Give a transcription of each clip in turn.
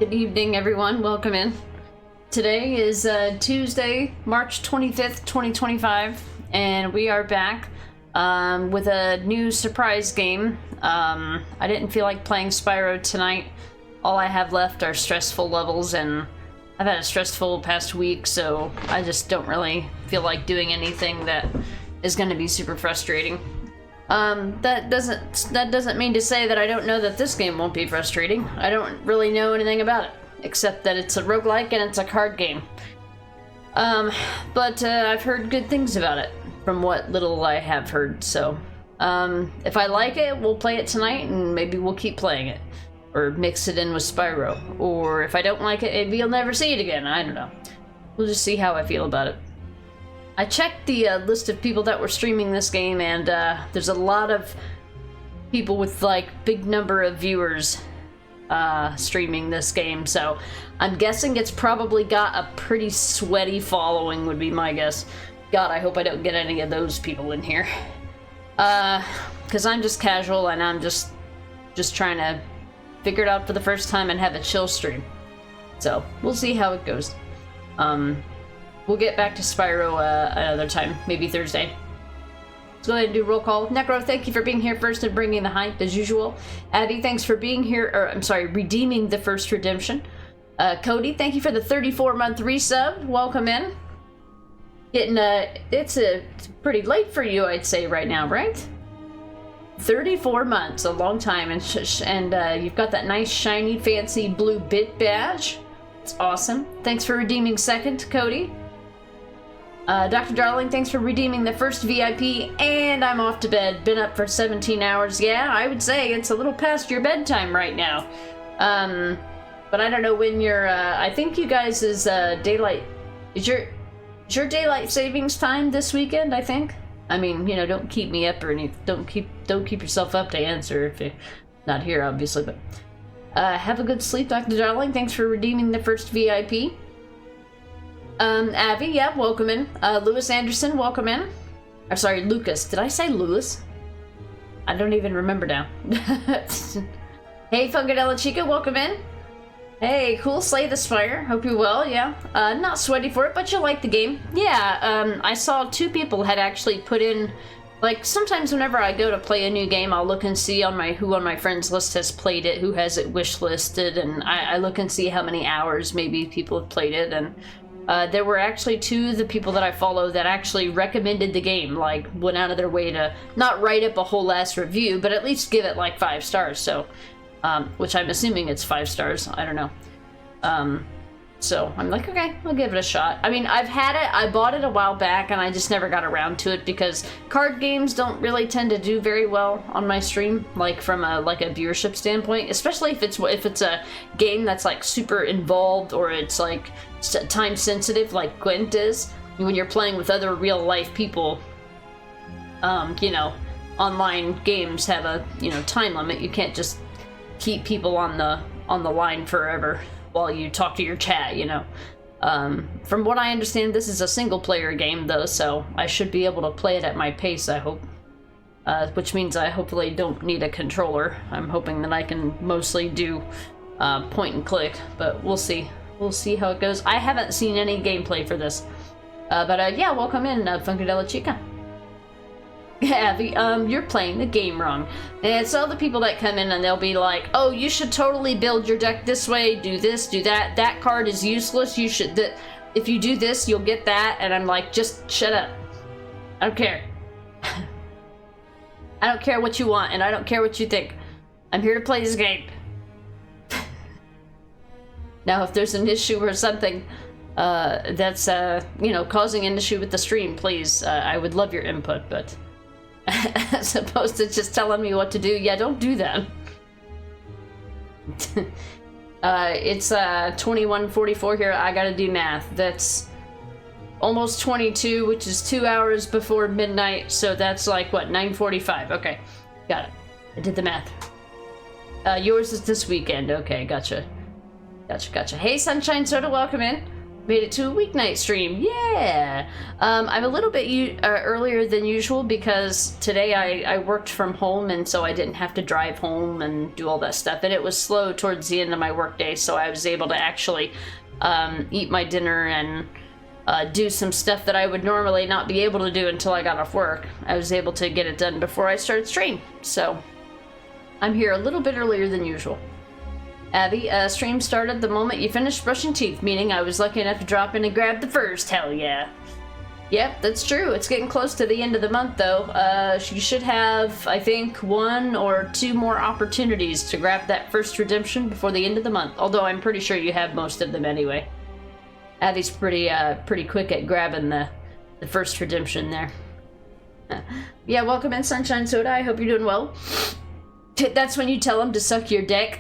Good evening, everyone. Welcome in. Today is Tuesday, March 25th, 2025, and we are back with a new surprise game. I didn't feel like playing Spyro tonight. All I have left are stressful levels, and I've had a stressful past week, so I just don't really feel like doing anything that is going to be super frustrating. That doesn't mean to say that I don't know that this game won't be frustrating. I don't really know anything about it, except that it's a roguelike and it's a card game. But I've heard good things about it, from what little I have heard, so if I like it, we'll play it tonight, and maybe we'll keep playing it, or mix it in with Spyro, or if I don't like it, maybe you'll never see it again. I don't know. We'll just see how I feel about it. I checked the list of people that were streaming this game, and there's a lot of people with like big number of viewers streaming this game, so I'm guessing it's probably got a pretty sweaty following, would be my guess. God, I hope I don't get any of those people in here, because I'm just casual and I'm just trying to figure it out for the first time and have a chill stream. So we'll see how it goes. We'll get back to Spyro another time, maybe Thursday. Let's go ahead and do roll call. Necro, thank you for being here first and bringing the hype as usual. Abby, thanks for being here, or I'm sorry, redeeming the first redemption. Cody, thank you for the 34-month resub. Welcome in. Getting it's pretty late for you, I'd say, right now, right? 34 months, a long time, and you've got that nice, shiny, fancy blue bit badge. It's awesome. Thanks for redeeming second, Cody. Dr. Darling, thanks for redeeming the first VIP, and I'm off to bed. Been up for 17 hours. Yeah, I would say it's a little past your bedtime right now. But I don't know when your, I think you guys is, daylight, is your daylight savings time this weekend, I think? I mean, you know, don't keep me up or anything. Don't keep yourself up to answer if you're not here, obviously, but have a good sleep, Dr. Darling. Thanks for redeeming the first VIP. Abby, yeah, welcome in. Lewis Anderson, welcome in. I'm sorry, Lucas. Did I say Lewis? I don't even remember now. Hey, Funkadella Chica, welcome in. Hey, cool, Slay the Spire. Hope you're well, yeah. Not sweaty for it, but you like the game. Yeah, I saw two people had actually put in, like, sometimes whenever I go to play a new game, I'll look and see on who on my friends list has played it, who has it wish listed, and I look and see how many hours maybe people have played it, and there were actually two of the people that I follow that actually recommended the game, like, went out of their way to not write up a whole ass review, but at least give it like 5 stars, so, which I'm assuming it's 5 stars, I don't know. So I'm like, okay, I'll give it a shot. I mean, I've had it, I bought it a while back, and I just never got around to it because card games don't really tend to do very well on my stream, like from a viewership standpoint, especially if it's a game that's like super involved or it's like time sensitive, like Gwent is. When you're playing with other real life people, you know, online games have a, you know, time limit. You can't just keep people on the line forever while you talk to your chat, you know. From what I understand, this is a single-player game, though, so I should be able to play it at my pace, I hope. Which means I hopefully don't need a controller. I'm hoping that I can mostly do point and click, but we'll see. We'll see how it goes. I haven't seen any gameplay for this. But yeah, welcome in, Funkadella Chica. Abby, you're playing the game wrong. And it's all the people that come in and they'll be like, oh, you should totally build your deck this way, do this, do that, that card is useless, you should, if you do this, you'll get that, and I'm like, just shut up. I don't care. I don't care what you want, and I don't care what you think. I'm here to play this game. Now, if there's an issue or something that's, you know, causing an issue with the stream, please, I would love your input, but as opposed to just telling me what to do, yeah, don't do that. It's 21:44 here. I gotta do math. That's almost 22, which is 2 hours before midnight, so that's like, what, 9:45? Okay, got it. I did the math. Yours is this weekend. Okay, gotcha. Gotcha. Hey, Sunshine Soda, welcome in. Made it to a weeknight stream. Yeah! I'm a little bit earlier than usual because today I worked from home, and so I didn't have to drive home and do all that stuff. And it was slow towards the end of my workday, so I was able to actually eat my dinner and do some stuff that I would normally not be able to do until I got off work. I was able to get it done before I started stream, so I'm here a little bit earlier than usual. Abby, stream started the moment you finished brushing teeth, meaning I was lucky enough to drop in and grab the first. Hell yeah. Yep, that's true. It's getting close to the end of the month, though. You should have, I think, 1 or 2 more opportunities to grab that first redemption before the end of the month, although I'm pretty sure you have most of them anyway. Abby's pretty quick at grabbing the first redemption there. Yeah, welcome in, Sunshine Soda. I hope you're doing well. That's when you tell him to suck your dick.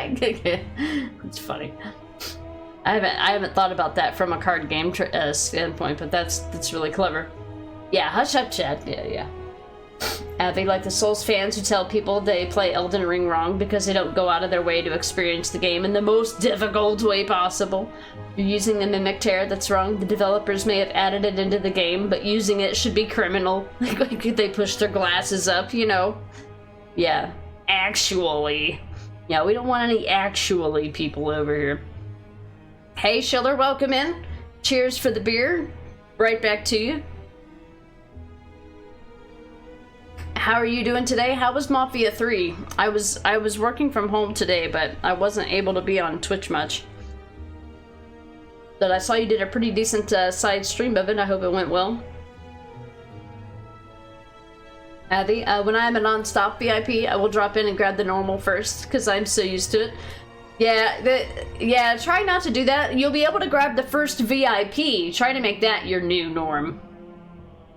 It's funny. I haven't thought about that from a card game standpoint, but that's really clever. Yeah, hush up, Chad. Yeah. Abby, like the Souls fans who tell people they play Elden Ring wrong because they don't go out of their way to experience the game in the most difficult way possible. You're using the Mimic Tear, that's wrong. The developers may have added it into the game, but using it should be criminal. Like they push their glasses up, you know? Yeah, actually. Yeah, we don't want any actually people over here. Hey, Schiller, welcome in. Cheers for the beer. Right back to you. How are you doing today? How was Mafia 3? I was working from home today, but I wasn't able to be on Twitch much. But I saw you did a pretty decent side stream of it. I hope it went well. Abby, when I'm a non-stop VIP, I will drop in and grab the normal first, because I'm so used to it. Yeah, try not to do that. You'll be able to grab the first VIP. Try to make that your new norm.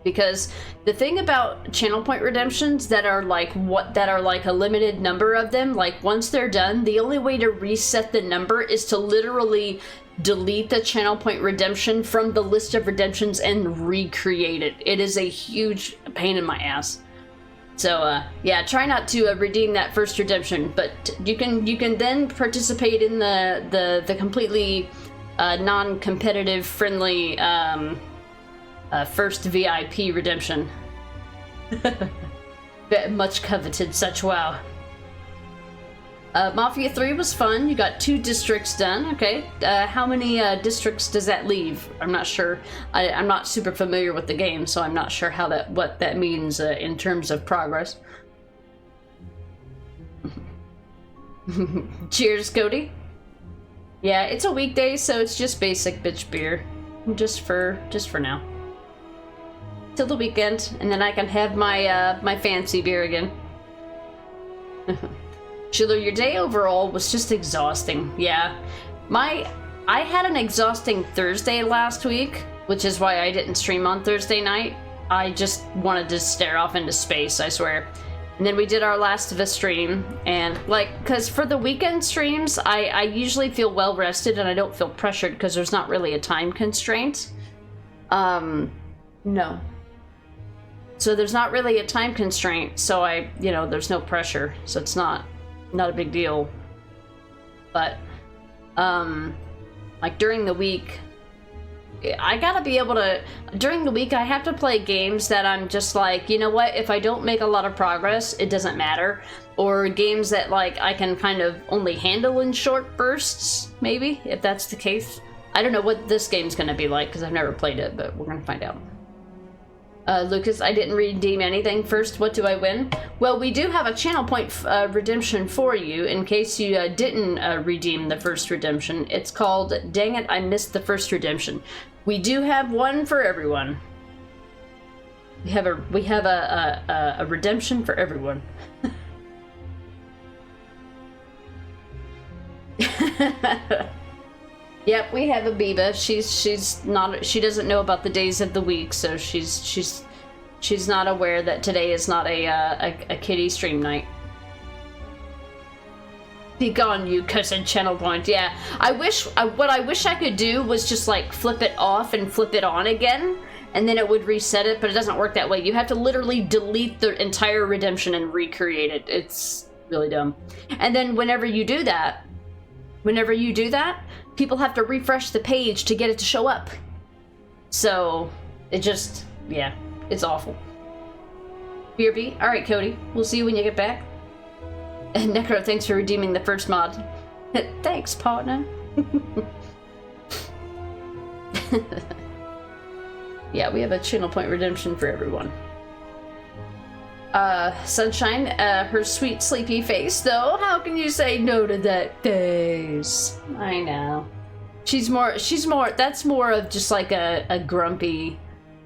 Because the thing about channel point redemptions that are like a limited number of them, like once they're done, the only way to reset the number is to literally delete the channel point redemption from the list of redemptions and recreate it. It is a huge pain in my ass. So, yeah, try not to redeem that first redemption, but you can then participate in the completely non-competitive, friendly first VIP redemption. Much coveted such, wow. Mafia 3 was fun. You got 2 districts done. Okay. How many districts does that leave? I'm not sure. I'm not super familiar with the game, so I'm not sure what that means in terms of progress. Cheers, Cody. Yeah, it's a weekday, so it's just basic bitch beer. Just for now. Till the weekend, and then I can have my my fancy beer again. Schiller, your day overall was just exhausting. Yeah. I had an exhausting Thursday last week, which is why I didn't stream on Thursday night. I just wanted to stare off into space, I swear. And then we did our Last of Us stream, and because for the weekend streams, I usually feel well rested and I don't feel pressured because there's not really a time constraint. No. So there's not really a time constraint, so there's no pressure, so it's not a big deal. But like during the week, I gotta be able to, during the week I have to play games that I'm just like, you know what, if I don't make a lot of progress, it doesn't matter. Or games that like I can kind of only handle in short bursts, maybe, if that's the case. I don't know what this game's gonna be like because I've never played it, but we're gonna find out. Lucas, I didn't redeem anything. First, what do I win? Well, we do have a channel point redemption for you in case you didn't redeem the first redemption. It's called, dang it, I missed the first redemption. We do have one for everyone. We have a redemption for everyone. Yep, we have a Biba. She doesn't know about the days of the week, so she's not aware that today is not a kitty stream night. Be gone, you cussed channel point. Yeah, what I wish I could do was just like flip it off and flip it on again, and then it would reset it, but it doesn't work that way. You have to literally delete the entire redemption and recreate it. It's really dumb. And then whenever you do that, Whenever you do that, people have to refresh the page to get it to show up. So, it just, yeah, it's awful. BRB? Alright, Cody. We'll see you when you get back. And Necro, thanks for redeeming the first mod. Thanks, partner. Yeah, we have a channel point redemption for everyone. Sunshine, her sweet sleepy face, though. How can you say no to that face? I know. She's more, that's more of just like a grumpy,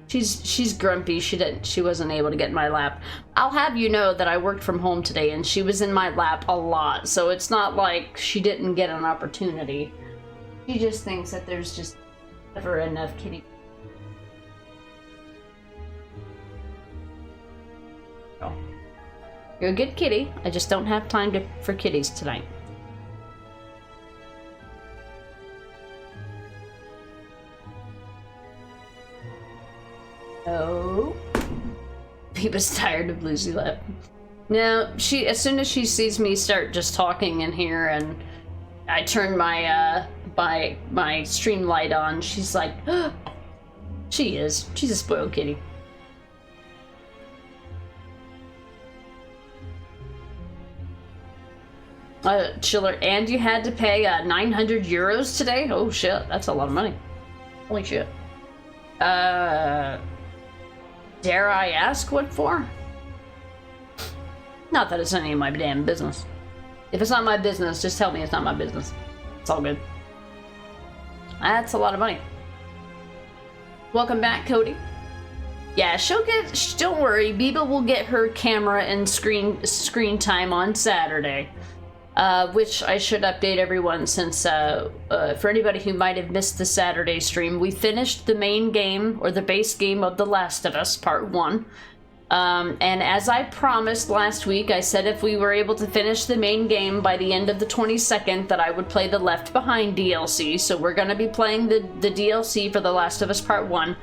she's grumpy. She wasn't able to get in my lap. I'll have you know that I worked from home today and she was in my lap a lot, so it's not like she didn't get an opportunity. She just thinks that there's just never enough kitty. Oh. You're a good kitty. I just don't have time for kitties tonight. Oh. He was tired of Lucy left. No, as soon as she sees me start just talking in here and I turn my my stream light on, she's like, oh. She's a spoiled kitty. Chiller, and you had to pay 900 euros today? Oh shit, that's a lot of money. Holy shit. Dare I ask what for? Not that it's any of my damn business. If it's not my business, just tell me it's not my business. It's all good. That's a lot of money. Welcome back, Cody. Yeah, don't worry, Biba will get her camera and screen time on Saturday. Which I should update everyone since, for anybody who might have missed the Saturday stream, we finished the main game, or the base game of The Last of Us, Part 1. And as I promised last week, I said if we were able to finish the main game by the end of the 22nd, that I would play the Left Behind DLC, so we're gonna be playing the DLC for The Last of Us Part 1.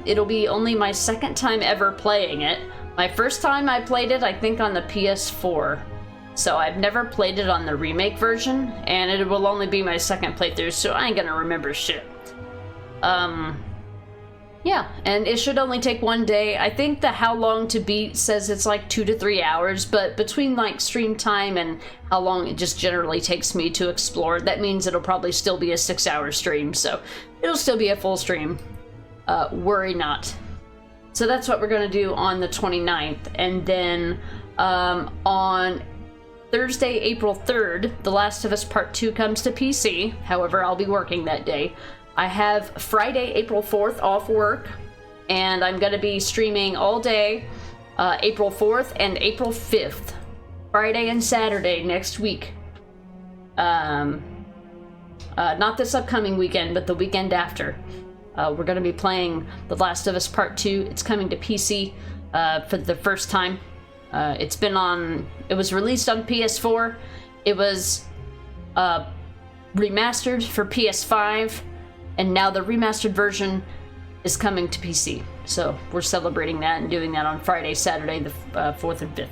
It'll be only my second time ever playing it. My first time I played it, I think, on the PS4. So I've never played it on the remake version, and it will only be my second playthrough, so I ain't gonna remember shit. Yeah, and it should only take one day. I think the how long to beat says it's like 2 to 3 hours, but between like stream time and how long it just generally takes me to explore, that means it'll probably still be a 6-hour stream, so it'll still be a full stream. Worry not. So that's what we're gonna do on the 29th, and then on Thursday, April 3rd, The Last of Us Part 2 comes to PC. However, I'll be working that day. I have Friday, April 4th off work, and I'm going to be streaming all day, April 4th and April 5th. Friday and Saturday next week. Not this upcoming weekend, but the weekend after. We're going to be playing The Last of Us Part 2. It's coming to PC for the first time. It was released on PS4. It was remastered for PS5, and now the remastered version is coming to PC. So we're celebrating that and doing that on Friday, Saturday, the 4th and 5th.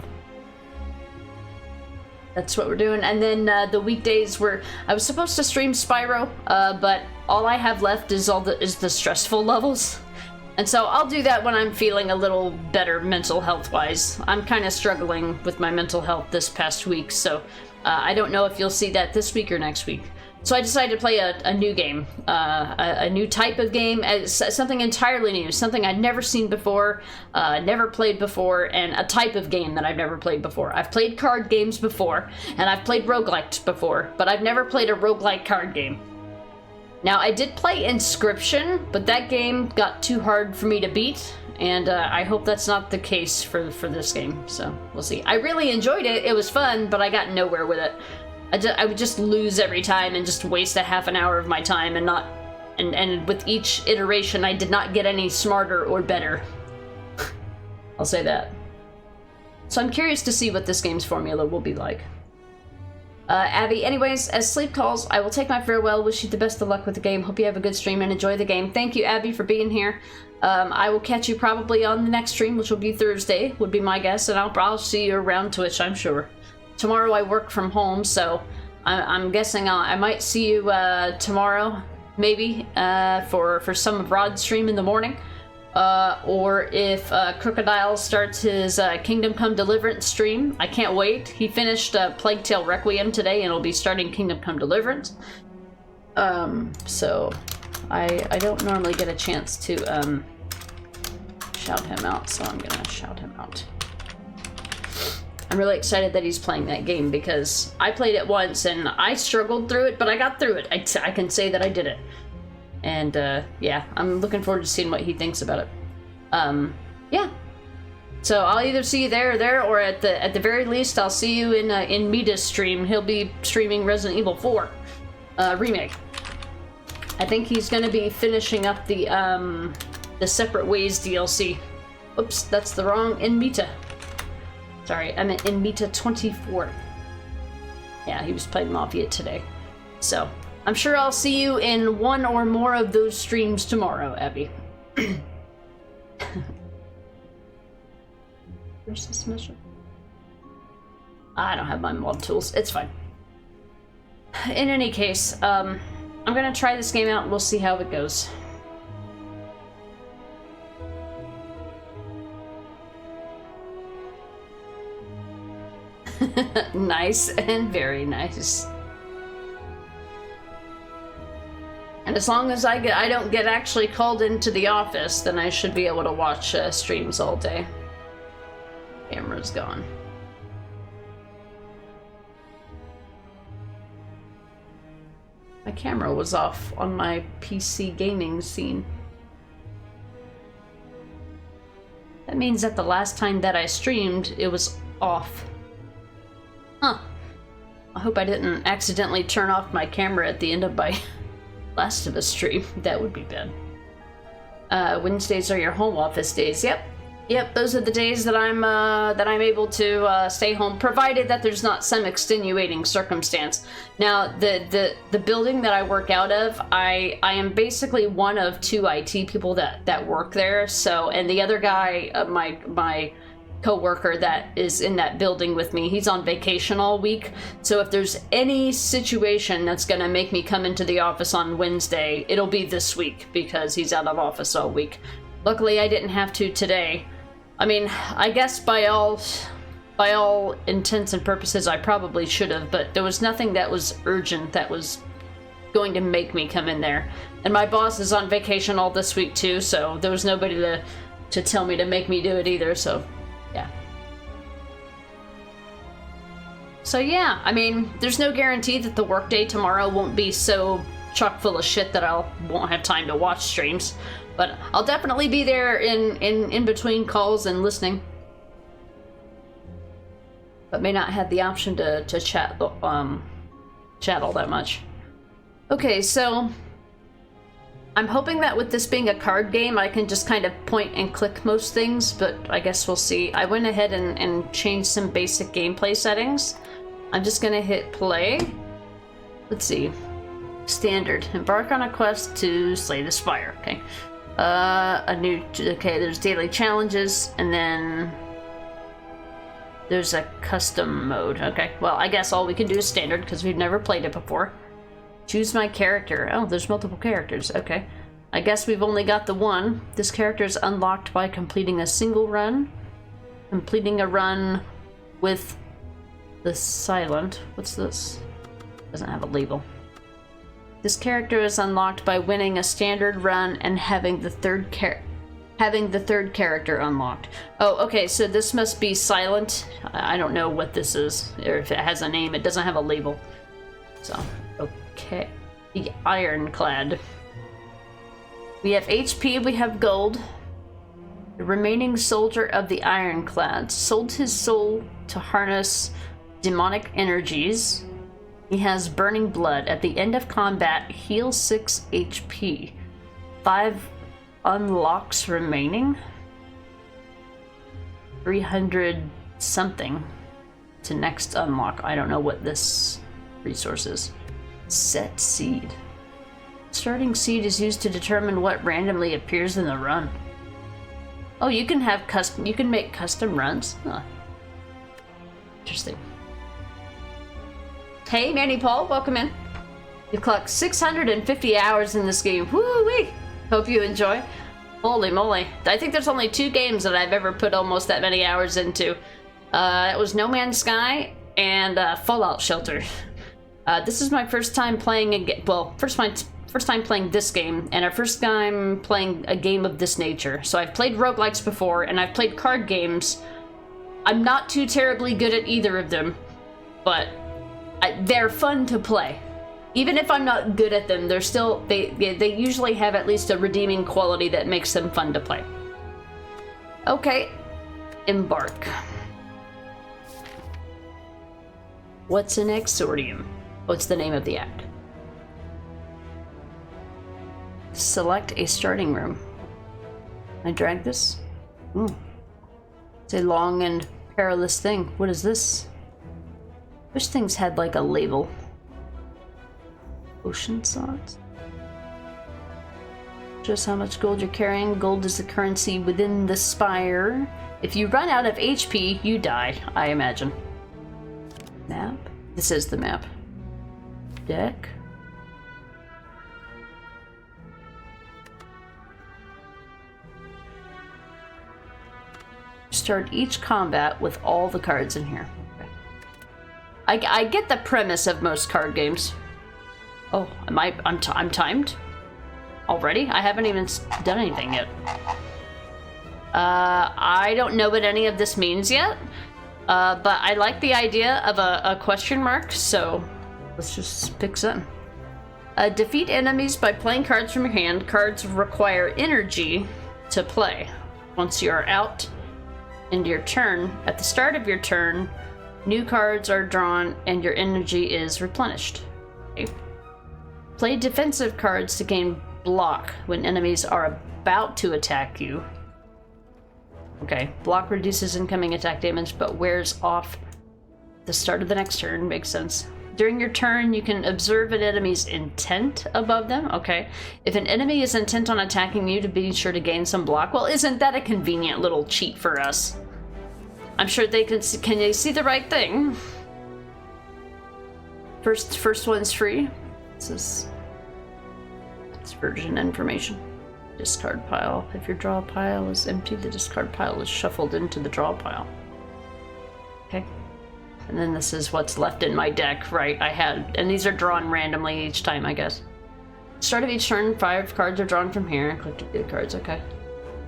That's what we're doing. And then the weekdays I was supposed to stream Spyro, but all I have left is the stressful levels. And so I'll do that when I'm feeling a little better mental health-wise. I'm kind of struggling with my mental health this past week, so I don't know if you'll see that this week or next week. So I decided to play a new game, a new type of game, something entirely new, something I'd never seen before, never played before, and a type of game that I've never played before. I've played card games before, and I've played roguelikes before, but I've never played a roguelike card game. Now, I did play Inscription, but that game got too hard for me to beat, and I hope that's not the case for this game, so we'll see. I really enjoyed it, it was fun, but I got nowhere with it. I would just lose every time and just waste a half an hour of my time, and with each iteration I did not get any smarter or better. I'll say that. So I'm curious to see what this game's formula will be like. Abby, anyways, as sleep calls, I will take my farewell. Wish you the best of luck with the game. Hope you have a good stream and enjoy the game. Thank you, Abby, for being here. I will catch you probably on the next stream, which will be Thursday, would be my guess, and I'll see you around Twitch, I'm sure. Tomorrow I work from home, so I'm guessing I might see you tomorrow, maybe, for some of Rod's stream in the morning. Or if Crocodile starts his Kingdom Come Deliverance stream. I can't wait. He finished Plague Tale Requiem today and will be starting Kingdom Come Deliverance. So I don't normally get a chance to shout him out, so I'm gonna shout him out. I'm really excited that he's playing that game because I played it once and I struggled through it, but I got through it. I can say that I did it. And yeah, I'm looking forward to seeing what he thinks about it. Yeah. So I'll either see you there, or at the very least, I'll see you in Mita's stream. He'll be streaming Resident Evil 4 remake. I think he's gonna be finishing up the Separate Ways DLC. Oops, that's the wrong in Mita. Sorry, I meant in Mita 24. Yeah, he was playing Mafia today. So I'm sure I'll see you in one or more of those streams tomorrow, Abby. Where's this mission? I don't have my mod tools. It's fine. In any case, I'm gonna try this game out and we'll see how it goes. Nice and very nice. And as long as I don't get actually called into the office, then I should be able to watch streams all day. Camera's gone. My camera was off on my PC gaming scene. That means that the last time that I streamed, it was off. Huh. I hope I didn't accidentally turn off my camera at the end of my Last of Us stream. That would be bad. Wednesdays are your home office days. Yep, those are the days that I'm able to stay home, provided that there's not some extenuating circumstance. Now, the building that I work out of, I am basically one of 2 IT people that work there. So, and the other guy, my co-worker that is in that building with me, he's on vacation all week. So if there's any situation that's gonna make me come into the office on Wednesday, it'll be this week because he's out of office all week. Luckily, I didn't have to today. I mean, I guess by all intents and purposes, I probably should have, but there was nothing that was urgent that was going to make me come in there. And my boss is on vacation all this week too, so there was nobody to tell me to make me do it either, so yeah. So yeah, I mean, there's no guarantee that the workday tomorrow won't be so chock full of shit that I won't have time to watch streams. But I'll definitely be there in between calls and listening. But may not have the option to chat all that much. Okay, so I'm hoping that with this being a card game, I can just kind of point and click most things, but I guess we'll see. I went ahead and changed some basic gameplay settings. I'm just gonna hit play. Let's see. Standard. Embark on a quest to slay the Spire. Okay. Okay, there's daily challenges, and then there's a custom mode. Okay, well, I guess all we can do is standard because we've never played it before. Choose my character. Oh, there's multiple characters. Okay. I guess we've only got the one. This character is unlocked by completing a single run. Completing a run with the silent. What's this? Doesn't have a label. This character is unlocked by winning a standard run and having the third character unlocked. Oh, okay, so this must be silent. I don't know what this is, or if it has a name. It doesn't have a label. So, okay. The Ironclad. We have HP, we have gold. The remaining soldier of the Ironclad sold his soul to harness demonic energies. He has burning blood. At the end of combat, heal 6 HP. 5 unlocks remaining. 300 something to next unlock. I don't know what this resource is. Set seed. Starting seed is used to determine what randomly appears in the run. Oh, you can have you can make custom runs? Huh. Interesting. Hey, Manny Paul, welcome in. You've clocked 650 hours in this game. Woo-wee! Hope you enjoy. Holy moly. I think there's only 2 games that I've ever put almost that many hours into. It was No Man's Sky and Fallout Shelter. This is my first time playing a game. Well, first time playing this game, and our first time playing a game of this nature. So I've played roguelikes before, and I've played card games. I'm not too terribly good at either of them, but they're fun to play. Even if I'm not good at them, they're still, they usually have at least a redeeming quality that makes them fun to play. Okay, embark. What's an exordium? What's the name of the act? Select a starting room. Can I drag this? It's a long and perilous thing. What is this? Wish things had like a label. Ocean salt. Just how much gold you're carrying. Gold is the currency within the Spire. If you run out of HP, you die, I imagine. Map? This is the map. Deck. Start each combat with all the cards in here. Okay. I get the premise of most card games. Oh, I'm timed already? I haven't even done anything yet. I don't know what any of this means yet, but I like the idea of a question mark, so let's just pick some. Defeat enemies by playing cards from your hand. Cards require energy to play. Once you're out into your turn, at the start of your turn, new cards are drawn and your energy is replenished. Okay. Play defensive cards to gain block when enemies are about to attack you. Okay, block reduces incoming attack damage but wears off at the start of the next turn. Makes sense. During your turn, you can observe an enemy's intent above them. Okay. If an enemy is intent on attacking you, to be sure to gain some block. Well, isn't that a convenient little cheat for us? I'm sure they can they see the right thing? First one's free. This is version information. Discard pile. If your draw pile is empty, the discard pile is shuffled into the draw pile. Okay. And then this is what's left in my deck, right? And these are drawn randomly each time, I guess. Start of each turn, 5 cards are drawn from here. Click to view the cards, okay.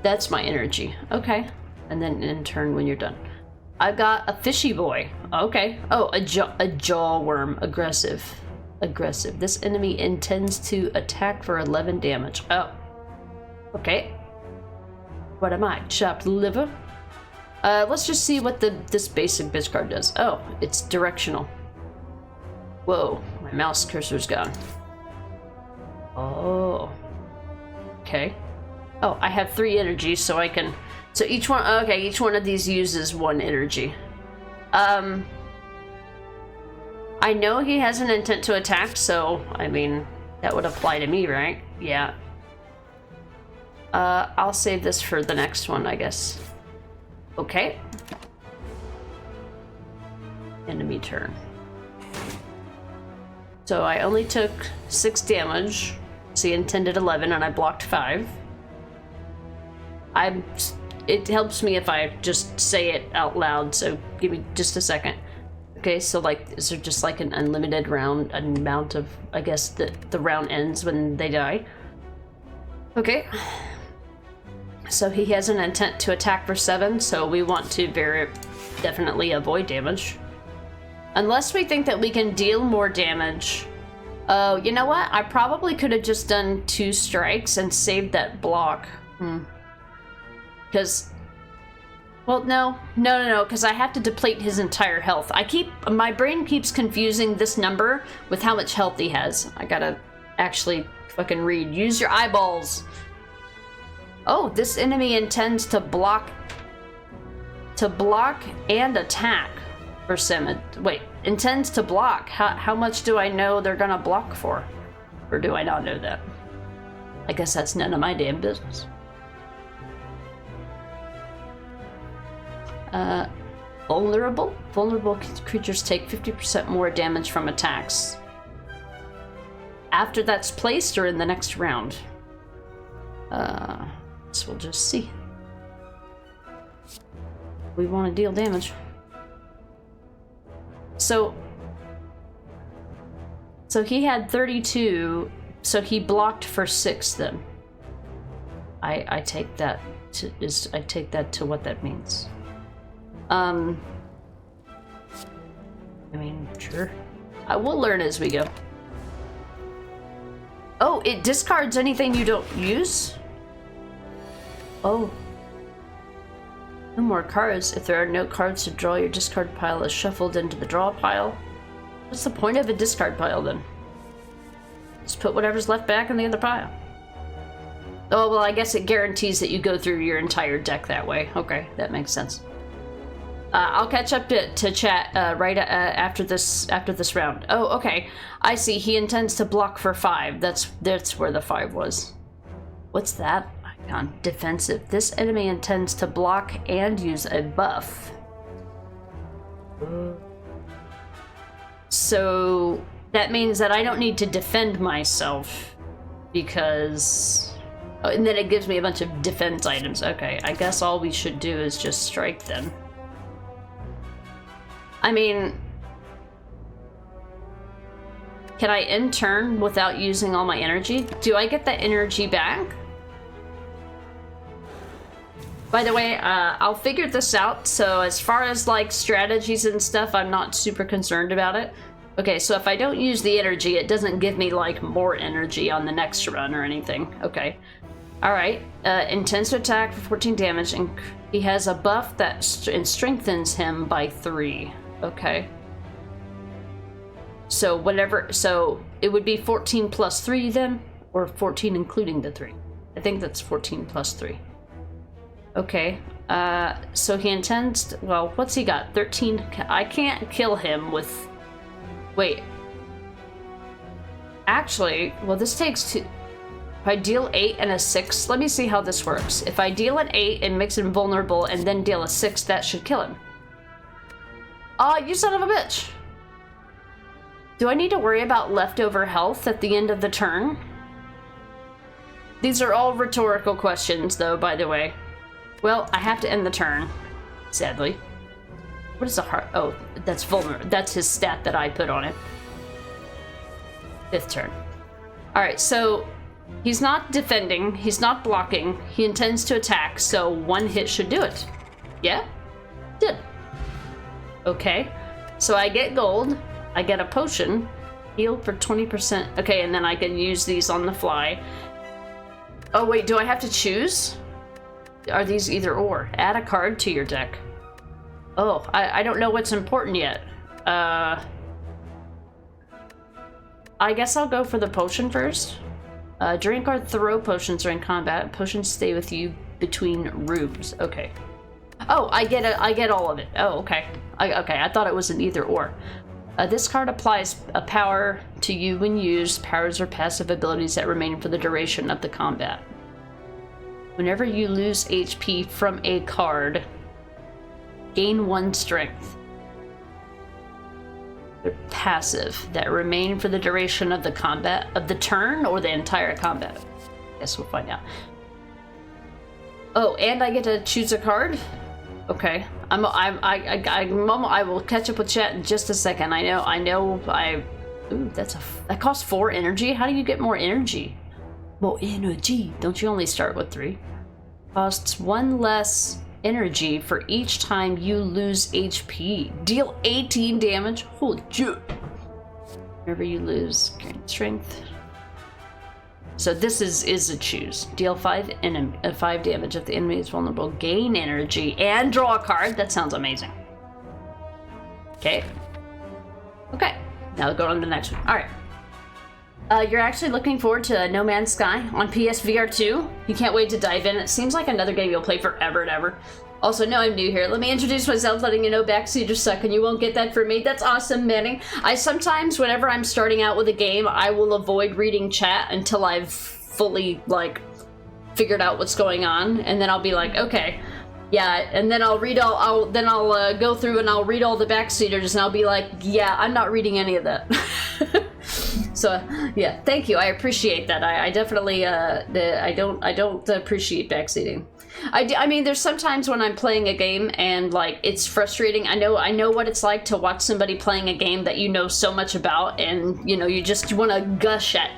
That's my energy, okay. And then in turn when you're done. I've got a fishy boy, okay. Oh, a jaw worm, aggressive. This enemy intends to attack for 11 damage. Oh, okay. What am I? Chopped liver? Let's just see what this basic bitch card does. Oh, it's directional. Whoa, my mouse cursor's gone. Oh. Okay. Oh, I have 3 energies, so I can... So each one... Okay, each one of these uses 1 energy. I know he has an intent to attack, so, I mean, that would apply to me, right? Yeah. I'll save this for the next one, I guess. Okay. Enemy turn. So I only took 6 damage. So he intended 11 and I blocked 5. It helps me if I just say it out loud, so give me just a second. Okay, so like, is there just like an unlimited amount of, I guess the round ends when they die? Okay. So he has an intent to attack for 7, so we want to definitely avoid damage. Unless we think that we can deal more damage. Oh, you know what? I probably could have just done 2 strikes and saved that block. Because... Well, no, because I have to deplete his entire health. My brain keeps confusing this number with how much health he has. I gotta actually fucking read. Use your eyeballs. Oh, this enemy intends to block and attack for 7. Wait, intends to block. How much do I know they're gonna block for? Or do I not know that? I guess that's none of my damn business. Vulnerable? Vulnerable creatures take 50% more damage from attacks. After that's placed or in the next round? So we'll just see. We want to deal damage. So he had 32, so he blocked for 6 then. I take that to what that means. I mean, sure. I will learn as we go. Oh, it discards anything you don't use? Oh. No more cards. If there are no cards to draw, your discard pile is shuffled into the draw pile. What's the point of a discard pile then? Just put whatever's left back in the other pile. Oh, well, I guess it guarantees that you go through your entire deck that way. Okay, that makes sense. I'll catch up to chat right after this round. Oh, okay. I see. He intends to block for 5. That's where the 5 was. What's that icon? Defensive. This enemy intends to block and use a buff. So that means that I don't need to defend myself because... Oh, and then it gives me a bunch of defense items. Okay, I guess all we should do is just strike then. I mean, can I end turn without using all my energy? Do I get that energy back? By the way, I'll figure this out. So as far as like strategies and stuff, I'm not super concerned about it. Okay, so if I don't use the energy, it doesn't give me like more energy on the next run or anything. Okay. All right. Intends to attack for 14 damage, and he has a buff that strengthens him by 3. Okay. So whatever, so it would be 14 plus 3 then, or 14 including the 3. I think that's 14 plus 3. Okay. So he intends to, well, what's he got? 13. I can't kill him with, wait. Actually, well, this takes 2. If I deal 8 and a 6, let me see how this works. If I deal an 8 and makes him vulnerable and then deal a 6, that should kill him. Oh, you son of a bitch. Do I need to worry about leftover health at the end of the turn? These are all rhetorical questions, though, by the way. Well, I have to end the turn, sadly. What is a heart? Oh, that's vulnerable. That's his stat that I put on it. 5th turn. All right, so he's not defending. He's not blocking. He intends to attack, so 1 hit should do it. Yeah? Did. Okay, so I get gold, I get a potion, heal for 20%. Okay, and then I can use these on the fly. Oh wait, do I have to choose? Are these either or? Add a card to your deck. Oh, I don't know what's important yet. I guess I'll go for the potion first. Drink or throw potions during combat. Potions stay with you between rooms. Okay. Oh, I get all of it. Oh, okay. Okay, I thought it was an either or. This card applies a power to you when used. Powers or passive abilities that remain for the duration of the combat. Whenever you lose HP from a card, gain 1 strength. They're passive that remain for the duration of the combat, of the turn, or the entire combat. Guess we'll find out. Oh, and I get to choose a card? Okay, I will catch up with chat in just a second. Ooh, that costs 4 energy. How do you get more energy? More energy. Don't you only start with 3? Costs 1 less energy for each time you lose HP. Deal 18 damage. Holy shit. Whenever you lose, gain strength. So this is a choose. Deal 5 damage if the enemy is vulnerable. Gain energy and draw a card. That sounds amazing. Okay. Okay. Now go on to the next one. All right. You're actually looking forward to No Man's Sky on PSVR 2. You can't wait to dive in. It seems like another game you'll play forever and ever. Also, no, I'm new here. Let me introduce myself, letting you know backseaters suck, and you won't get that from me. That's awesome, Manning. I sometimes, whenever I'm starting out with a game, I will avoid reading chat until I've fully, like, figured out what's going on, and then I'll be like, okay, Yeah, and then I'll read all. I'll go through and I'll read all the backseaters, and I'll be like, yeah, I'm not reading any of that. So yeah, thank you. I appreciate that. I definitely I don't appreciate backseating. I mean, there's sometimes when I'm playing a game and like it's frustrating. I know what it's like to watch somebody playing a game that you know so much about, and you know you just want to gush at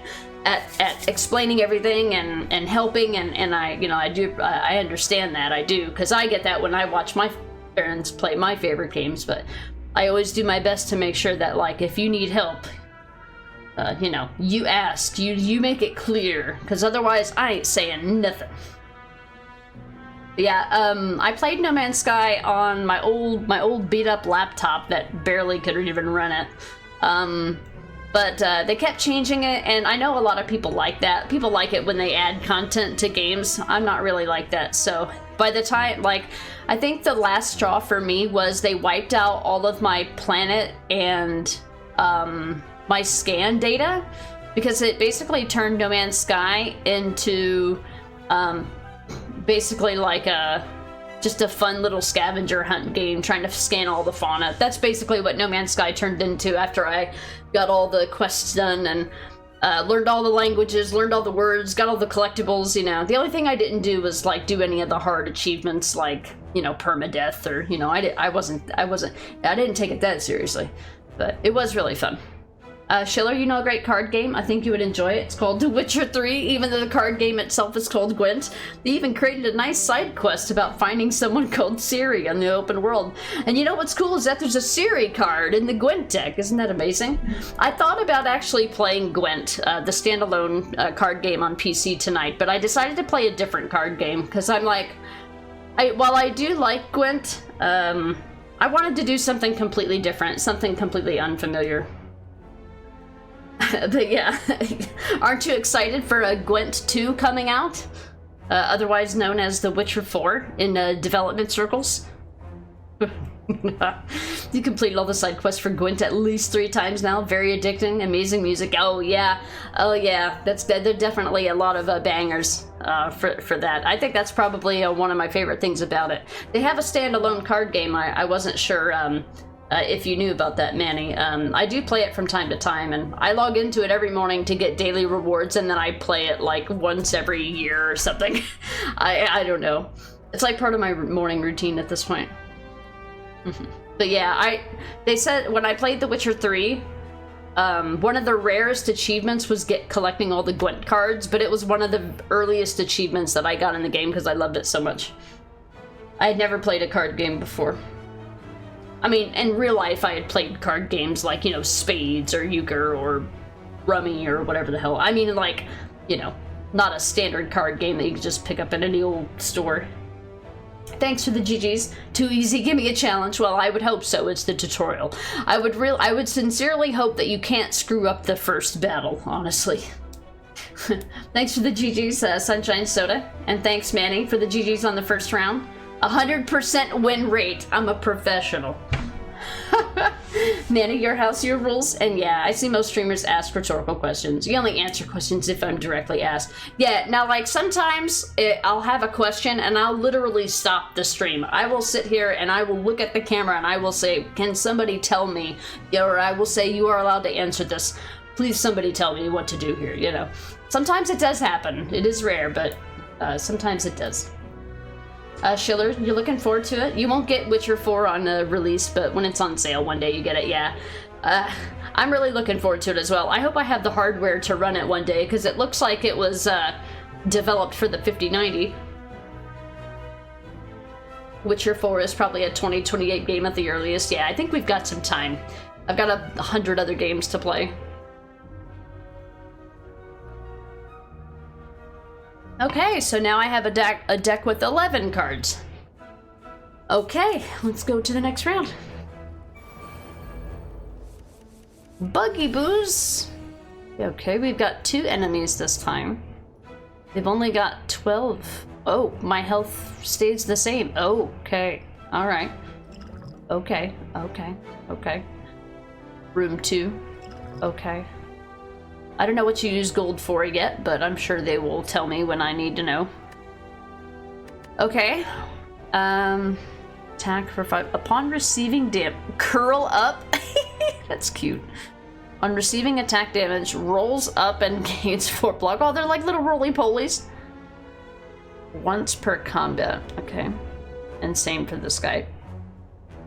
explaining everything and helping, and I understand that. I do, because I get that when I watch my parents play my favorite games, but I always do my best to make sure that, like, if you need help, you know, you ask, you make it clear, because otherwise I ain't saying nothing. But yeah, I played No Man's Sky on my old beat up laptop that barely could even run it. But they kept changing it, and I know a lot of people like that. People like it when they add content to games. I'm not really like that, so by the time, like, I think the last straw for me was they wiped out all of my planet and my scan data, because it basically turned No Man's Sky into basically like just a fun little scavenger hunt game trying to scan all the fauna. That's basically what No Man's Sky turned into after I got all the quests done and learned all the languages, learned all the words, got all the collectibles, you know. The only thing I didn't do was like do any of the hard achievements, like, you know, permadeath, or, you know, I didn't take it that seriously, but it was really fun. Schiller, you know a great card game? I think you would enjoy it. It's called The Witcher 3, even though the card game itself is called Gwent. They even created a nice side quest about finding someone called Ciri in the open world. And you know what's cool is that there's a Ciri card in the Gwent deck. Isn't that amazing? I thought about actually playing Gwent, the standalone card game on PC tonight, but I decided to play a different card game, because I'm like, while I do like Gwent, I wanted to do something completely different, something completely unfamiliar. But yeah, aren't you excited for a Gwent 2 coming out? Otherwise known as The Witcher 4 in development circles? You completed all the side quests for Gwent at least 3 times now. Very addicting, amazing music. Oh yeah, they're definitely a lot of bangers for that. I think that's probably one of my favorite things about it. They have a standalone card game. I wasn't sure if you knew about that, Manny. I do play it from time to time, and I log into it every morning to get daily rewards, and then I play it like once every year or something. I don't know. It's like part of my morning routine at this point. But yeah, they said when I played The Witcher 3, one of the rarest achievements was collecting all the Gwent cards, but it was one of the earliest achievements that I got in the game because I loved it so much. I had never played a card game before. I mean, in real life, I had played card games like, you know, Spades or Euchre or Rummy or whatever the hell. I mean, like, you know, not a standard card game that you can just pick up in any old store. Thanks for the GGs. Too easy, give me a challenge. Well, I would hope so. It's the tutorial. I would sincerely hope that you can't screw up the first battle, honestly. Thanks for the GGs, Sunshine Soda. And thanks, Manny, for the GGs on the first round. 100% win rate. I'm a professional. Manny, your house, your rules. And yeah, I see most streamers ask rhetorical questions. You only answer questions if I'm directly asked. Yeah, now, like, sometimes I'll have a question and I'll literally stop the stream. I will sit here and I will look at the camera and I will say, can somebody tell me? Or I will say, you are allowed to answer this. Please somebody tell me what to do here, you know. Sometimes it does happen. It is rare, but sometimes it does. Schiller, you're looking forward to it? You won't get Witcher 4 on release, but when it's on sale one day you get it, yeah. I'm really looking forward to it as well. I hope I have the hardware to run it one day, because it looks like it was developed for the 5090. Witcher 4 is probably a 2028 game at the earliest. Yeah, I think we've got some time. I've got 100 other games to play. Okay, so now I have a deck with 11 cards. Okay, let's go to the next round. Buggy Boos. Okay, we've got 2 enemies this time. They've only got 12. Oh, my health stays the same. Oh, okay. All right. Okay. Room 2. Okay. I don't know what you use gold for yet, but I'm sure they will tell me when I need to know. Okay. Attack for 5. Upon receiving curl up. That's cute. On receiving attack damage, rolls up and gains 4 block. Oh, they're like little roly-polies. Once per combat. Okay. And same for this guy.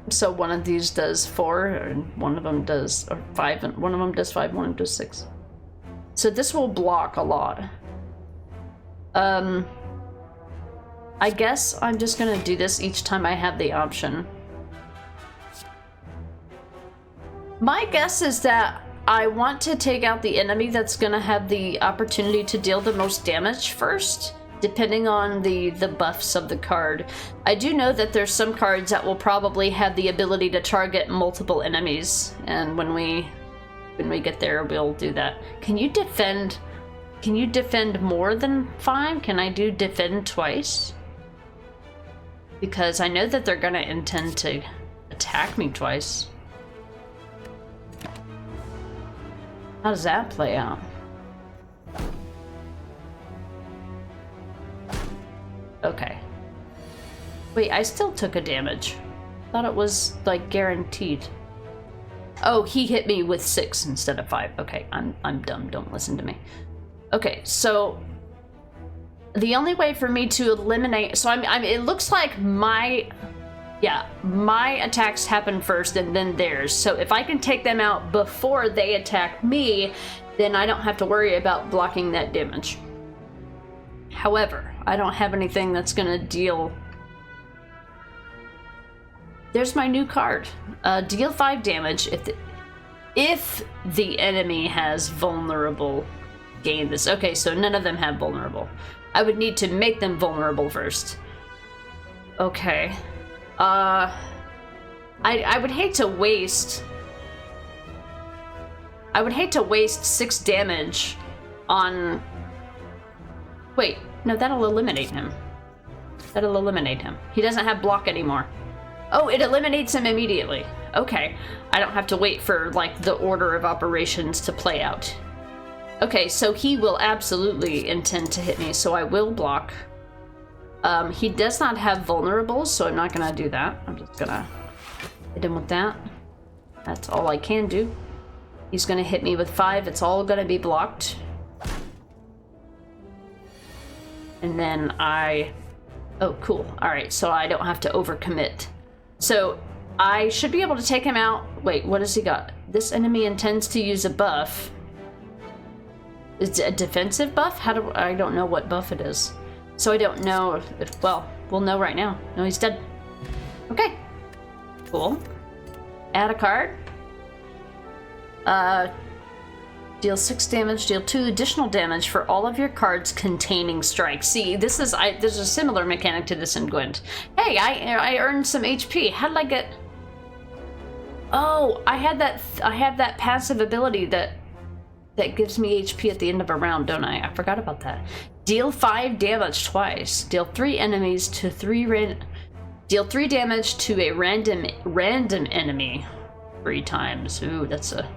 So one of these does 4, and one of them does 5, and one of them does 5, one of them does 6. So this will block a lot. I guess I'm just gonna do this each time I have the option. My guess is that I want to take out the enemy that's gonna have the opportunity to deal the most damage first, depending on the buffs of the card. I do know that there's some cards that will probably have the ability to target multiple enemies, and when we get there, we'll do that. Can you defend more than 5? Can I do defend twice? Because I know that they're gonna intend to attack me twice. How does that play out? Okay. Wait, I still took a damage. Thought it was, like, guaranteed. Oh, he hit me with 6 instead of 5. Okay, I'm dumb. Don't listen to me. Okay, so the only way for me to eliminate... So it looks like my attacks happen first and then theirs. So if I can take them out before they attack me, then I don't have to worry about blocking that damage. However, I don't have anything that's gonna deal... There's my new card. Deal 5 damage if the enemy has vulnerable. Gain this. Okay, so none of them have vulnerable. I would need to make them vulnerable first. Okay. I would hate to waste... I would hate to waste 6 damage on... Wait, no, that'll eliminate him. That'll eliminate him. He doesn't have block anymore. Oh, it eliminates him immediately. Okay. I don't have to wait for, like, the order of operations to play out. Okay, so he will absolutely intend to hit me, so I will block. He does not have vulnerables, so I'm not gonna do that. I'm just gonna hit him with that. That's all I can do. He's gonna hit me with 5. It's all gonna be blocked. And then oh, cool. Alright, so I don't have to overcommit. So I should be able to take him out. Wait, what has he got? This enemy intends to use a buff. Is it a defensive buff? I don't know what buff it is. So I don't know well, we'll know right now. No, he's dead. Okay. Cool. Add a card. Deal 6 damage, deal 2 additional damage for all of your cards containing strikes. See, there's a similar mechanic to this in Gwent. Hey, I earned some HP. How did I get... Oh, I have that passive ability that gives me HP at the end of a round, don't I? I forgot about that. Deal 5 damage twice. Deal 3 enemies to 3 Deal 3 damage to a random enemy 3 times. Ooh, that's a...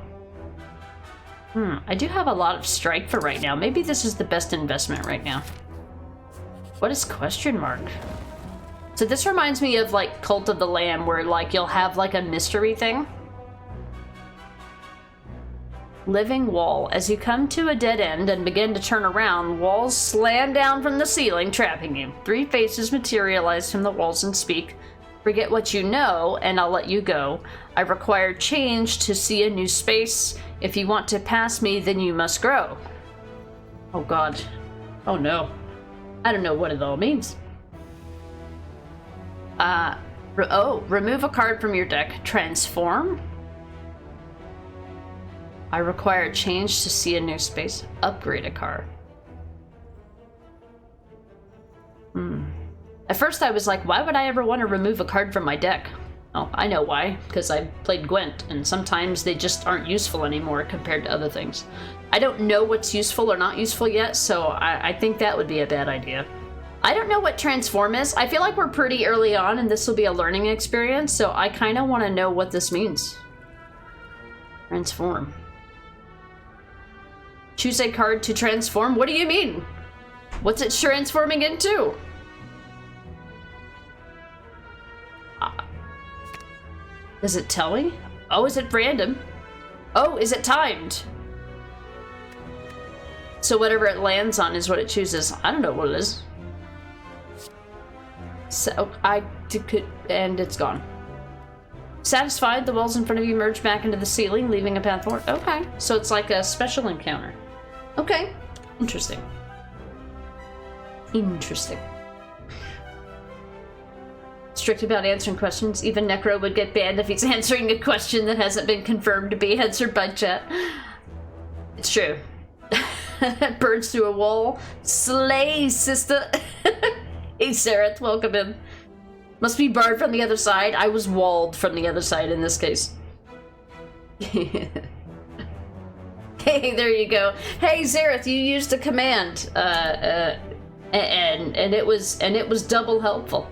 I do have a lot of strike for right now. Maybe this is the best investment right now. What is question mark? So this reminds me of, like, Cult of the Lamb, where, like, you'll have, like, a mystery thing. Living wall. As you come to a dead end and begin to turn around, walls slam down from the ceiling, trapping you. 3 faces materialize from the walls and speak. Forget what you know, and I'll let you go. I require change to see a new space. If you want to pass me, then you must grow. Oh god. Oh no. I don't know what it all means. Remove a card from your deck. Transform. I require change to see a new space. Upgrade a card. At first I was like, why would I ever want to remove a card from my deck? Oh, I know why. Because I played Gwent, and sometimes they just aren't useful anymore compared to other things. I don't know what's useful or not useful yet, so I think that would be a bad idea. I don't know what transform is. I feel like we're pretty early on, and this will be a learning experience, so I kind of want to know what this means. Transform. Choose a card to transform? What do you mean? What's it transforming into? Is it telling? Oh, is it random? Oh, is it timed? So whatever it lands on is what it chooses. I don't know what it is. So and it's gone. Satisfied, the walls in front of you merge back into the ceiling, leaving a path forward. Okay, so it's like a special encounter. Okay, interesting. Interesting. Strict about answering questions. Even Necro would get banned if he's answering a question that hasn't been confirmed to be answered by chat. It's true. Birds through a wall. Slay, sister. Hey, Sarah, welcome in. Must be barred from the other side. I was walled from the other side in this case. Hey, there you go. Hey, Zareth, you used a command, and it was double helpful.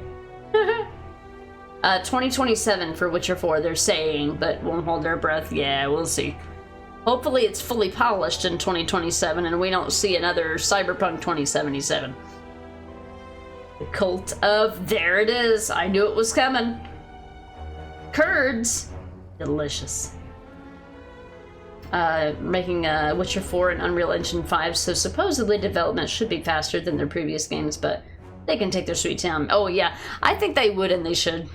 2027 for Witcher 4, they're saying, but won't hold their breath. Yeah, we'll see. Hopefully it's fully polished in 2027 and we don't see another Cyberpunk 2077. The cult of... There it is! I knew it was coming. Curds! Delicious. Making Witcher 4 and Unreal Engine 5, so supposedly development should be faster than their previous games, but they can take their sweet time. Oh yeah, I think they would and they should.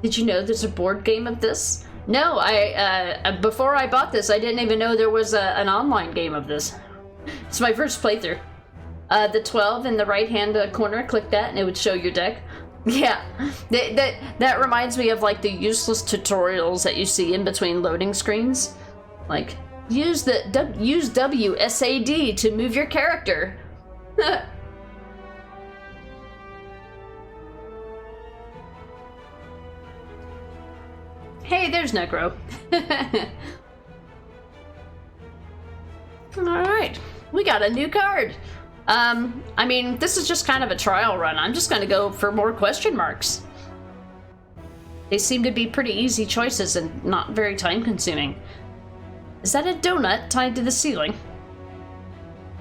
Did you know there's a board game of this? No, before I bought this, I didn't even know there was an online game of this. It's my first playthrough. The 12 in the right-hand corner, click that and it would show your deck. Yeah, that reminds me of like the useless tutorials that you see in between loading screens. Like, use WSAD to move your character. Hey, there's Necro. Alright, we got a new card. I mean, this is just kind of a trial run. I'm just gonna go for more question marks. They seem to be pretty easy choices and not very time consuming. Is that a donut tied to the ceiling?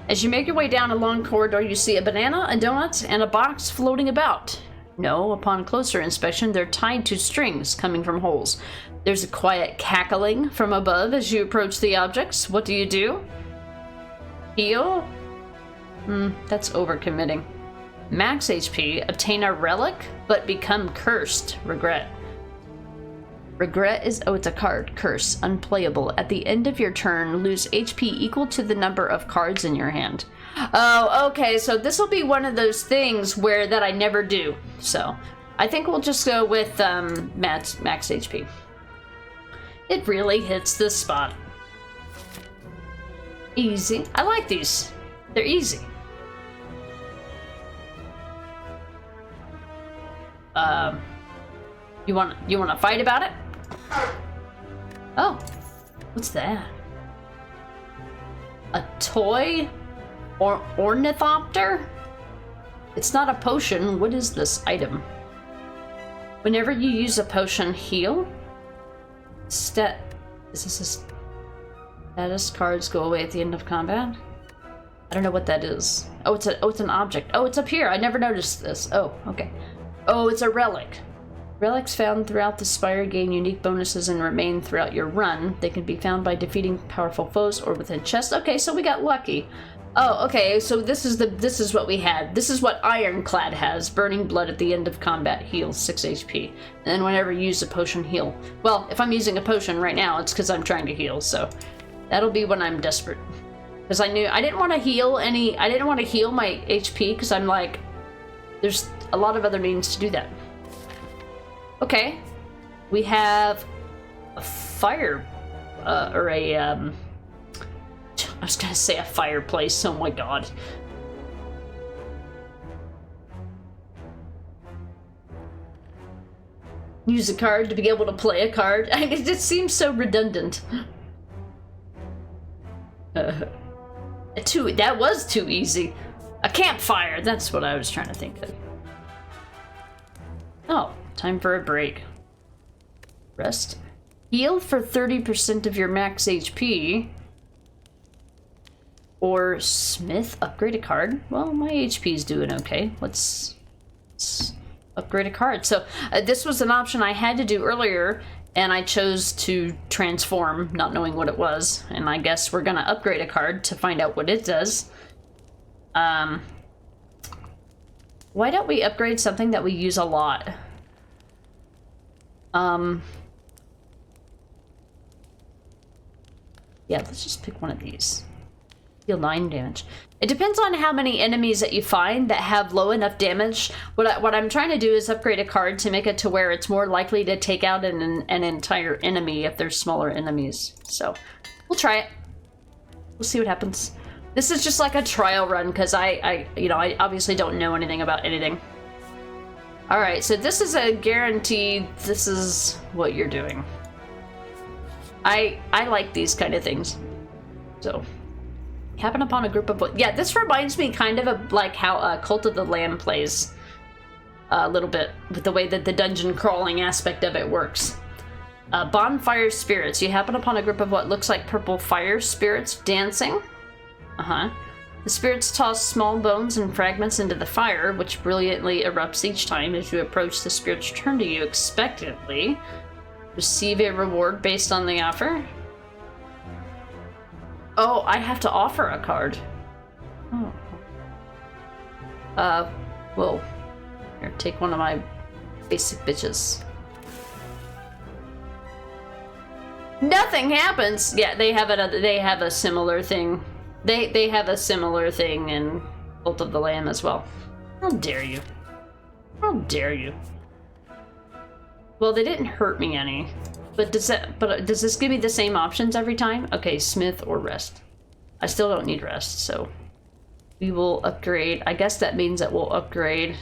As you make your way down a long corridor, you see a banana, a donut, and a box floating about. No, upon closer inspection, they're tied to strings coming from holes. There's a quiet cackling from above as you approach the objects. What do you do? Heal? That's overcommitting. Max HP, obtain a relic, but become cursed. Regret. Regret is, oh, it's a card. Curse, unplayable. At the end of your turn, lose HP equal to the number of cards in your hand. Oh, okay, so this will be one of those things where that I never do. So, I think we'll just go with max HP. It really hits the spot. Easy. I like these. They're easy. You want to fight about it? Oh, what's that? A toy? Or ornithopter? It's not a potion. What is this item? Whenever you use a potion, heal? Is this a status? Cards go away at the end of combat? I don't know what that is. Oh, it's an object. Oh, it's up here. I never noticed this. Oh, okay. Oh, it's a relic. Relics found throughout the Spire gain unique bonuses and remain throughout your run. They can be found by defeating powerful foes or within chests. Okay, so we got lucky. Oh, okay, so this is what we had. This is what Ironclad has. Burning blood at the end of combat heals 6 HP. And then whenever you use a potion, heal. Well, if I'm using a potion right now, it's because I'm trying to heal, so that'll be when I'm desperate. Because I didn't want to heal my HP, because I'm like, there's a lot of other means to do that. Okay. We have a fire, I was gonna say a fireplace, oh my god. Use a card to be able to play a card. It just seems so redundant. That was too easy. A campfire, that's what I was trying to think of. Oh, time for a break. Rest. Heal for 30% of your max HP. Or Smith, upgrade a card. Well, my HP's doing okay. Let's upgrade a card. So this was an option I had to do earlier, and I chose to transform, not knowing what it was. And I guess we're gonna upgrade a card to find out what it does. Why don't we upgrade something that we use a lot? Yeah, let's just pick one of these. Deal 9 damage. It depends on how many enemies that you find that have low enough damage. What I'm trying to do is upgrade a card to make it to where it's more likely to take out an entire enemy if there's smaller enemies. So, we'll try it. We'll see what happens. This is just like a trial run because I obviously don't know anything about anything. Alright, so this is a guaranteed, this is what you're doing. I like these kind of things. So, happen upon a group of... Yeah, this reminds me kind of like how Cult of the Lamb plays. A little bit, with the way that the dungeon crawling aspect of it works. Bonfire spirits. You happen upon a group of what looks like purple fire spirits dancing. The spirits toss small bones and fragments into the fire, which brilliantly erupts each time as you approach. The spirits turn to you expectantly. Receive a reward based on the offer. Oh, I have to offer a card. Oh. Well, here, take one of my basic bitches. Nothing happens. Yeah, they have a similar thing. They have a similar thing in Cult of the Lamb as well. How dare you? How dare you? Well, they didn't hurt me any. But does this give me the same options every time? Okay, Smith or Rest. I still don't need Rest, so we will upgrade. I guess that means that we'll upgrade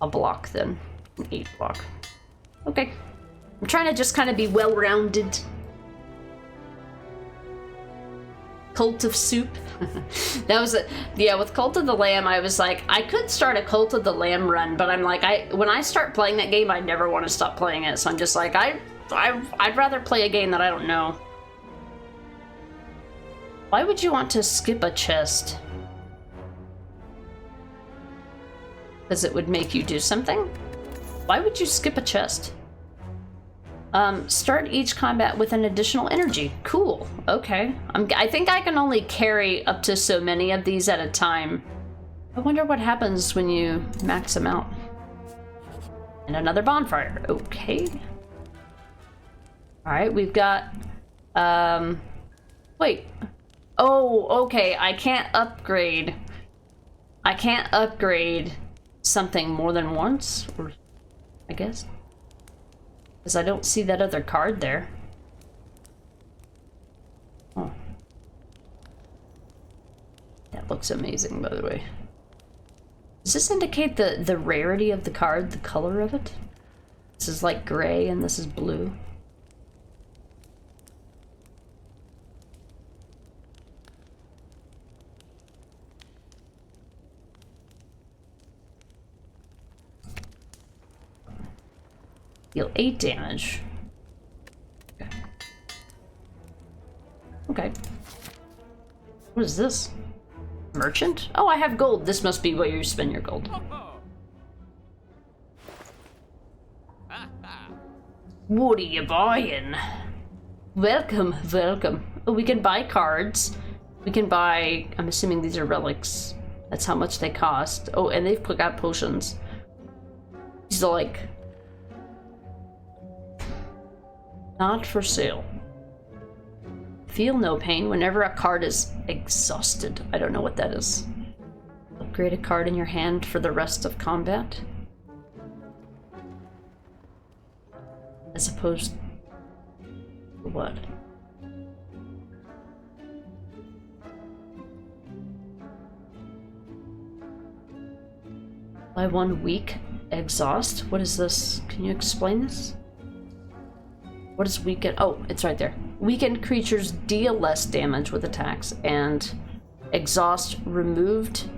a block then. An 8 block. Okay. I'm trying to just kind of be well-rounded. Cult of Soup. That was yeah, with Cult of the Lamb, I was like, I could start a Cult of the Lamb run, but I'm like, when I start playing that game, I never want to stop playing it. So I'm just like, I'd rather play a game that I don't know. Why would you want to skip a chest? Because it would make you do something? Why would you skip a chest? Start each combat with an additional energy. Cool. Okay. I think I can only carry up to so many of these at a time. I wonder what happens when you max them out. And another bonfire. Okay. Alright, we've got... Wait. Oh, okay. I can't upgrade something more than once, or I guess. Because I don't see that other card there. Oh. That looks amazing, by the way. Does this indicate the rarity of the card, the color of it? This is like gray and this is blue. Deal 8 damage. Okay. Okay. What is this? Merchant? Oh, I have gold. This must be where you spend your gold. What are you buying? Welcome, welcome. Oh, we can buy cards. We can buy... I'm assuming these are relics. That's how much they cost. Oh, and they've got potions. These are like... Not for sale. Feel no pain whenever a card is exhausted. I don't know what that is. Upgrade a card in your hand for the rest of combat. As opposed to what? By 1 week exhaust? What is this? Can you explain this? What is weaken? Oh, it's right there. Weakened creatures deal less damage with attacks, and exhaust removed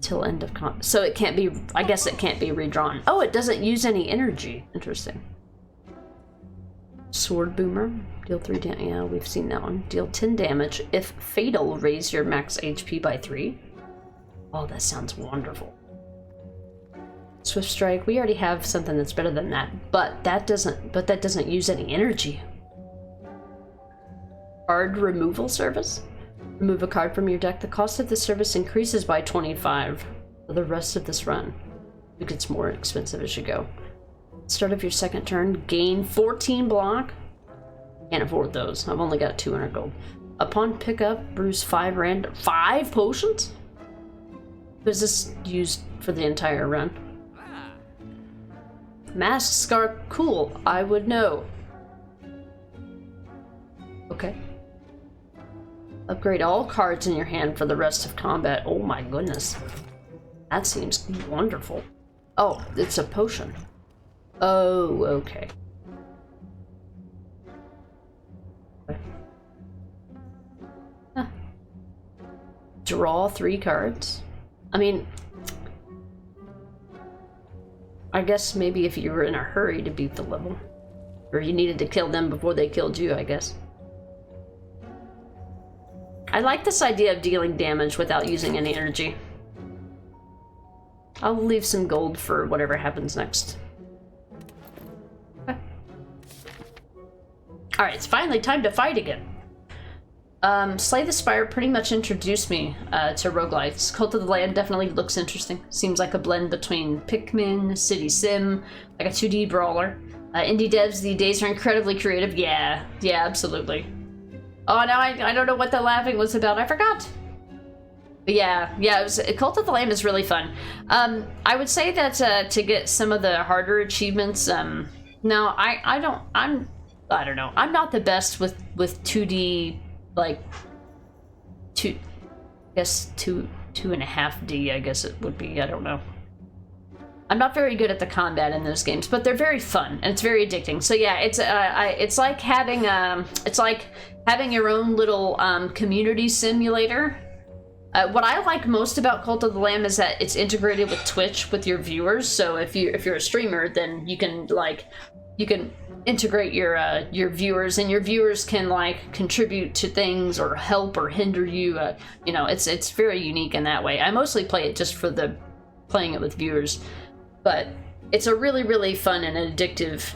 till end of so it can't be, I guess it can't be redrawn. Oh, it doesn't use any energy. Interesting. Sword Boomer. Deal 3 damage. Yeah, we've seen that one. Deal 10 damage. If fatal, raise your max HP by 3. Oh, that sounds wonderful. Swift Strike. We already have something that's better than that, but that doesn't use any energy. Card removal service. Remove a card from your deck. The cost of this service increases by 25 for the rest of this run. It gets more expensive as you go. Start of your second turn, gain 14 block. Can't afford those. I've only got 200 gold. Upon pickup, brews 5 potions? Was this used for the entire run? Mask Scar, cool. I would know. Okay. Upgrade all cards in your hand for the rest of combat. Oh my goodness. That seems wonderful. Oh, it's a potion. Oh, okay. Huh. Draw 3 cards. I mean, I guess maybe if you were in a hurry to beat the level. Or you needed to kill them before they killed you, I guess. I like this idea of dealing damage without using any energy. I'll leave some gold for whatever happens next. Okay. Alright, it's finally time to fight again. Slay the Spire pretty much introduced me to roguelites. Cult of the Land definitely looks interesting. Seems like a blend between Pikmin, City Sim, like a 2D brawler. Indie devs these days are incredibly creative. Yeah, absolutely. Oh, now I don't know what the laughing was about. I forgot. But yeah, Cult of the Lamb is really fun. I would say that to get some of the harder achievements, now I don't know. I'm not the best with 2D, like, 2.5D, I guess it would be. I don't know. I'm not very good at the combat in those games, but they're very fun and it's very addicting. So yeah, it's like having your own little community simulator. What I like most about Cult of the Lamb is that it's integrated with Twitch with your viewers. So if you're a streamer, then you can integrate your viewers, and your viewers can like contribute to things or help or hinder you. You know, it's very unique in that way. I mostly play it just for the playing it with viewers, but it's a really fun and addictive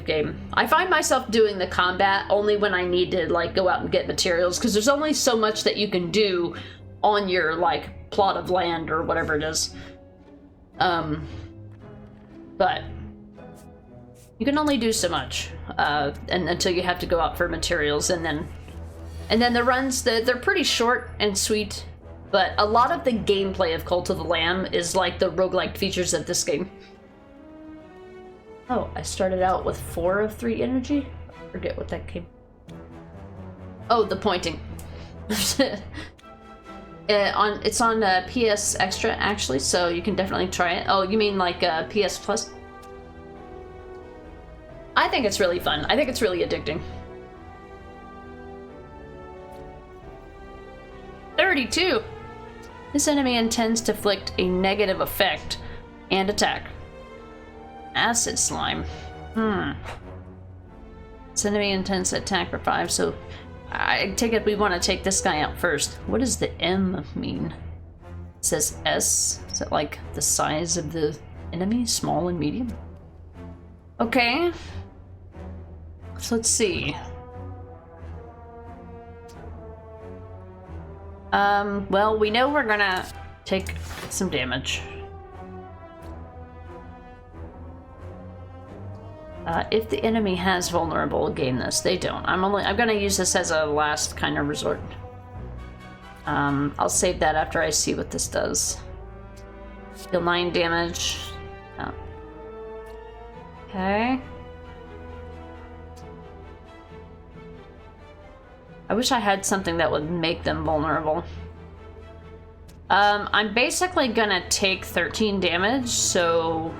game. I find myself doing the combat only when I need to like go out and get materials, because there's only so much that you can do on your like plot of land or whatever it is. But you can only do so much, and until you have to go out for materials, and then the runs, they're pretty short and sweet. But a lot of the gameplay of Cult of the Lamb is like the roguelike features of this game. Oh, I started out with 4 of 3 energy? I forget what that came. Oh, the pointing. It's on PS Extra, actually, so you can definitely try it. Oh, you mean like PS Plus? I think it's really fun. I think it's really addicting. 32! This enemy intends to inflict a negative effect and attack. Acid slime. This enemy intends to attack for 5, so I take it we want to take this guy out first. What does the M mean? It says S. Is that like the size of the enemy? Small and medium? Okay. So let's see. Well, we know we're gonna take some damage. If the enemy has vulnerable, gain this. They don't. I'm gonna use this as a last kind of resort. I'll save that after I see what this does. Deal 9 damage. Oh. Okay. I wish I had something that would make them vulnerable. I'm basically gonna take 13 damage, so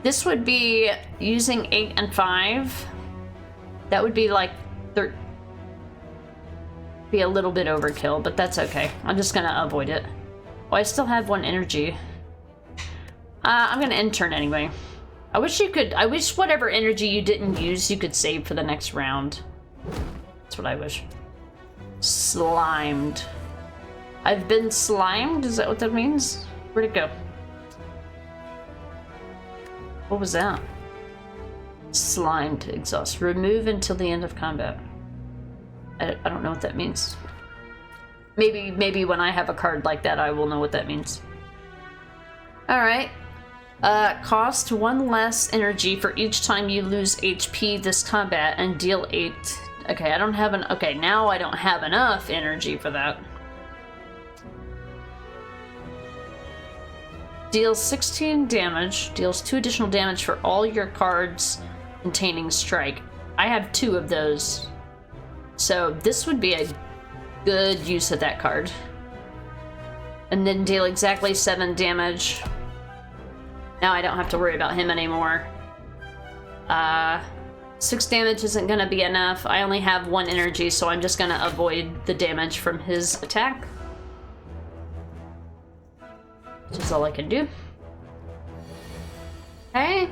this would be using 8 and 5. That would be like be a little bit overkill, but that's okay. I'm just gonna avoid it. Oh, I still have 1 energy. I'm gonna end turn anyway. I wish whatever energy you didn't use, you could save for the next round. That's what I wish. Slimed. I've been slimed? Is that what that means? Where'd it go? What was that? Slimed exhaust. Remove until the end of combat. I don't know what that means. Maybe when I have a card like that, I will know what that means. Alright. Cost 1 less energy for each time you lose HP this combat and deal 8. Okay, I don't have an... Okay, now I don't have enough energy for that. Deals 16 damage. Deals 2 additional damage for all your cards containing strike. I have 2 of those. So this would be a good use of that card. And then deal exactly 7 damage. Now I don't have to worry about him anymore. 6 damage isn't gonna be enough. I only have 1 energy, so I'm just gonna avoid the damage from his attack. Which is all I can do. Okay.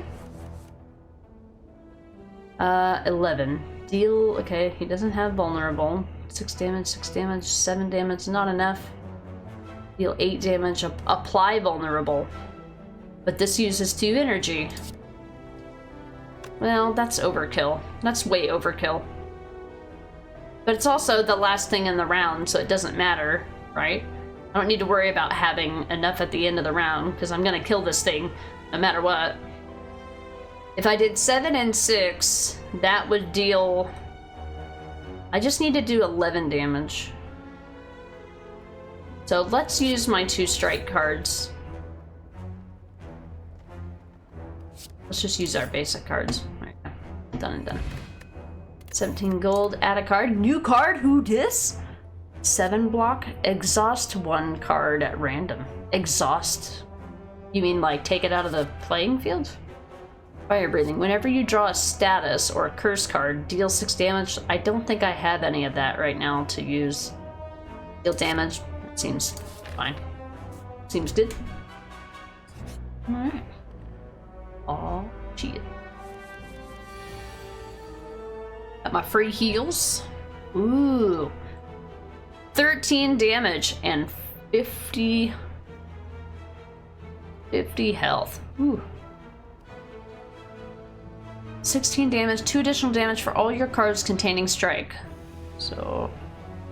11. Deal, okay, he doesn't have vulnerable. 6 damage, 7 damage, not enough. Deal 8 damage, apply vulnerable. But this uses 2 energy. Well, that's overkill. That's way overkill. But it's also the last thing in the round, so it doesn't matter, right? I don't need to worry about having enough at the end of the round, because I'm gonna kill this thing no matter what. If I did 7 and 6, that would deal... I just need to do 11 damage. So let's use my 2 strike cards. Let's just use our basic cards. Alright, done and done. 17 gold, add a card. New card, who dis? 7 block, exhaust 1 card at random. Exhaust? You mean like take it out of the playing field? Fire breathing. Whenever you draw a status or a curse card, deal 6 damage. I don't think I have any of that right now to use. Deal damage. It seems fine. Seems good. Alright. Oh, shit. Got my free heals. Ooh. 13 damage and 50 health. Ooh. 16 damage, 2 additional damage for all your cards containing strike. So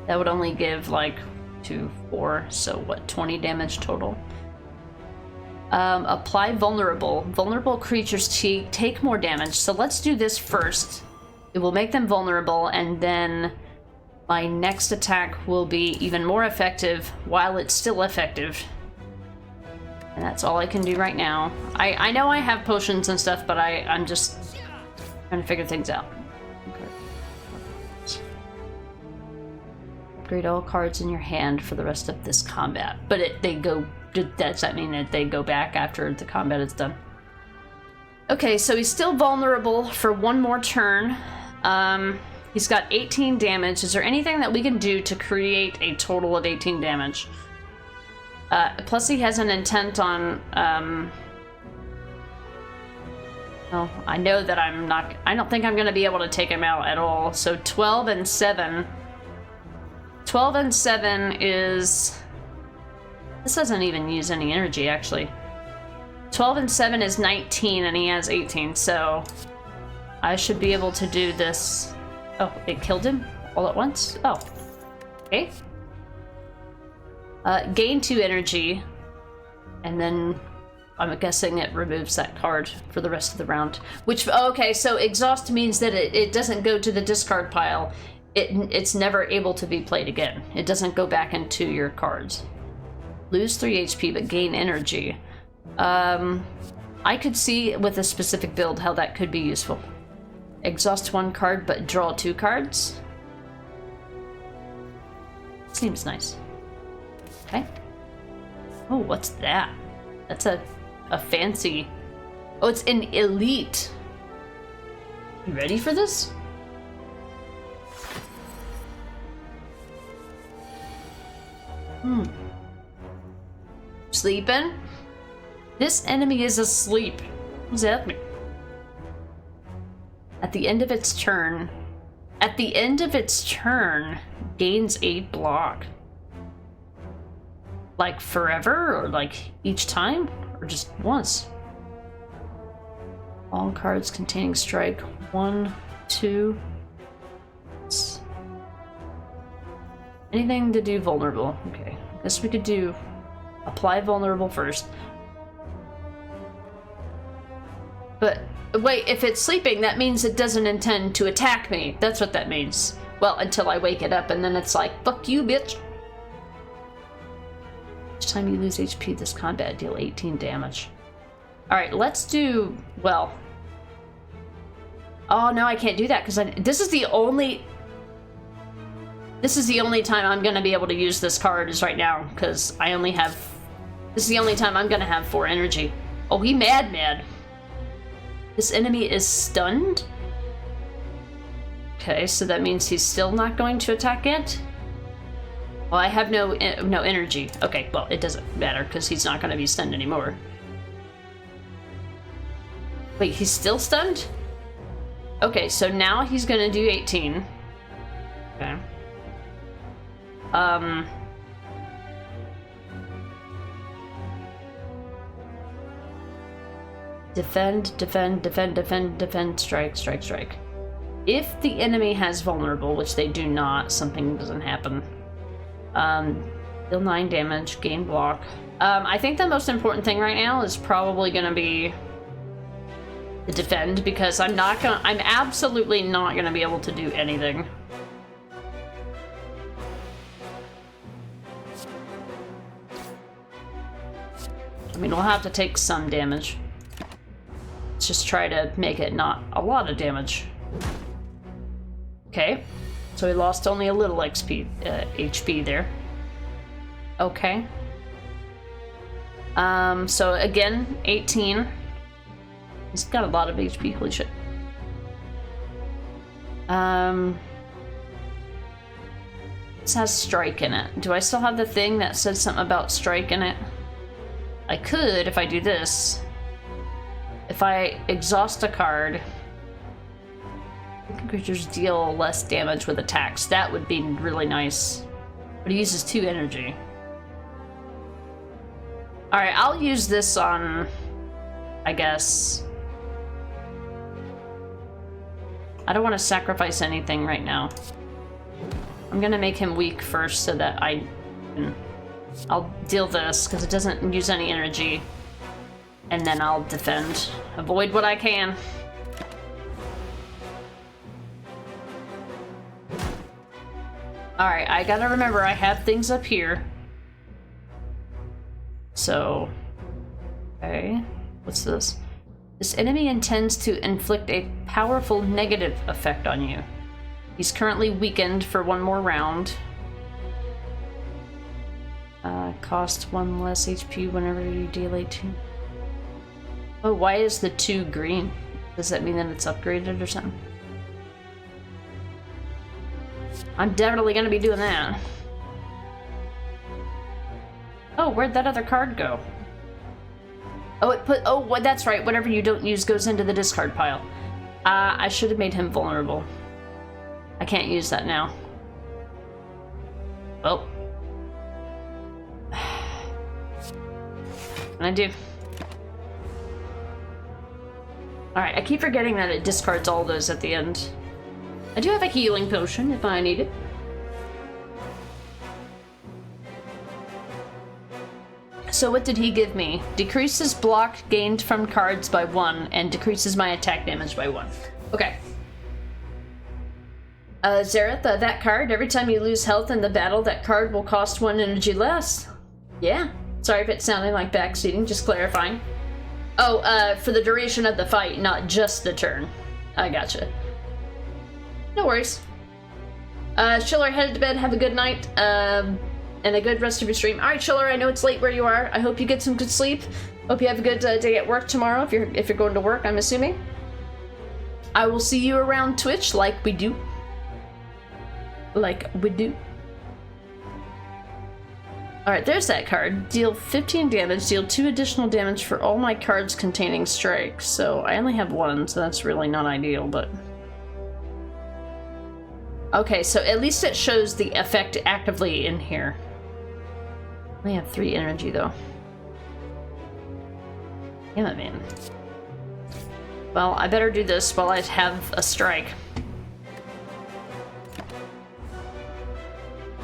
that would only give like 2, 4, so what, 20 damage total? Apply vulnerable. Vulnerable creatures take more damage. So let's do this first. It will make them vulnerable, and then my next attack will be even more effective while it's still effective. And that's all I can do right now. I know I have potions and stuff, but I'm just trying to figure things out. Okay. Upgrade all cards in your hand for the rest of this combat. But does that mean that they go back after the combat is done? Okay, so he's still vulnerable for 1 more turn. He's got 18 damage. Is there anything that we can do to create a total of 18 damage? Plus he has an intent on, well, I know that I don't think I'm gonna be able to take him out at all. So 12 and 7. 12 and 7 is... This doesn't even use any energy, actually. 12 and 7 is 19, and he has 18, so I should be able to do this. Oh, it killed him all at once? Oh, okay. Gain 2 energy, and then I'm guessing it removes that card for the rest of the round. Which, okay, so exhaust means that it doesn't go to the discard pile. It's never able to be played again. It doesn't go back into your cards. Lose 3 HP, but gain energy. I could see with a specific build how that could be useful. Exhaust 1 card, but draw 2 cards. Seems nice. Okay. Oh, what's that? That's a fancy... Oh, it's an elite. You ready for this? Sleeping? This enemy is asleep. What does that mean? At the end of its turn. At the end of its turn, gains 8 block. Like forever? Or like each time? Or just once? All cards containing strike. 1, 2. Anything to do vulnerable. Okay. Guess we could do apply vulnerable first. But wait, if it's sleeping, that means it doesn't intend to attack me. That's what that means. Well, until I wake it up, and then it's like, fuck you, bitch. Each time you lose HP this combat, deal 18 damage. Alright, let's do, well. Oh, no, I can't do that, because this is the only time I'm going to be able to use this card is right now, because I only have, this is the only time I'm going to have 4 energy. Oh, he mad. This enemy is stunned? Okay, so that means he's still not going to attack it? Well, I have no energy. Okay, well, it doesn't matter, because he's not going to be stunned anymore. Wait, he's still stunned? Okay, so now he's going to do 18. Okay. Defend, strike. If the enemy has vulnerable, which they do not, something doesn't happen. Deal 9 damage, gain block. I think the most important thing right now is probably gonna be the defend, because I'm absolutely not gonna be able to do anything. I mean, we'll have to take some damage. Let's just try to make it not a lot of damage. Okay, so we lost only a little HP there. Okay. So again, 18. He's got a lot of HP, holy shit. This has strike in it. Do I still have the thing that says something about strike in it? I could, if I do this. If I exhaust a card, creatures deal less damage with attacks. That would be really nice. But he uses 2 energy. Alright, I'll use this on, I guess. I don't want to sacrifice anything right now. I'm gonna make him weak first so that I'll deal this, because it doesn't use any energy. And then I'll defend. Avoid what I can. Alright, I gotta remember I have things up here. So... okay. What's this? This enemy intends to inflict a powerful negative effect on you. He's currently weakened for 1 more round. Cost 1 less HP whenever you deal 18. Oh, why is the 2 green? Does that mean that it's upgraded or something? I'm definitely gonna be doing that. Oh, where'd that other card go? Oh, well, that's right. Whatever you don't use goes into the discard pile. I should have made him vulnerable. I can't use that now. Oh. And I do. Alright, I keep forgetting that it discards all those at the end. I do have a healing potion if I need it. So what did he give me? Decreases block gained from cards by 1 and decreases my attack damage by 1. Okay. Zareth, that card, every time you lose health in the battle, that card will cost 1 energy less. Yeah. Sorry if it's sounding like backseating, just clarifying. Oh, for the duration of the fight, not just the turn. I gotcha. No worries. Schiller, headed to bed, have a good night, and a good rest of your stream. Alright, Schiller, I know it's late where you are. I hope you get some good sleep. Hope you have a good day at work tomorrow, if you're going to work, I'm assuming. I will see you around Twitch, like we do. Like we do. Alright, there's that card. Deal 15 damage, deal 2 additional damage for all my cards containing strikes. So I only have 1, so that's really not ideal, but... okay, so at least it shows the effect actively in here. I only have 3 energy, though. Damn it, man. Well, I better do this while I have a strike.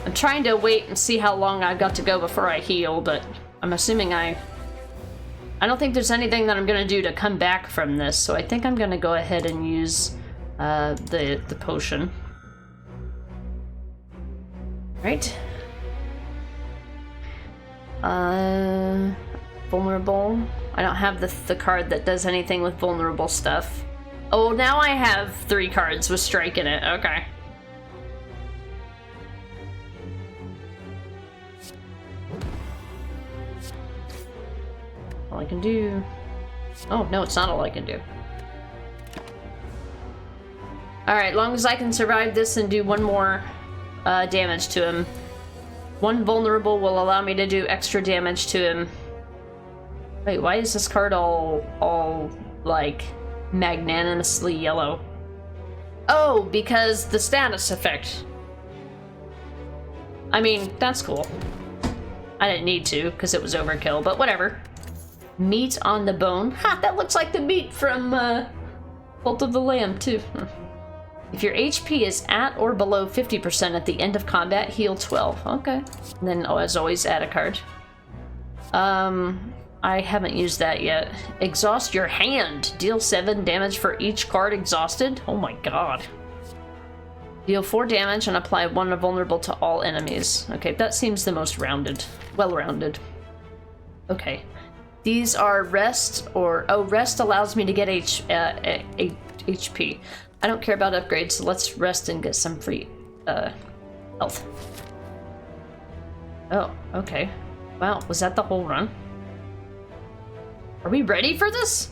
I'm trying to wait and see how long I've got to go before I heal, but I'm assuming I don't think there's anything that I'm gonna do to come back from this, so I think I'm gonna go ahead and use the potion. Right. Vulnerable. I don't have the card that does anything with vulnerable stuff. Oh, now I have 3 cards with strike in it. Okay. All I can do... Oh, no, it's not all I can do. Alright, long as I can survive this and do 1 more damage to him. 1 vulnerable will allow me to do extra damage to him. Wait, why is this card all like, magnanimously yellow? Oh, because the status effect. I mean, that's cool. I didn't need to, because it was overkill, but whatever. Meat on the bone. Ha, that looks like the meat from Cult of the Lamb, too. If your HP is at or below 50% at the end of combat, heal 12. Okay. And then, oh, as always, add a card. I haven't used that yet. Exhaust your hand. Deal 7 damage for each card exhausted. Oh my god. Deal 4 damage and apply 1 vulnerable to all enemies. Okay, that seems the most rounded. Well-rounded. Okay. These are rest or... Oh, rest allows me to get HP. I don't care about upgrades, so let's rest and get some free health. Oh, okay. Wow, was that the whole run? Are we ready for this?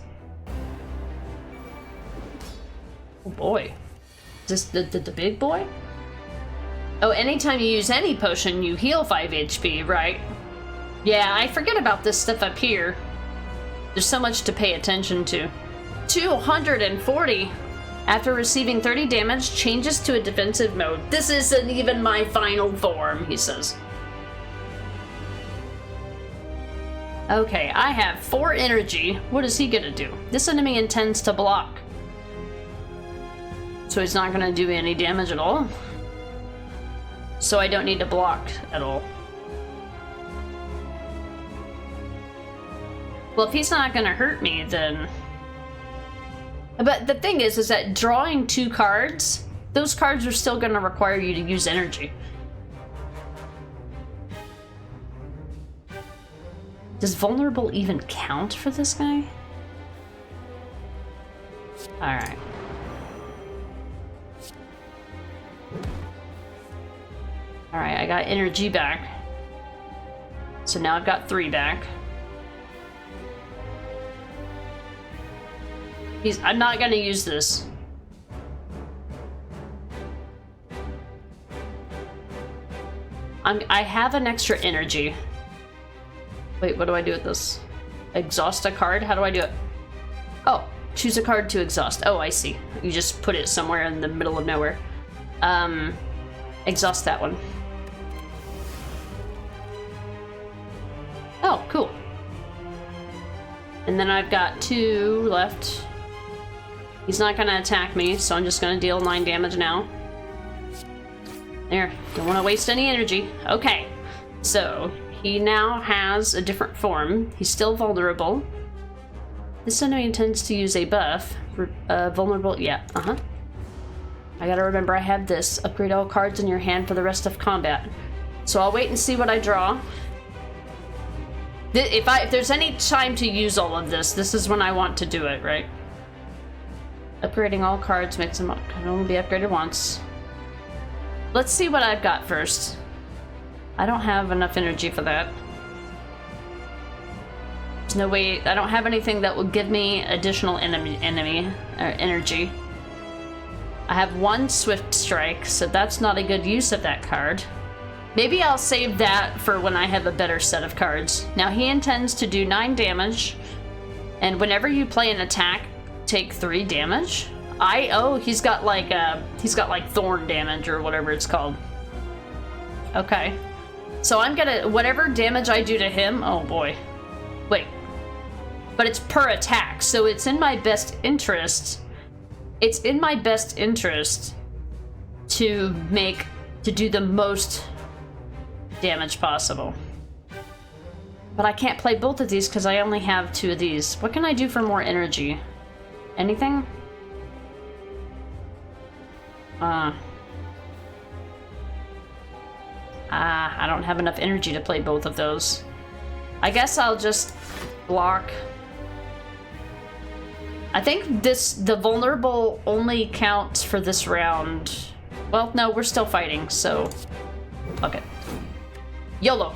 Oh boy. Is this the big boy? Oh, anytime you use any potion, you heal 5 HP, right? Yeah, I forget about this stuff up here. There's so much to pay attention to. 240! After receiving 30 damage, changes to a defensive mode. This isn't even my final form, he says. Okay, I have 4 energy. What is he gonna do? This enemy intends to block. So he's not gonna do any damage at all. So I don't need to block at all. Well, if he's not gonna hurt me, then... But the thing is that drawing 2 cards, those cards are still gonna require you to use energy. Does vulnerable even count for this guy? Alright. Alright, I got energy back. So now I've got 3 back. I'm not gonna use this. I have an extra energy. Wait, what do I do with this? Exhaust a card? How do I do it? Oh, choose a card to exhaust. Oh, I see. You just put it somewhere in the middle of nowhere. Exhaust that one. Oh, cool. And then I've got 2 left. He's not gonna attack me, so I'm just gonna deal 9 damage now. There, don't want to waste any energy. Okay, so he now has a different form. He's still vulnerable. This enemy intends to use a buff. Vulnerable, yeah, I gotta remember I have this. Upgrade all cards in your hand for the rest of combat. So I'll wait and see what I draw. If there's any time to use all of this, this is when I want to do it, right? Upgrading all cards makes them can only be upgraded once. Let's see what I've got first. I don't have enough energy for that. There's no way. I don't have anything that will give me additional energy. I have 1 swift strike, so that's not a good use of that card. Maybe I'll save that for when I have a better set of cards. Now he intends to do 9 damage, and whenever you play an attack, take 3 damage. He's got like thorn damage or whatever it's called. Okay. So I'm gonna, whatever damage I do to him, oh boy. Wait. but it's per attack, so it's in my best interest. It's in my best interest to do the most damage possible. But I can't play both of these because I only have 2 of these. What can I do for more energy? Anything? I don't have enough energy to play both of those. I guess I'll just block. I think the vulnerable only counts for this round. Well, no, we're still fighting, so fuck it. YOLO.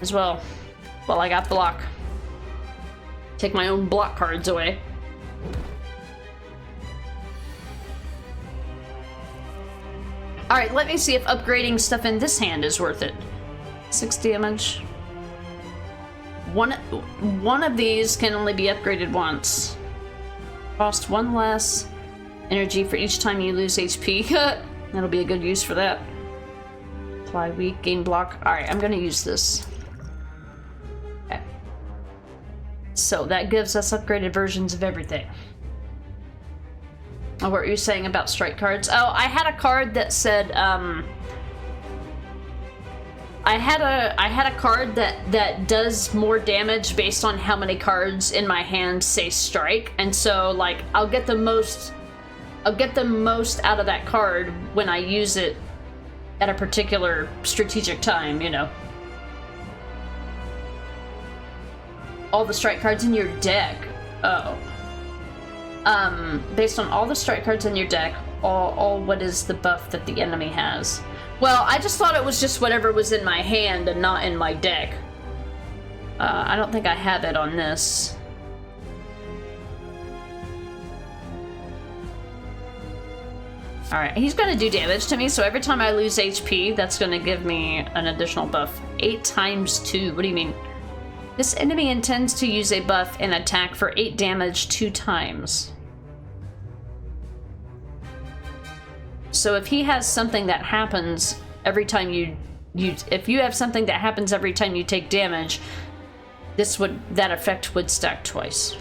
As well. Well, I got block. Take my own block cards away. Alright, let me see if upgrading stuff in this hand is worth it. 6 damage. One of these can only be upgraded once. Cost 1 less energy for each time you lose HP. That'll be a good use for that. Apply weak, gain block. Alright, I'm gonna use this. Okay. So that gives us upgraded versions of everything. Oh, what were you saying about strike cards? Oh, I had a card that said, I had a card that does more damage based on how many cards in my hand say strike, and so like I'll get the most out of that card when I use it at a particular strategic time, you know. All the strike cards in your deck. Oh. Based on all the strike cards in your deck, all what is the buff that the enemy has? Well, I just thought it was just whatever was in my hand and not in my deck. I don't think I have it on this. Alright, he's gonna do damage to me, so every time I lose HP, that's gonna give me an additional buff. 8 times 2, what do you mean? This enemy intends to use a buff and attack for 8 damage 2 times. So if he has something that happens every time if you have something that happens every time you take damage, that effect would stack twice.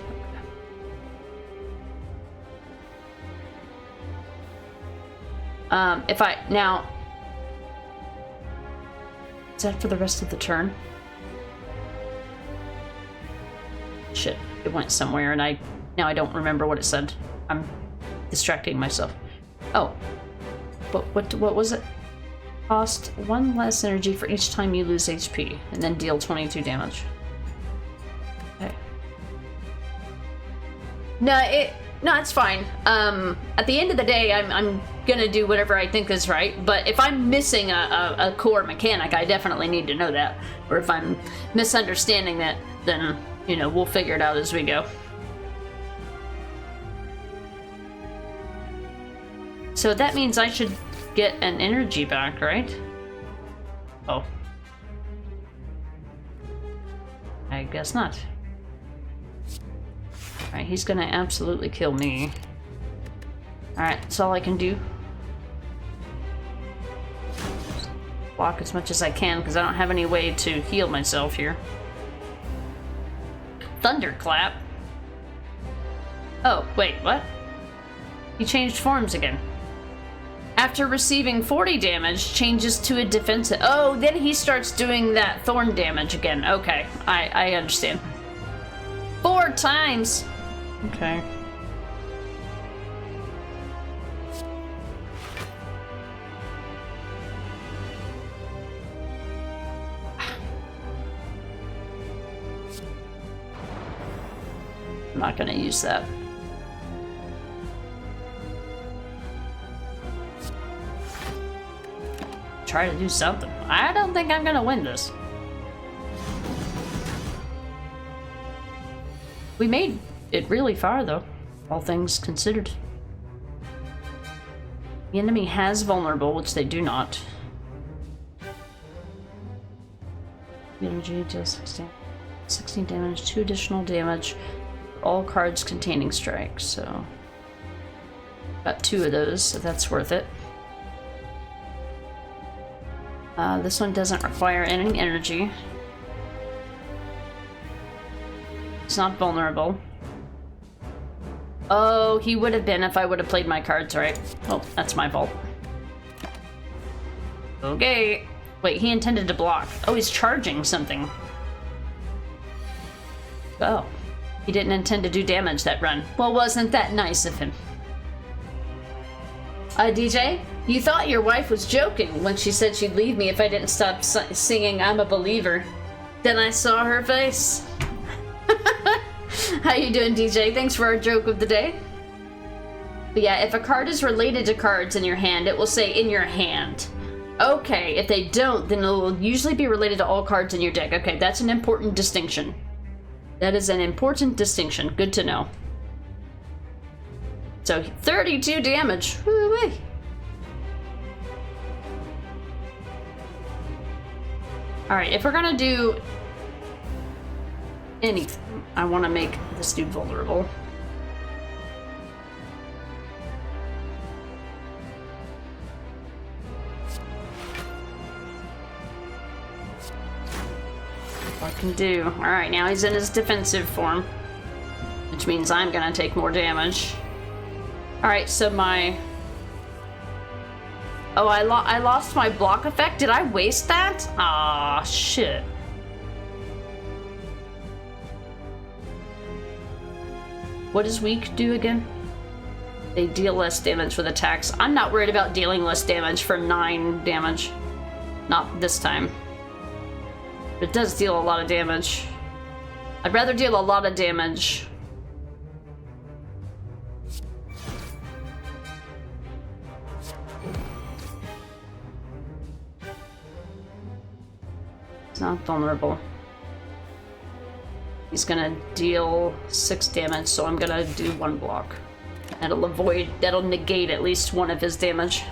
Now, is that for the rest of the turn? Shit, it went somewhere and now I don't remember what it said. I'm distracting myself. Oh, but what was it? Cost 1 less energy for each time you lose HP, and then deal 22 damage. Okay. No, it's fine. At the end of the day, I'm gonna do whatever I think is right, but if I'm missing a core mechanic, I definitely need to know that. Or if I'm misunderstanding that, then, you know, we'll figure it out as we go. So that means I should get an energy back, right? Oh. I guess not. Alright, he's gonna absolutely kill me. Alright, that's all I can do. Block as much as I can, because I don't have any way to heal myself here. Thunderclap? Oh, wait, what? He changed forms again. After receiving 40 damage, changes to a defensive... Oh, then he starts doing that thorn damage again. Okay, I understand. 4 times! Okay. I'm not gonna use that. Try to do something. I don't think I'm gonna win this. We made it really far, though, all things considered. The enemy has vulnerable, which they do not. Energy deals 16 damage, 2 additional damage for all cards containing strikes, so... Got 2 of those, so that's worth it. This one doesn't require any energy. he's not vulnerable. Oh, he would have been if I would have played my cards right. Oh, that's my fault. Okay. Wait, he intended to block. Oh, he's charging something. Oh. He didn't intend to do damage that run. Well, wasn't that nice of him? DJ, you thought your wife was joking when she said she'd leave me if I didn't stop singing I'm a Believer. Then I saw her face. How you doing, DJ? Thanks for our joke of the day. But yeah, if a card is related to cards in your hand, it will say in your hand. Okay, if they don't, then it'll usually be related to all cards in your deck. Okay, that's an important distinction. That is an important distinction. Good to know. So, 32 damage. Woo-wee. Alright, if we're gonna do anything, I want to make this dude vulnerable. I can do. Alright, now he's in his defensive form, which means I'm gonna take more damage. Alright, so my... Oh, I lost my block effect? Did I waste that? Ah, shit. What does weak do again? They deal less damage with attacks. I'm not worried about dealing less damage for 9 damage. Not this time. It does deal a lot of damage. I'd rather deal a lot of damage. It's not vulnerable. He's gonna deal 6 damage, so I'm gonna do 1 block. That'll negate at least 1 of his damage.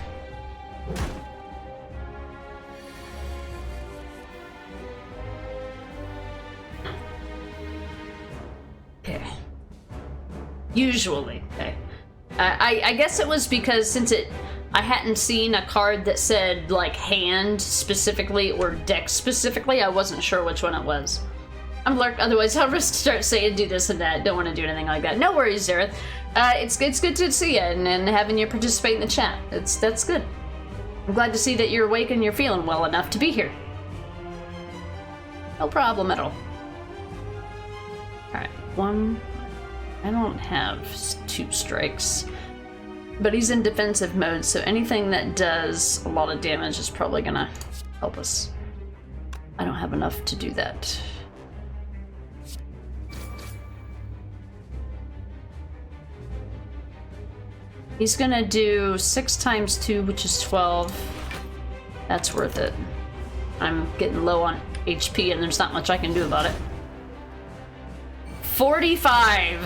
Okay. Usually, okay. I guess it was because since I hadn't seen a card that said like hand specifically or deck specifically, I wasn't sure which one it was. I'm lurk, otherwise I'll just start saying do this and that. Don't want to do anything like that. No worries, Zareth. It's good to see you and having you participate in the chat. That's good. I'm glad to see that you're awake and you're feeling well enough to be here. No problem at all. Alright, 1. I don't have 2 strikes. But he's in defensive mode, so anything that does a lot of damage is probably gonna help us. I don't have enough to do that. He's gonna do 6 times 2, which is 12. That's worth it. I'm getting low on HP and there's not much I can do about it. 45!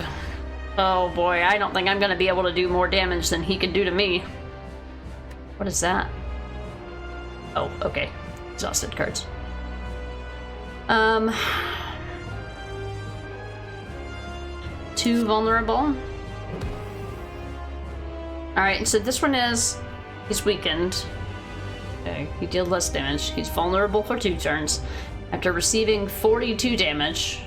Oh boy, I don't think I'm gonna be able to do more damage than he can do to me. What is that? Oh, okay. Exhausted cards. 2 vulnerable. Alright, so this one he's weakened. Okay, he dealt less damage. He's vulnerable for 2 turns. After receiving 42 damage.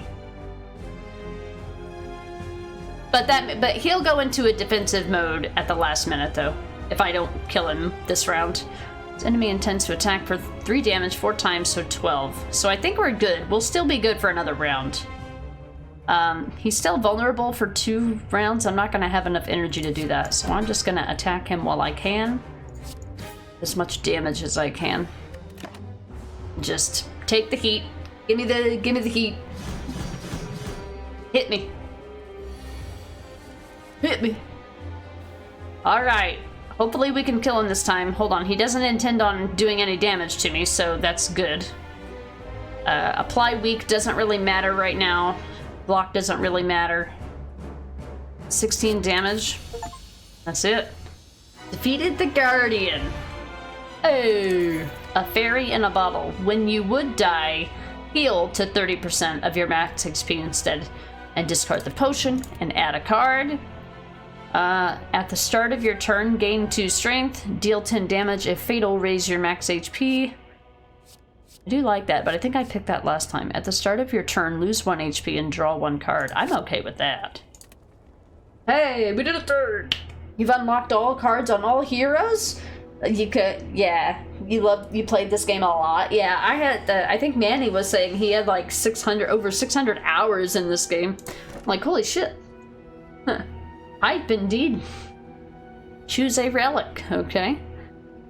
But he'll go into a defensive mode at the last minute, though, if I don't kill him this round. His enemy intends to attack for 3 damage 4 times, so 12. So I think we're good. We'll still be good for another round. He's still vulnerable for 2 rounds. I'm not going to have enough energy to do that, so I'm just going to attack him while I can. As much damage as I can. Just take the heat. Give me the heat. Hit me. Hit me. Alright. Hopefully we can kill him this time. Hold on. He doesn't intend on doing any damage to me, so that's good. Apply weak doesn't really matter right now. Block doesn't really matter. 16 damage. That's it. Defeated the Guardian. Oh. A fairy in a bottle. When you would die, heal to 30% of your max XP instead. And discard the potion and add a card. At the start of your turn, gain 2 strength. Deal 10 damage. If fatal, raise your max HP. I do like that, but I think I picked that last time. At the start of your turn, lose 1 HP and draw 1 card. I'm okay with that. Hey, we did a third! You've unlocked all cards on all heroes? You could, yeah. You played this game a lot. Yeah, I had, I think Manny was saying he had like over 600 hours in this game. I'm like, holy shit. Huh. Hype indeed. Choose a relic, okay.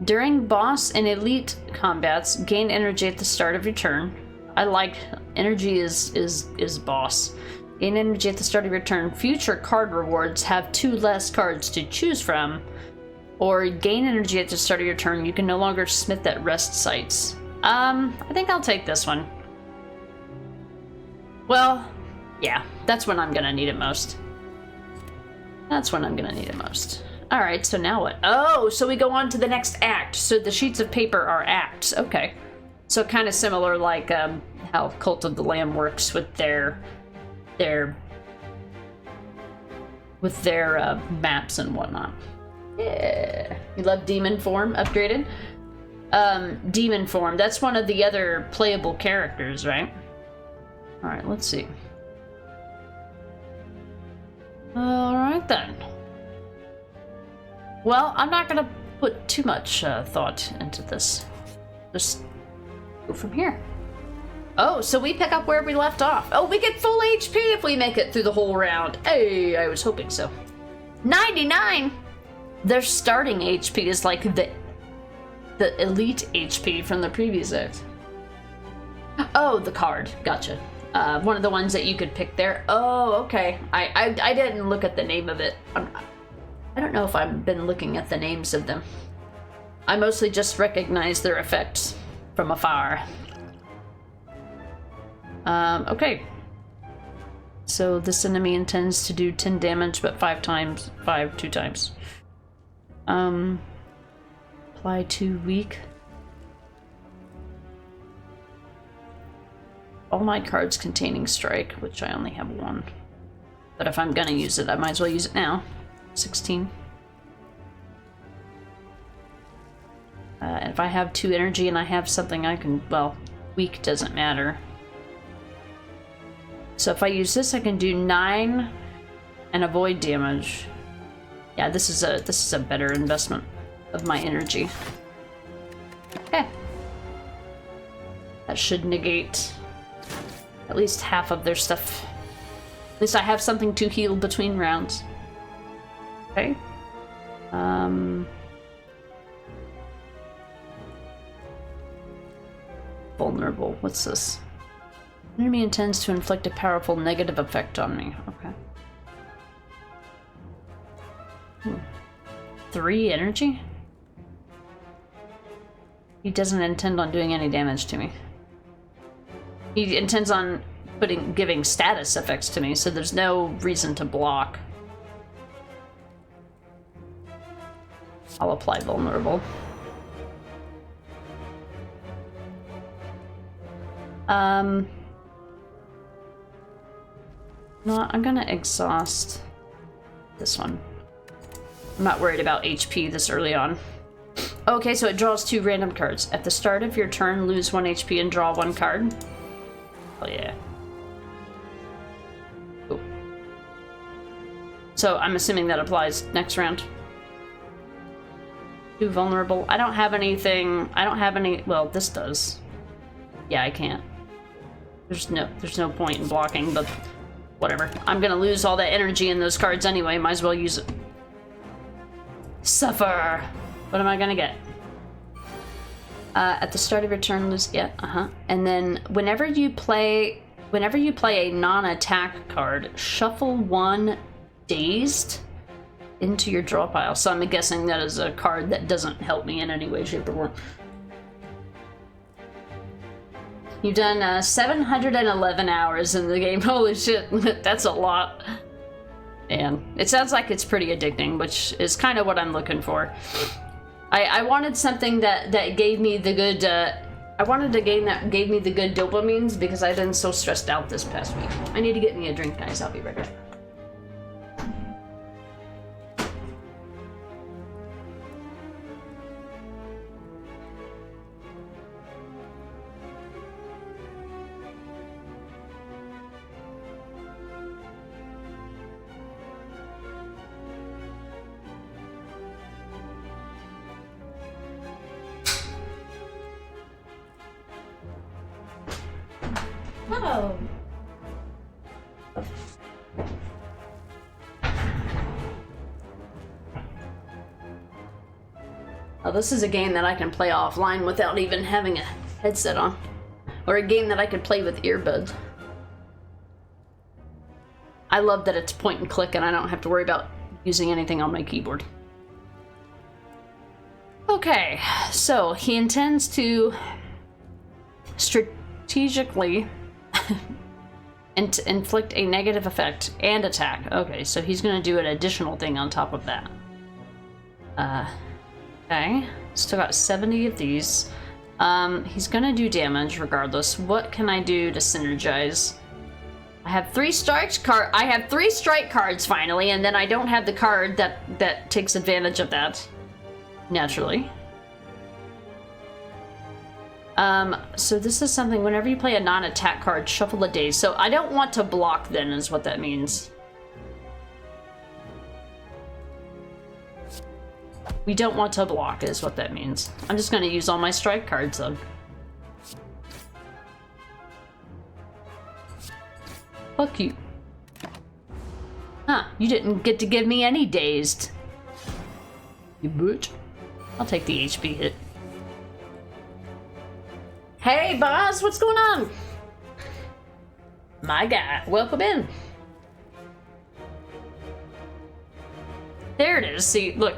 During boss and elite combats, gain energy at the start of your turn. I like energy is boss. Gain energy at the start of your turn. Future card rewards have 2 less cards to choose from. Or gain energy at the start of your turn. You can no longer smith at rest sites. I think I'll take this one. Well, yeah, that's when I'm gonna need it most. That's when I'm gonna need it most. Alright, so now what? Oh, so we go on to the next act. So the sheets of paper are acts. Okay. So kind of similar like how Cult of the Lamb works with their maps and whatnot. Yeah. You love Demon Form upgraded? Demon Form, that's one of the other playable characters, right? Alright, let's see. Alright then. Well, I'm not gonna put too much thought into this. Just go from here. Oh, so we pick up where we left off. Oh, we get full HP if we make it through the whole round. Hey, I was hoping so. 99! Their starting HP is like the elite HP from the previous act. Oh, the card. Gotcha. One of the ones that you could pick there. Oh, okay. I didn't look at the name of it. I don't know if I've been looking at the names of them. I mostly just recognize their effects from afar. Okay. So this enemy intends to do 10 damage, but 2 times. Apply 2 weak. All my cards containing strike, which I only have 1. But if I'm gonna use it, I might as well use it now. 16. And if I have 2 energy and I have something I can, well, weak doesn't matter. So if I use this, I can do 9 and avoid damage. Yeah, this is a better investment of my energy. Okay. That should negate at least half of their stuff. At least I have something to heal between rounds. Okay. Vulnerable. What's this? Enemy intends to inflict a powerful negative effect on me. Okay. 3 energy? He doesn't intend on doing any damage to me. He intends on giving status effects to me, so there's no reason to block. I'll apply vulnerable. No, I'm gonna exhaust this one. I'm not worried about HP this early on. Okay, so it draws 2 random cards. At the start of your turn, lose 1 HP and draw 1 card. Oh yeah. Ooh. So I'm assuming that applies next round. 2 vulnerable. I don't have anything. Well, this does. Yeah, I can't. There's no point in blocking, but whatever. I'm gonna lose all that energy in those cards anyway. Might as well use it. Suffer. What am I gonna get? At the start of your turn, lose. Yeah. And then whenever you play a non-attack card, shuffle 1 dazed into your draw pile. So I'm guessing that is a card that doesn't help me in any way, shape, or form. You've done 711 hours in the game. Holy shit, that's a lot. And it sounds like it's pretty addicting, which is kind of what I'm looking for. I wanted something that gave me the good, I wanted a game that gave me the good dopamines because I've been so stressed out this past week. I need to get me a drink, guys. I'll be right back. No! Oh, this is a game that I can play offline without even having a headset on. Or a game that I could play with earbuds. I love that it's point and click and I don't have to worry about using anything on my keyboard. Okay, so he intends to strategically inflict a negative effect and attack. Okay, so he's going to do an additional thing on top of that. Okay, still got 70 of these. He's going to do damage regardless. What can I do to synergize? I have 3 strike cards finally, and then I don't have the card that takes advantage of that. Naturally. So this is something, whenever you play a non-attack card, shuffle a daze. So I don't want to block then, is what that means. We don't want to block, is what that means. I'm just going to use all my strike cards then. Fuck you. Huh, you didn't get to give me any dazed. You bitch. I'll take the HP hit. Hey, boss, what's going on? My guy, welcome in. There it is. See, look.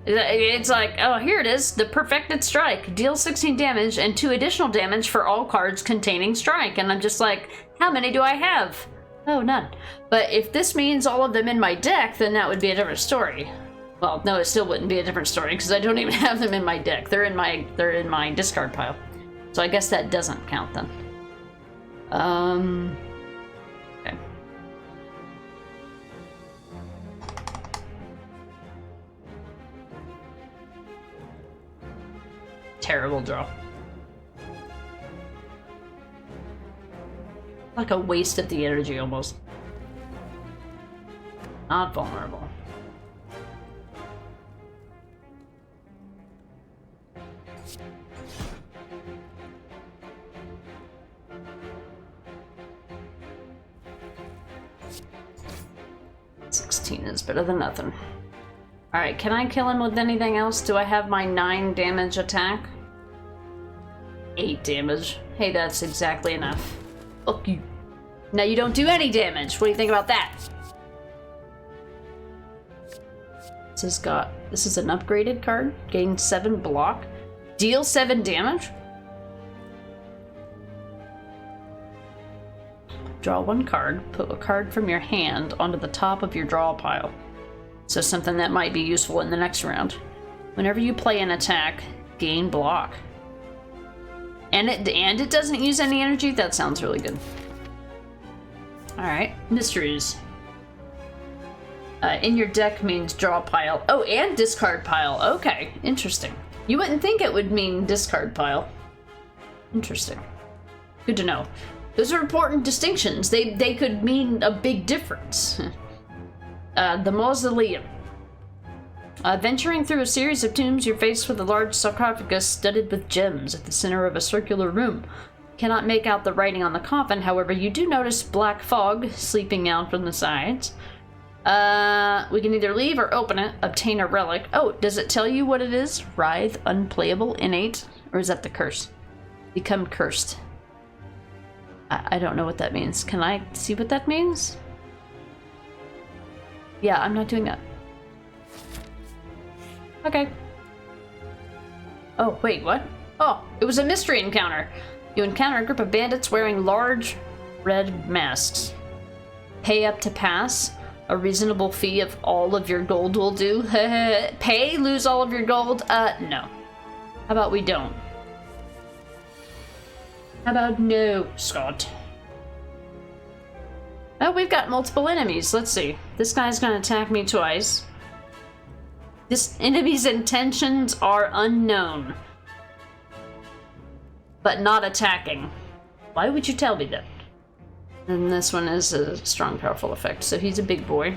It's like, oh, here it is. The perfected strike. Deal 16 damage and 2 additional damage for all cards containing strike. And I'm just like, how many do I have? Oh, none. But if this means all of them in my deck, then that would be a different story. Well, no, it still wouldn't be a different story because I don't even have them in my deck. They're in my discard pile. So I guess that doesn't count then. Okay. Terrible draw. Like a waste of the energy almost. Not vulnerable. Is better than nothing. Alright, can I kill him with anything else? Do I have my 9 damage attack? 8 damage. Hey, that's exactly enough. Fuck you. Now you don't do any damage. What do you think about that? This is an upgraded card. Gain 7 block. Deal 7 damage. Draw 1 card, put a card from your hand onto the top of your draw pile. So something that might be useful in the next round. Whenever you play an attack, gain block. And it doesn't use any energy? That sounds really good. Alright, mysteries. In your deck means draw pile. Oh, and discard pile. Okay, interesting. You wouldn't think it would mean discard pile. Interesting. Good to know. Those are important distinctions. They could mean a big difference. The mausoleum. Venturing through a series of tombs, you're faced with a large sarcophagus studded with gems at the center of a circular room. You cannot make out the writing on the coffin, however, you do notice black fog sleeping out from the sides. We can either leave or open it, obtain a relic. Oh, does it tell you what it is? Writhe, unplayable, innate, or is that the curse? Become cursed. I don't know what that means. Can I see what that means? Yeah, I'm not doing that. Okay. Oh, wait, what? Oh, it was a mystery encounter. You encounter a group of bandits wearing large red masks. Pay up to pass. A reasonable fee of all of your gold will do. Pay? Lose all of your gold? No. How about we don't? How about no, Scott? Oh, we've got multiple enemies. Let's see. This guy's gonna attack me twice. This enemy's intentions are unknown. But not attacking. Why would you tell me that? And this one is a strong, powerful effect. So he's a big boy.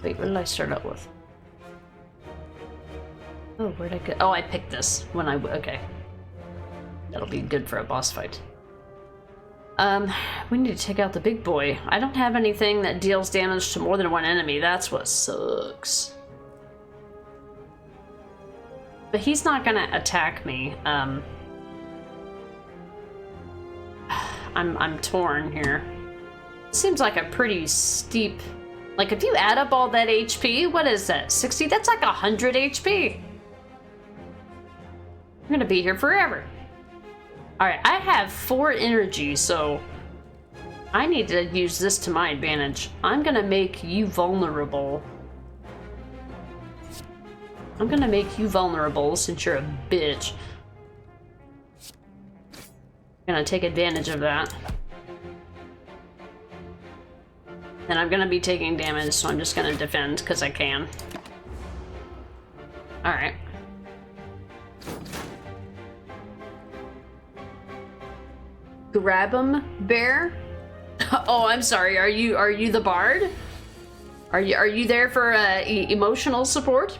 Wait, what did I start out with? Oh, where'd I go? Oh, I picked this when I... Okay. That'll be good for a boss fight. We need to take out the big boy. I don't have anything that deals damage to more than one enemy. That's what sucks. But he's not gonna attack me. I'm torn here. Seems like a pretty steep... Like, if you add up all that HP, what is that? 60? That's like 100 HP. I'm gonna be here forever. Alright, I have 4 energy, so I need to use this to my advantage. I'm gonna make you vulnerable. I'm gonna make you vulnerable since you're a bitch. I'm gonna take advantage of that. And I'm gonna be taking damage, so I'm just gonna defend because I can. Alright. Grab him, bear. Oh, I'm sorry. Are you the bard? Are you there for emotional support?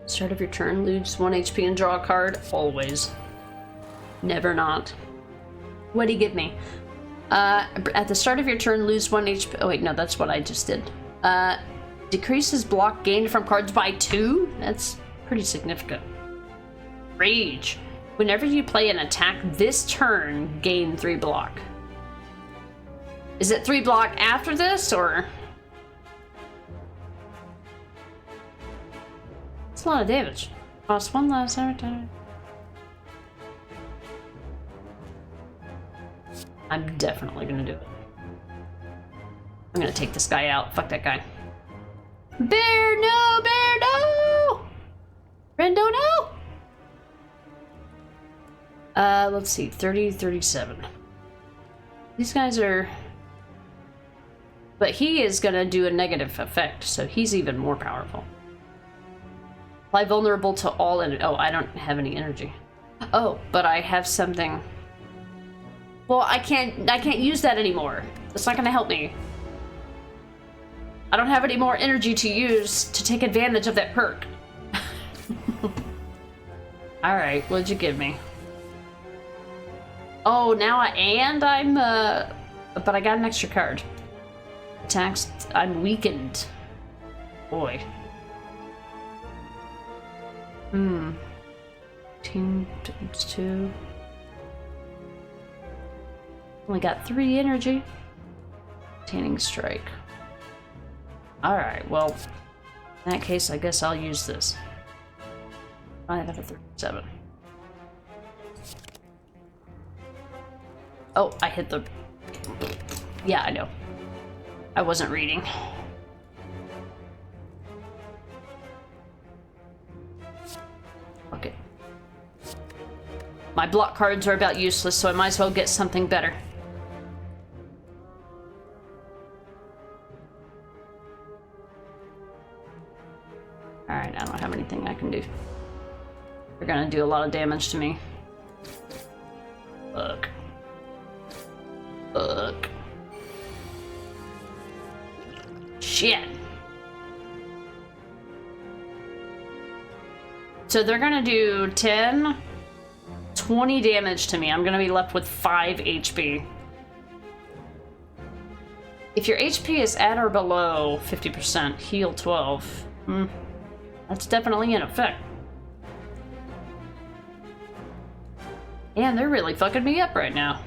Start of your turn, lose 1 HP and draw a card. Always. Never not. What do you give me? At the start of your turn, lose 1 HP. Oh wait, no, that's what I just did. Decreases block gained from cards by 2? That's pretty significant. Rage. Whenever you play an attack this turn, gain 3 block. Is it 3 block after this, or? It's a lot of damage. Cost 1 less every time. I'm definitely gonna do it. I'm gonna take this guy out. Fuck that guy. Bear, no! Bear, no! Rendo, no! Let's see. 30, 37. These guys are... But he is gonna do a negative effect, so he's even more powerful. Apply vulnerable to all and oh, I don't have any energy. Oh, but I have something. Well, I can't use that anymore. It's not gonna help me. I don't have any more energy to use to take advantage of that perk. Alright, what'd you give me? Oh, now I'm, but I got an extra card. Attacks, I'm weakened. Boy. 18 times 2. Only got 3 energy. Retaining strike. Alright, well, in that case, I guess I'll use this. 5 out of 37. Oh, I hit the... Yeah, I know. I wasn't reading. Okay. My block cards are about useless, so I might as well get something better. Alright, I don't have anything I can do. They're gonna do a lot of damage to me. Fuck. Fuck. Shit. So they're gonna do 10, 20 damage to me. I'm gonna be left with 5 HP. If your HP is at or below 50%, heal 12. That's definitely in effect. And they're really fucking me up right now.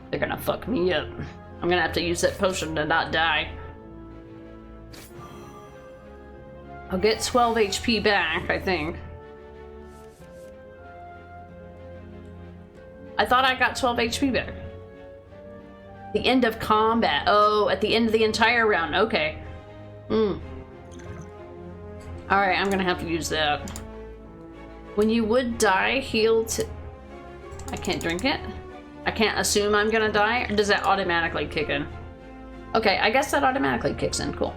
They're gonna fuck me up. I'm gonna have to use that potion to not die. I'll get 12 HP back, I think. I thought I got 12 HP back. The end of combat. Oh, at the end of the entire round. Okay. Alright, I'm gonna have to use that. When you would die, heal to... I can't drink it? I can't assume I'm gonna die, or does that automatically kick in? Okay, I guess that automatically kicks in. Cool.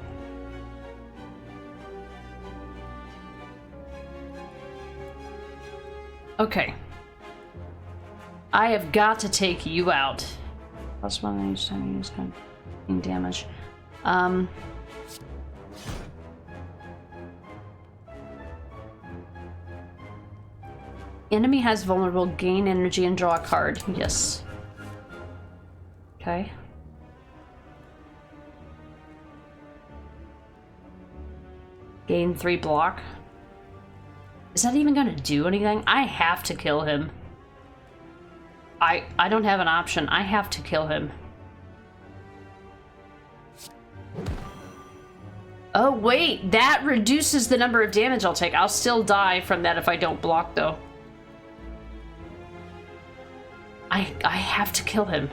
Okay. I have got to take you out. Plus one each time you use kind of damage. Enemy has vulnerable, gain energy and draw a card. Yes. Okay. Gain 3 block. Is that even gonna do anything? I have to kill him. I don't have an option. I have to kill him. Oh wait, that reduces the number of damage I'll take. I'll still die from that if I don't block though. I have to kill him.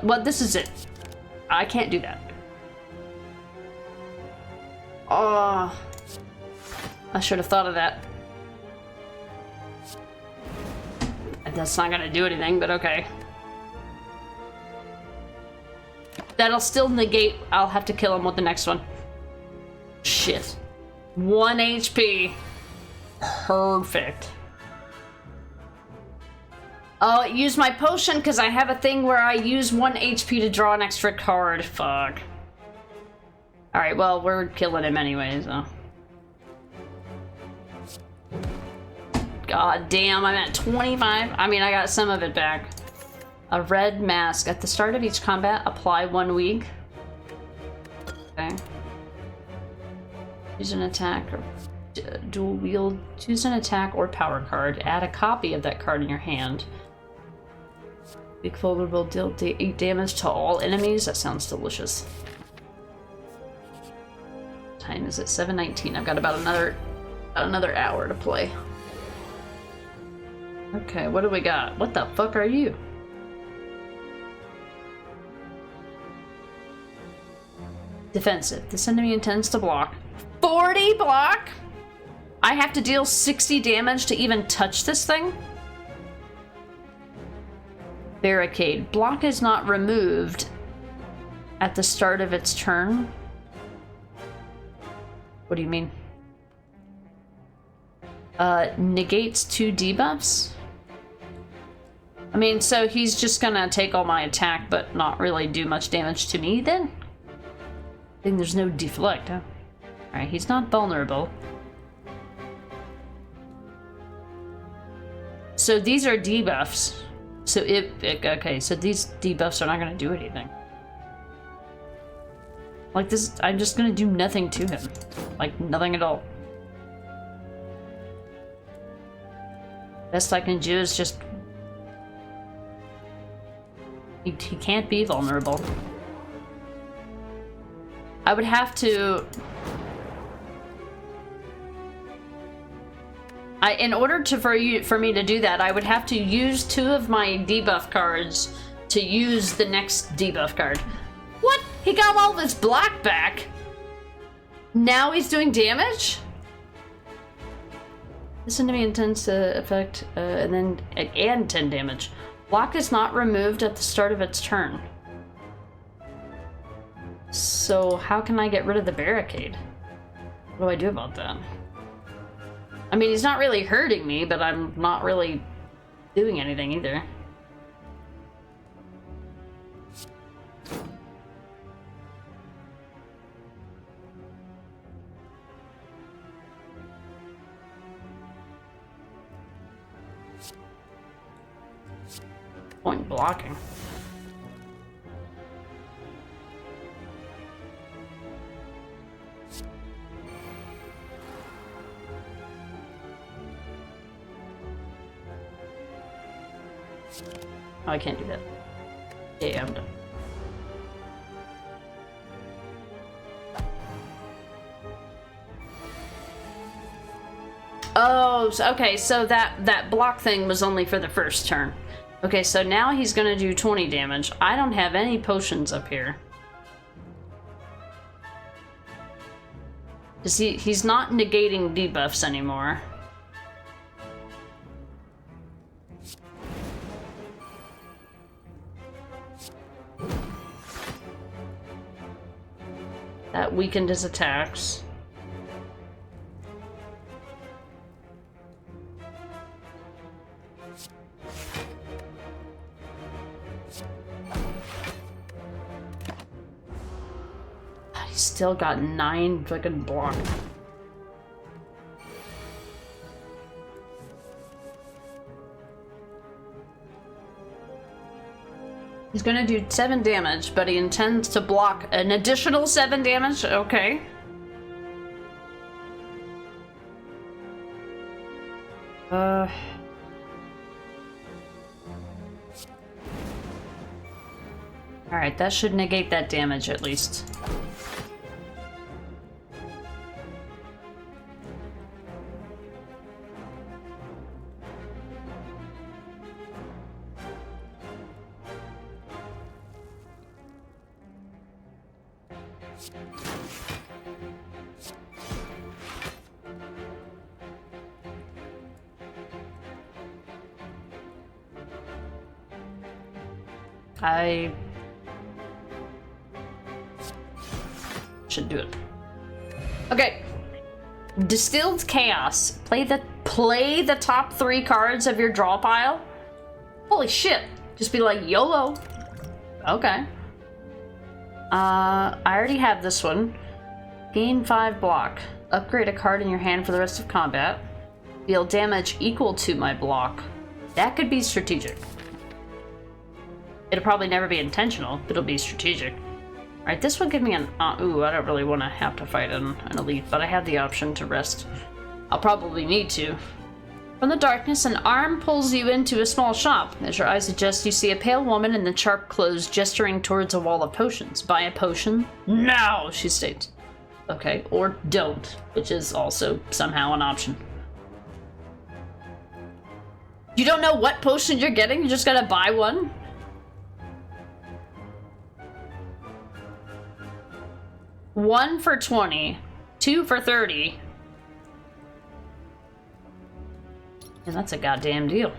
Well, this is it. I can't do that. Oh, I should have thought of that. That's not gonna do anything, but okay. That'll still negate. I'll have to kill him with the next one. Shit. 1 HP. Perfect. Oh, use my potion because I have a thing where I use 1 HP to draw an extra card. Fuck. Alright, well, we're killing him anyway, so. God damn, I'm at 25. I mean, I got some of it back. A red mask. At the start of each combat, apply 1 week. Okay. Use an attack or dual wield. Choose an attack or power card. Add a copy of that card in your hand. Big vulnerable, deal 8 damage to all enemies. That sounds delicious. Time is at 7:19. I've got about another hour to play. Okay, what do we got? What the fuck are you? Defensive. This enemy intends to block. 40 block? I have to deal 60 damage to even touch this thing? Barricade. Block is not removed at the start of its turn. What do you mean? Negates 2 debuffs? I mean, so he's just gonna take all my attack, but not really do much damage to me then? I think there's no deflect, huh? Alright, he's not vulnerable. So these are debuffs. So okay, so these debuffs are not gonna do anything. Like this, I'm just gonna do nothing to him. Like, nothing at all. Best I can do is just... He can't be vulnerable. I would have to... in order for me to do that, I would have to use 2 of my debuff cards to use the next debuff card. What? He got all this block back? Now he's doing damage? This enemy intends to affect, and 10 damage. Block is not removed at the start of its turn. So how can I get rid of the barricade? What do I do about that? I mean, he's not really hurting me, but I'm not really doing anything either. Point blocking. Oh, I can't do that. Yeah, I'm done. Oh, okay, so that block thing was only for the first turn. Okay, so now he's gonna do 20 damage. I don't have any potions up here. He's not negating debuffs anymore. That weakened his attacks. He's still got 9 fucking block. He's gonna do 7 damage, but he intends to block an additional 7 damage? Okay. Alright, that should negate that damage at least. I should do it. Okay. Distilled Chaos. Play the top 3 cards of your draw pile. Holy shit. Just be like, YOLO. Okay. I already have this one. Gain 5 block. Upgrade a card in your hand for the rest of combat. Deal damage equal to my block. That could be strategic. It'll probably never be intentional, but it'll be strategic. Alright, this will give me an... ooh, I don't really want to have to fight an elite, but I have the option to rest. I'll probably need to. From the darkness, an arm pulls you into a small shop. As your eyes adjust, you see a pale woman in the sharp clothes gesturing towards a wall of potions. Buy a potion? Now, she states. Okay, or don't, which is also somehow an option. You don't know what potion you're getting? You just gotta buy one? One for 20, 2 for 30. And that's a goddamn deal.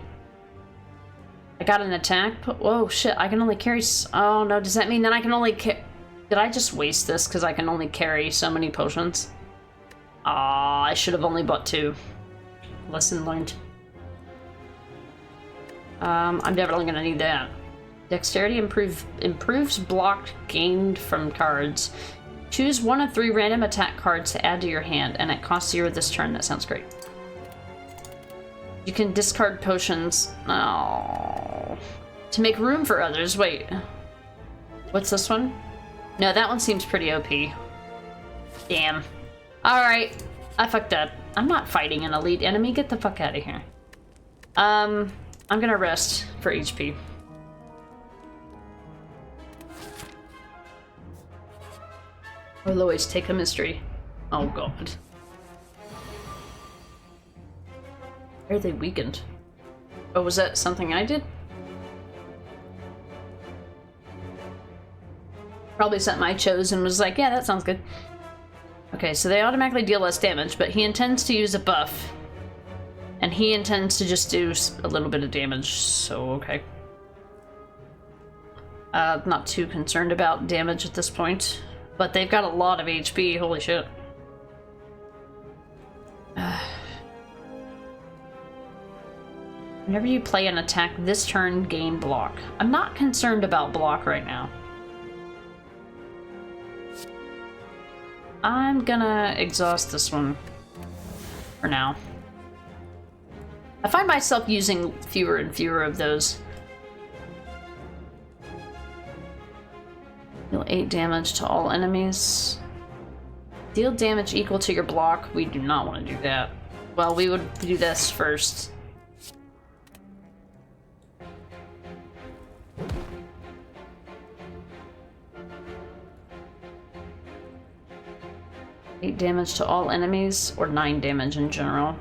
I got an attack. Whoa, shit, I can only carry... Oh, no, does that mean that I can only Did I just waste this because I can only carry so many potions? Ah, I should have only bought 2. Lesson learned. I'm definitely gonna need that. Dexterity improves block gained from cards. Choose 1 of 3 random attack cards to add to your hand, and it costs 0 this turn. That sounds great. You can discard potions. Oh. To make room for others. Wait. What's this one? No, that one seems pretty OP. Damn. Alright. I fucked up. I'm not fighting an elite enemy. Get the fuck out of here. I'm gonna rest for HP. I'll always take a mystery. Oh god. Why are they weakened? Oh, was that something I did? Probably something I chose and was like, yeah, that sounds good. Okay, so they automatically deal less damage, but he intends to use a buff. And he intends to just do a little bit of damage, so okay. Not too concerned about damage at this point. But they've got a lot of HP, holy shit. Whenever you play an attack this turn, gain block. I'm not concerned about block right now. I'm gonna exhaust this one for now. I find myself using fewer and fewer of those. Deal 8 damage to all enemies. Deal damage equal to your block. We do not want to do that. Well, we would do this first. Eight damage to all enemies, or 9 damage in general.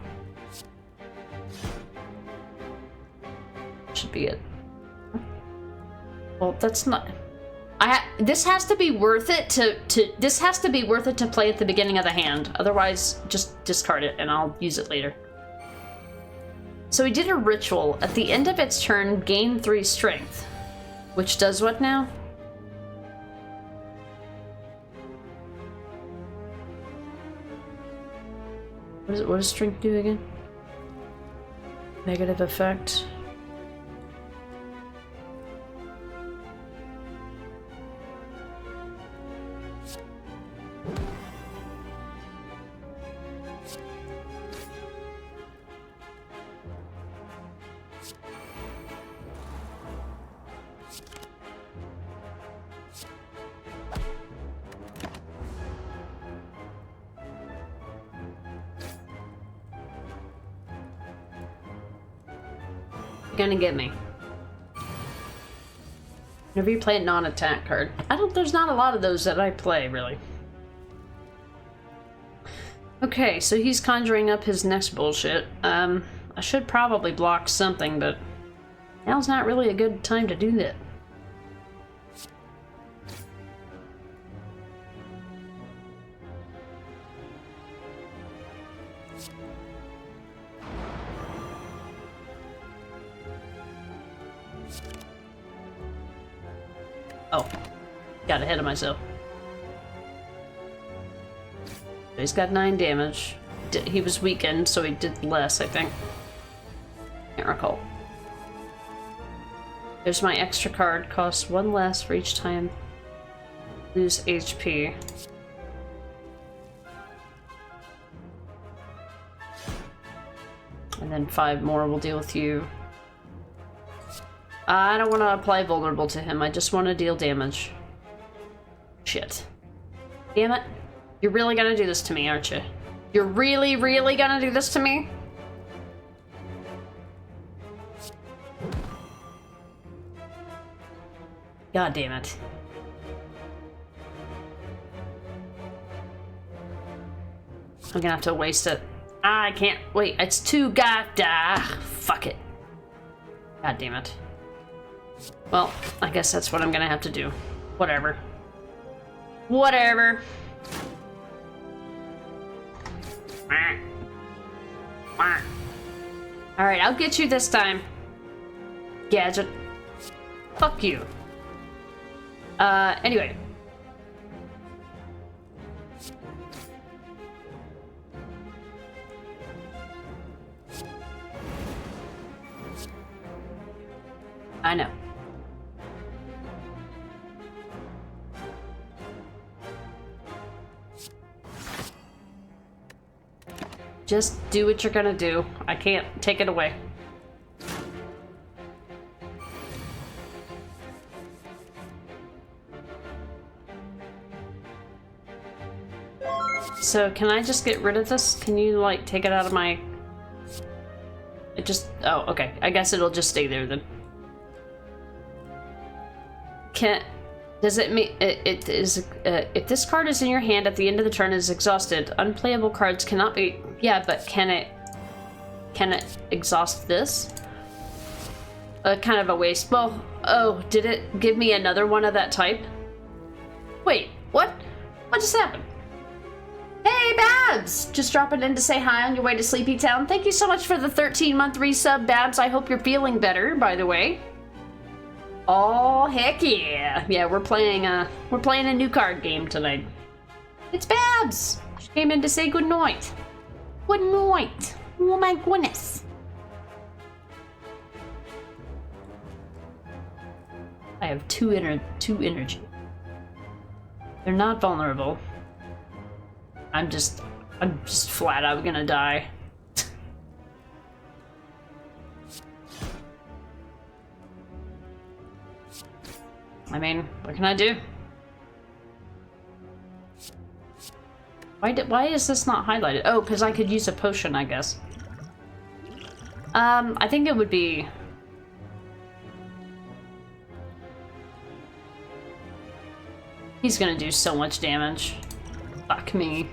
Should be it. Well, that's not... this has to be worth it this has to be worth it to play at the beginning of the hand. Otherwise, just discard it and I'll use it later. So we did a ritual. At the end of its turn, gain 3 strength. Which does what now? what does strength do again? Negative effect. Gonna get me. Whenever you play a non-attack card. There's not a lot of those that I play, really. Okay, so he's conjuring up his next bullshit. I should probably block something, but now's not really a good time to do that. Oh, got ahead of myself. He's got 9 damage. He was weakened, so he did less, I think. Can't recall. There's my extra card. Costs 1 less for each time. Lose HP. And then 5 more will deal with you. I don't want to apply vulnerable to him. I just want to deal damage. Shit. Damn it. You're really gonna do this to me, aren't you? You're really, really gonna do this to me? God damn it. I'm gonna have to waste it. I can't wait. It's too fuck it. God damn it. Well, I guess that's what I'm gonna have to do. Whatever. Whatever. Alright, I'll get you this time. Gadget. Fuck you. Anyway. I know. Just do what you're gonna do. I can't take it away. So, can I just get rid of this? Can you, like, take it out of my... It just... Oh, okay. I guess it'll just stay there, then. Does it mean... It is... if this card is in your hand at the end of the turn and is exhausted, unplayable cards cannot be... Yeah, but can it... Can it exhaust this? Kind of a waste. Well, oh, did it give me another one of that type? Wait, what? What just happened? Hey, Babs! Just dropping in to say hi on your way to Sleepy Town. Thank you so much for the 13-month resub, Babs. I hope you're feeling better, by the way. Oh, heck yeah. Yeah, we're playing a new card game tonight. It's Babs! She came in to say good night. Good night. Oh my goodness. I have two energy. They're not vulnerable. I'm just flat out gonna die. I mean, what can I do? Why is this not highlighted? Oh, because I could use a potion, I guess. I think it would be... He's gonna do so much damage. Fuck me.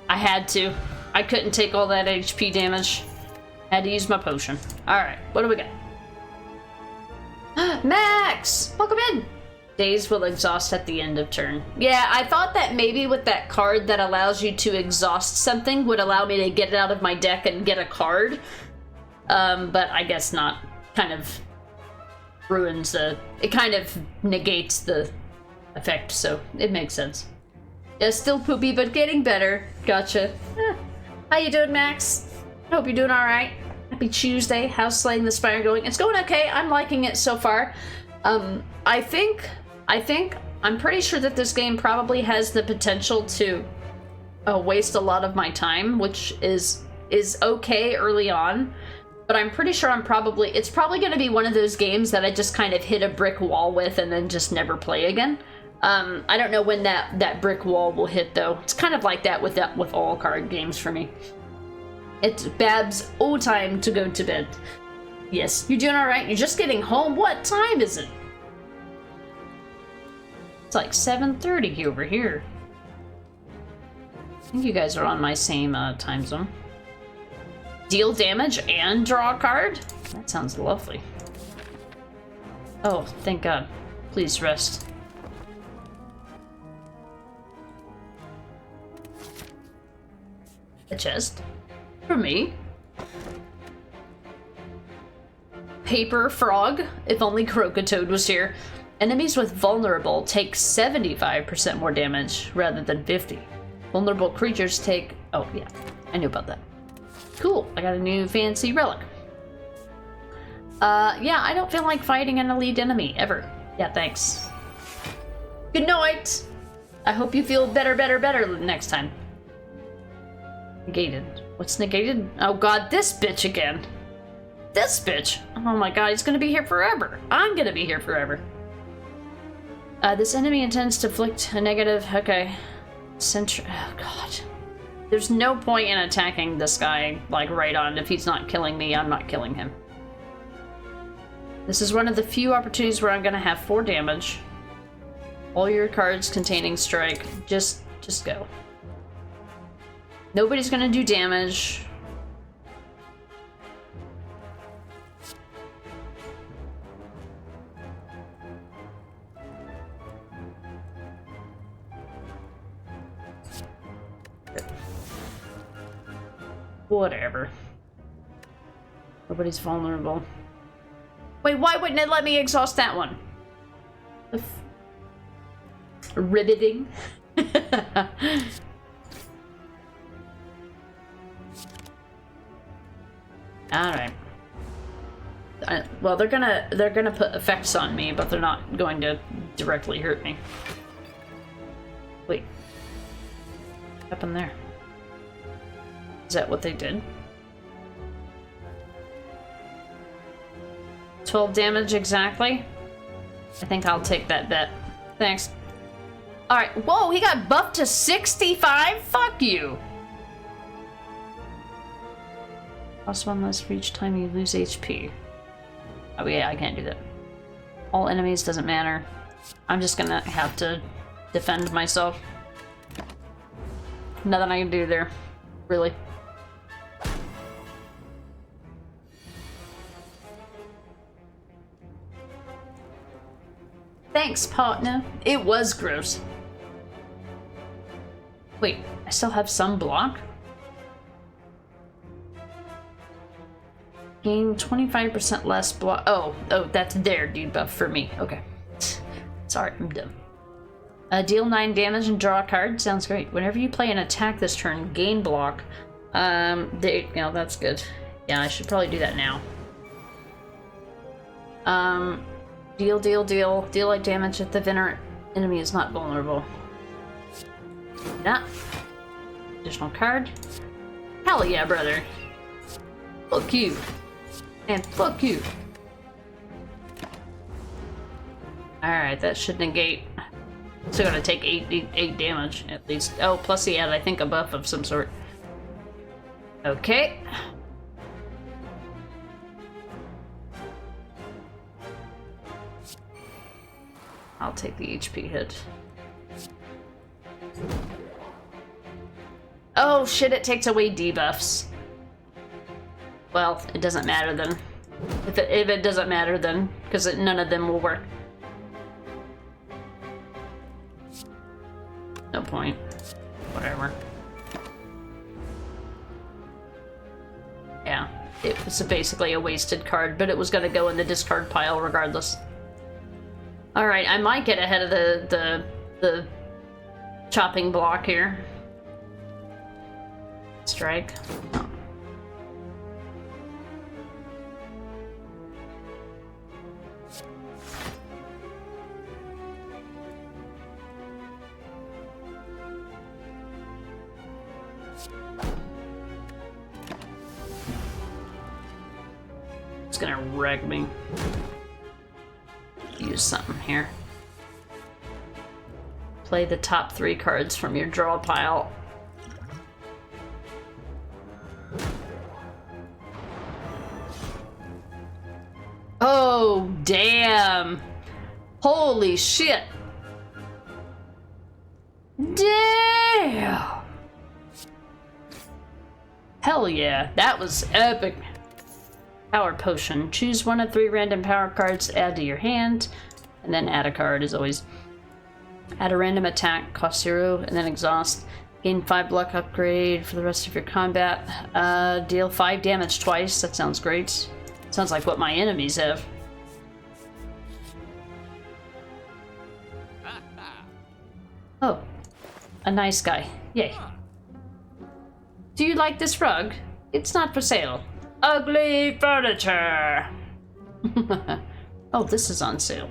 I had to. I couldn't take all that HP damage. Had to use my potion. Alright, what do we got? Max! Welcome in! Days will exhaust at the end of turn. Yeah, I thought that maybe with that card that allows you to exhaust something would allow me to get it out of my deck and get a card. But I guess not. Kind of ruins the... It kind of negates the effect, so it makes sense. Yeah, still poopy, but getting better. Gotcha. How you doing, Max? I hope you're doing alright. Happy Tuesday. How's Slaying the Spire going? It's going okay. I'm liking it so far. I'm pretty sure that this game probably has the potential to waste a lot of my time, which is okay early on. But I'm pretty sure it's probably going to be one of those games that I just kind of hit a brick wall with and then just never play again. I don't know when that brick wall will hit, though. It's kind of like that with all card games for me. It's Bab's time to go to bed. Yes, you're doing all right. You're just getting home. What time is it? It's like 7:30 over here. I think you guys are on my same time zone. Deal damage and draw a card? That sounds lovely. Oh, thank God. Please rest. A chest. For me. Paper frog. If only Crocotoad was here. Enemies with vulnerable take 75% more damage rather than 50. Vulnerable creatures take... Oh, yeah. I knew about that. Cool. I got a new fancy relic. Yeah, I don't feel like fighting an elite enemy, ever. Yeah, thanks. Good night! I hope you feel better next time. Negated. What's negated? Oh god, this bitch again. This bitch! Oh my god, he's gonna be here forever. I'm gonna be here forever. This enemy intends to inflict a negative... Okay. Oh god. There's no point in attacking this guy, like, right on. If he's not killing me, I'm not killing him. This is one of the few opportunities where I'm gonna have 4 damage. All your cards containing strike. Just go. Nobody's gonna do damage. Whatever. Nobody's vulnerable. Wait, why wouldn't it let me exhaust that one? Riveting. Alright. Well, they're gonna put effects on me, but they're not going to directly hurt me. Wait. What happened there? Is that what they did? 12 damage exactly? I think I'll take that bet. Thanks. Alright, whoa, he got buffed to 65? Fuck you! Plus 1 less for each time you lose HP. Oh yeah, I can't do that. All enemies doesn't matter. I'm just gonna have to defend myself. Nothing I can do there. Really. Thanks, partner. It was gross. Wait, I still have some block? Gain 25% less block. Oh, that's their debuff for me. Okay. Sorry, I'm dumb. Deal 9 damage and draw a card. Sounds great. Whenever you play an attack this turn, gain block. That's good. Yeah, I should probably do that now. Deal like damage if the enemy is not vulnerable. That. Additional card. Hell yeah, brother. Fuck you. And fuck you. Alright, that should negate. Still gonna take 8 damage, at least. Oh, plus he had, I think, a buff of some sort. Okay. I'll take the HP hit. Oh shit, it takes away debuffs. Well, it doesn't matter then. If it doesn't matter then, because none of them will work. No point. Whatever. Yeah. it was basically a wasted card, but it was going to go in the discard pile regardless. Alright, I might get ahead of the chopping block here. Strike. Oh. It's gonna wreck me. Use something here. Play the top 3 cards from your draw pile. Oh, damn. Holy shit. Damn. Hell yeah, that was epic. Power potion. Choose 1 of 3 random power cards to add to your hand, and then add a card as always. Add a random attack, cost 0, and then exhaust. Gain 5 luck upgrade for the rest of your combat. Deal 5 damage twice. That sounds great. Sounds like what my enemies have. Oh, a nice guy. Yay. Do you like this rug? It's not for sale. Ugly furniture! Oh, this is on sale.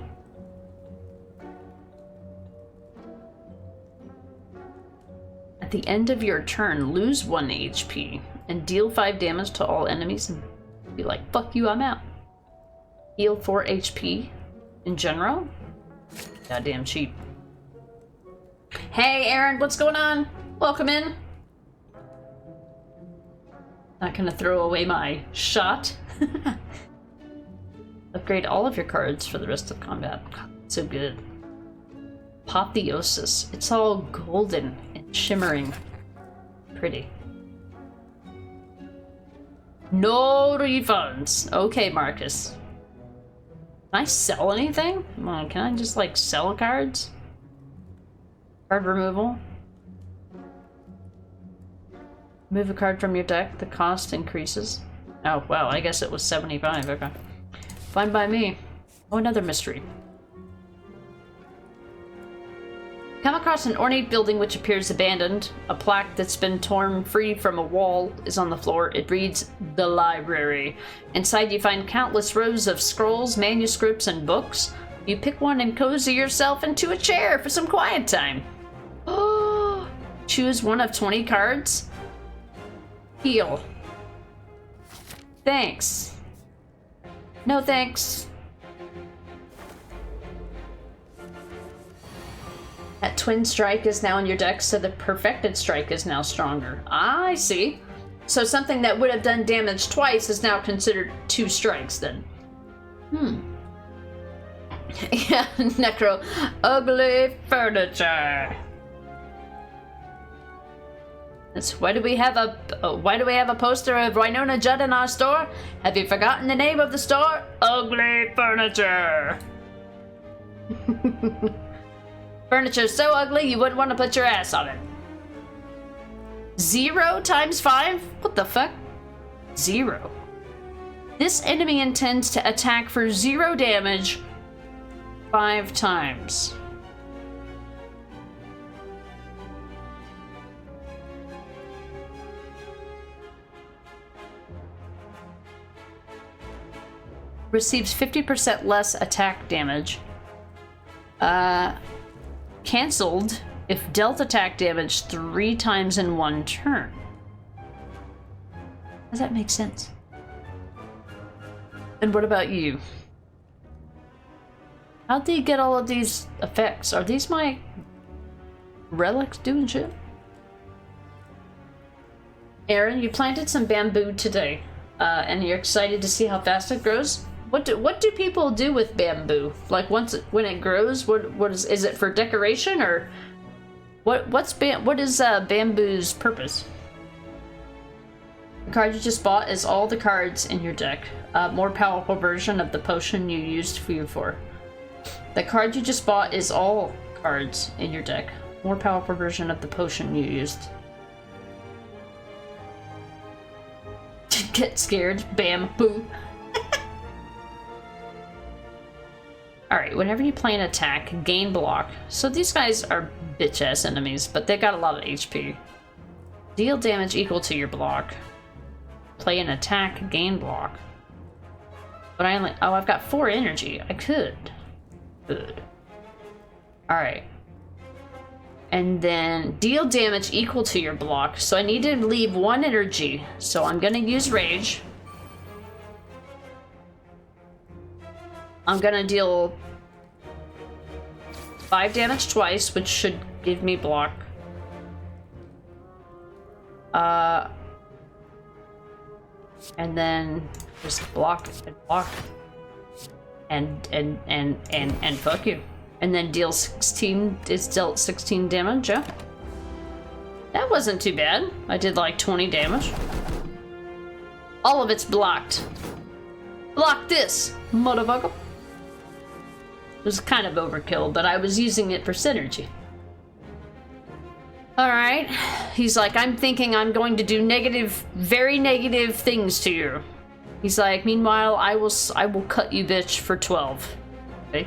At the end of your turn, lose 1 HP and deal 5 damage to all enemies and be like, fuck you, I'm out. Heal 4 HP in general? Goddamn cheap. Hey, Aaron, what's going on? Welcome in. Not gonna throw away my shot. Upgrade all of your cards for the rest of combat. So good. Apotheosis. It's all golden and shimmering. Pretty. No refunds. Okay, Marcus. Can I sell anything? Come on, can I just like sell cards? Card removal. Move a card from your deck, the cost increases. Oh, wow, I guess it was 75, okay. Fine by me. Oh, another mystery. Come across an ornate building which appears abandoned. A plaque that's been torn free from a wall is on the floor. It reads, "The Library." Inside you find countless rows of scrolls, manuscripts, and books. You pick one and cozy yourself into a chair for some quiet time. Oh, choose 1 of 20 cards. Heal. Thanks. No thanks. That twin strike is now in your deck, so the perfected strike is now stronger. I see. So something that would have done damage twice is now considered 2 strikes then. Yeah, Necro. Ugly furniture. That's, why do we have a poster of Winona Judd in our store? Have you forgotten the name of the store? Ugly Furniture. Furniture's so ugly you wouldn't want to put your ass on it. 0 times 5? What the fuck? 0. This enemy intends to attack for 0 damage 5 times. Receives 50% less attack damage. Cancelled if dealt attack damage 3 times in 1 turn. Does that make sense? And what about you? How'd they get all of these effects? Are these my relics doing shit? Aaron, you planted some bamboo today, and you're excited to see how fast it grows? What do people do with bamboo? Like when it grows, what is it for decoration or what is bamboo's purpose? The card you just bought is all the cards in your deck. More powerful version of the potion you used food for. The card you just bought is all cards in your deck. More powerful version of the potion you used. Get scared. Bam. Boo. Alright, whenever you play an attack, gain block. So these guys are bitch-ass enemies, but they got a lot of HP. Deal damage equal to your block. Play an attack, gain block. But I only... Oh, I've got 4 energy. I could. Good. Alright. And then deal damage equal to your block. So I need to leave 1 energy. So I'm gonna use Rage. I'm gonna deal 5 damage twice, which should give me block. And then just block and block. And fuck you. And then deal 16, it's dealt 16 damage, yeah? That wasn't too bad. I did like 20 damage. All of it's blocked. Block this, motherfucker. It was kind of overkill, but I was using it for synergy. Alright. He's like, I'm thinking I'm going to do negative, very negative things to you. He's like, meanwhile, I will cut you, bitch, for 12. Okay.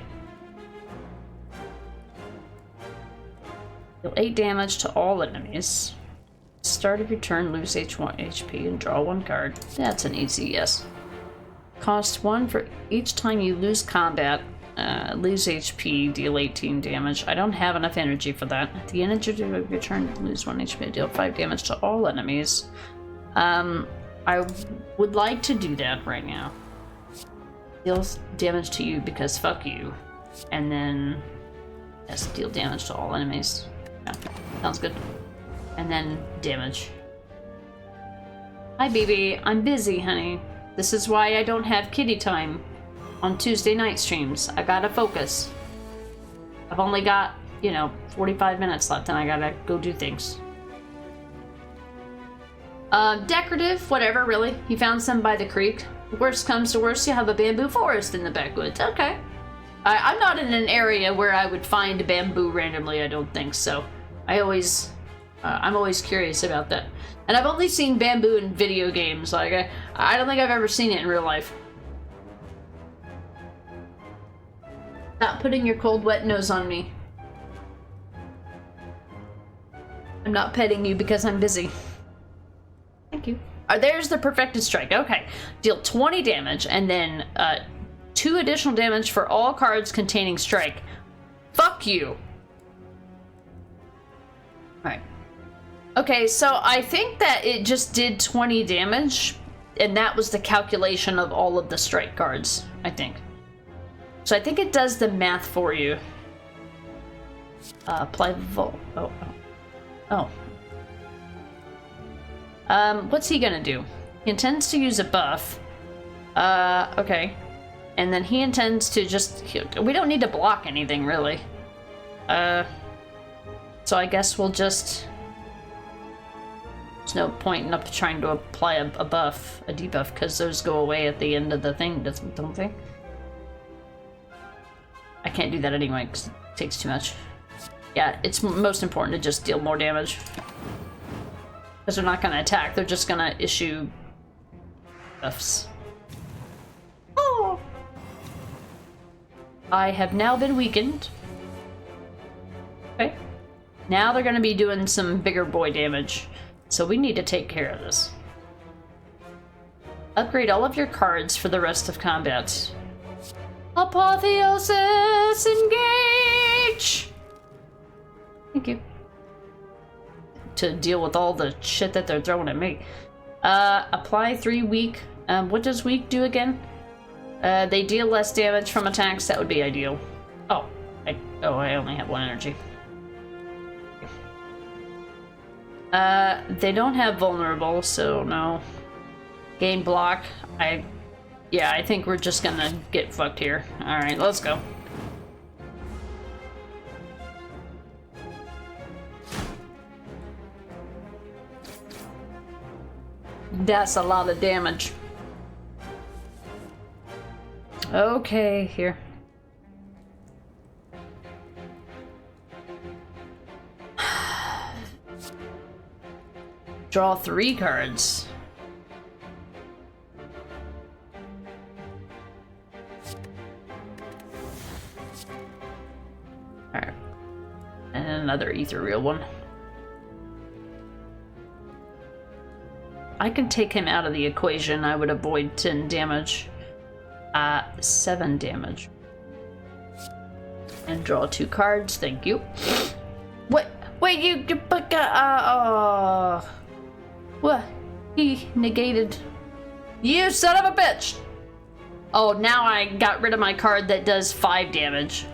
Deal 8 damage to all enemies. Start of your turn, lose H1 HP and draw 1 card. That's an easy yes. Cost 1 for each time you lose combat. Lose HP, deal 18 damage. I don't have enough energy for that. At the end of your turn, lose 1 HP, deal 5 damage to all enemies. I would like to do that right now. Deals damage to you because fuck you. And then, yes, deal damage to all enemies. Yeah, sounds good. And then damage. Hi, baby. I'm busy, honey. This is why I don't have kitty time on Tuesday night streams. I gotta focus. I've only got, 45 minutes left and I gotta go do things. Decorative, whatever, really. You found some by the creek. Worst comes to worst, you have a bamboo forest in the backwoods. Okay. I'm not in an area where I would find bamboo randomly, I don't think, so I'm always curious about that. And I've only seen bamboo in video games. Like, I don't think I've ever seen it in real life. Stop putting your cold, wet nose on me. I'm not petting you because I'm busy. Thank you. There's the perfected strike. Okay. Deal 20 damage and then 2 additional damage for all cards containing strike. Fuck you. Alright. Okay, so I think that it just did 20 damage, and that was the calculation of all of the strike cards, I think. So I think it does the math for you. Apply Volt. Oh. What's he gonna do? He intends to use a buff. Okay. And then he intends to just... We don't need to block anything, really. So I guess we'll just... There's no point in trying to apply a buff, a debuff, because those go away at the end of the thing, don't they? I can't do that anyway, because it takes too much. Yeah, it's most important to just deal more damage. Because they're not going to attack, they're just going to issue buffs. Oh! I have now been weakened. Okay. Now they're going to be doing some bigger boy damage. So we need to take care of this. Upgrade all of your cards for the rest of combat. Apotheosis, engage! Thank you. To deal with all the shit that they're throwing at me. Apply 3 weak. What does weak do again? They deal less damage from attacks. That would be ideal. Oh, I only have 1 energy. They don't have vulnerable, so no. Gain block. I think we're just gonna get fucked here. Alright, let's go. That's a lot of damage. Okay, here. Draw 3 cards. And another ethereal one. I can take him out of the equation. I would avoid 10 damage. 7 damage. And draw 2 cards. Thank you. What? Wait, you what? He negated. You son of a bitch! Oh, now I got rid of my card that does 5 damage.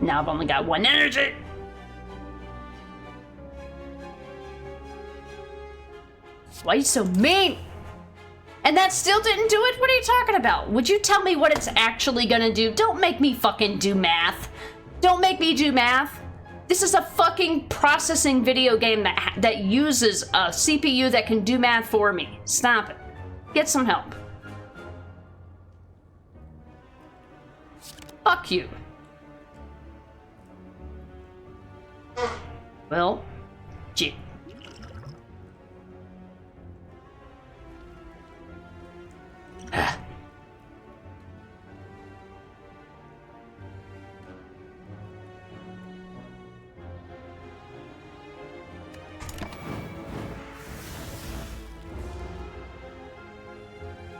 Now I've only got 1 energy. Why are you so mean? And that still didn't do it? What are you talking about? Would you tell me what it's actually gonna do? Don't make me fucking do math. Don't make me do math. This is a fucking processing video game that uses a CPU that can do math for me. Stop it. Get some help. Fuck you. Well, gee.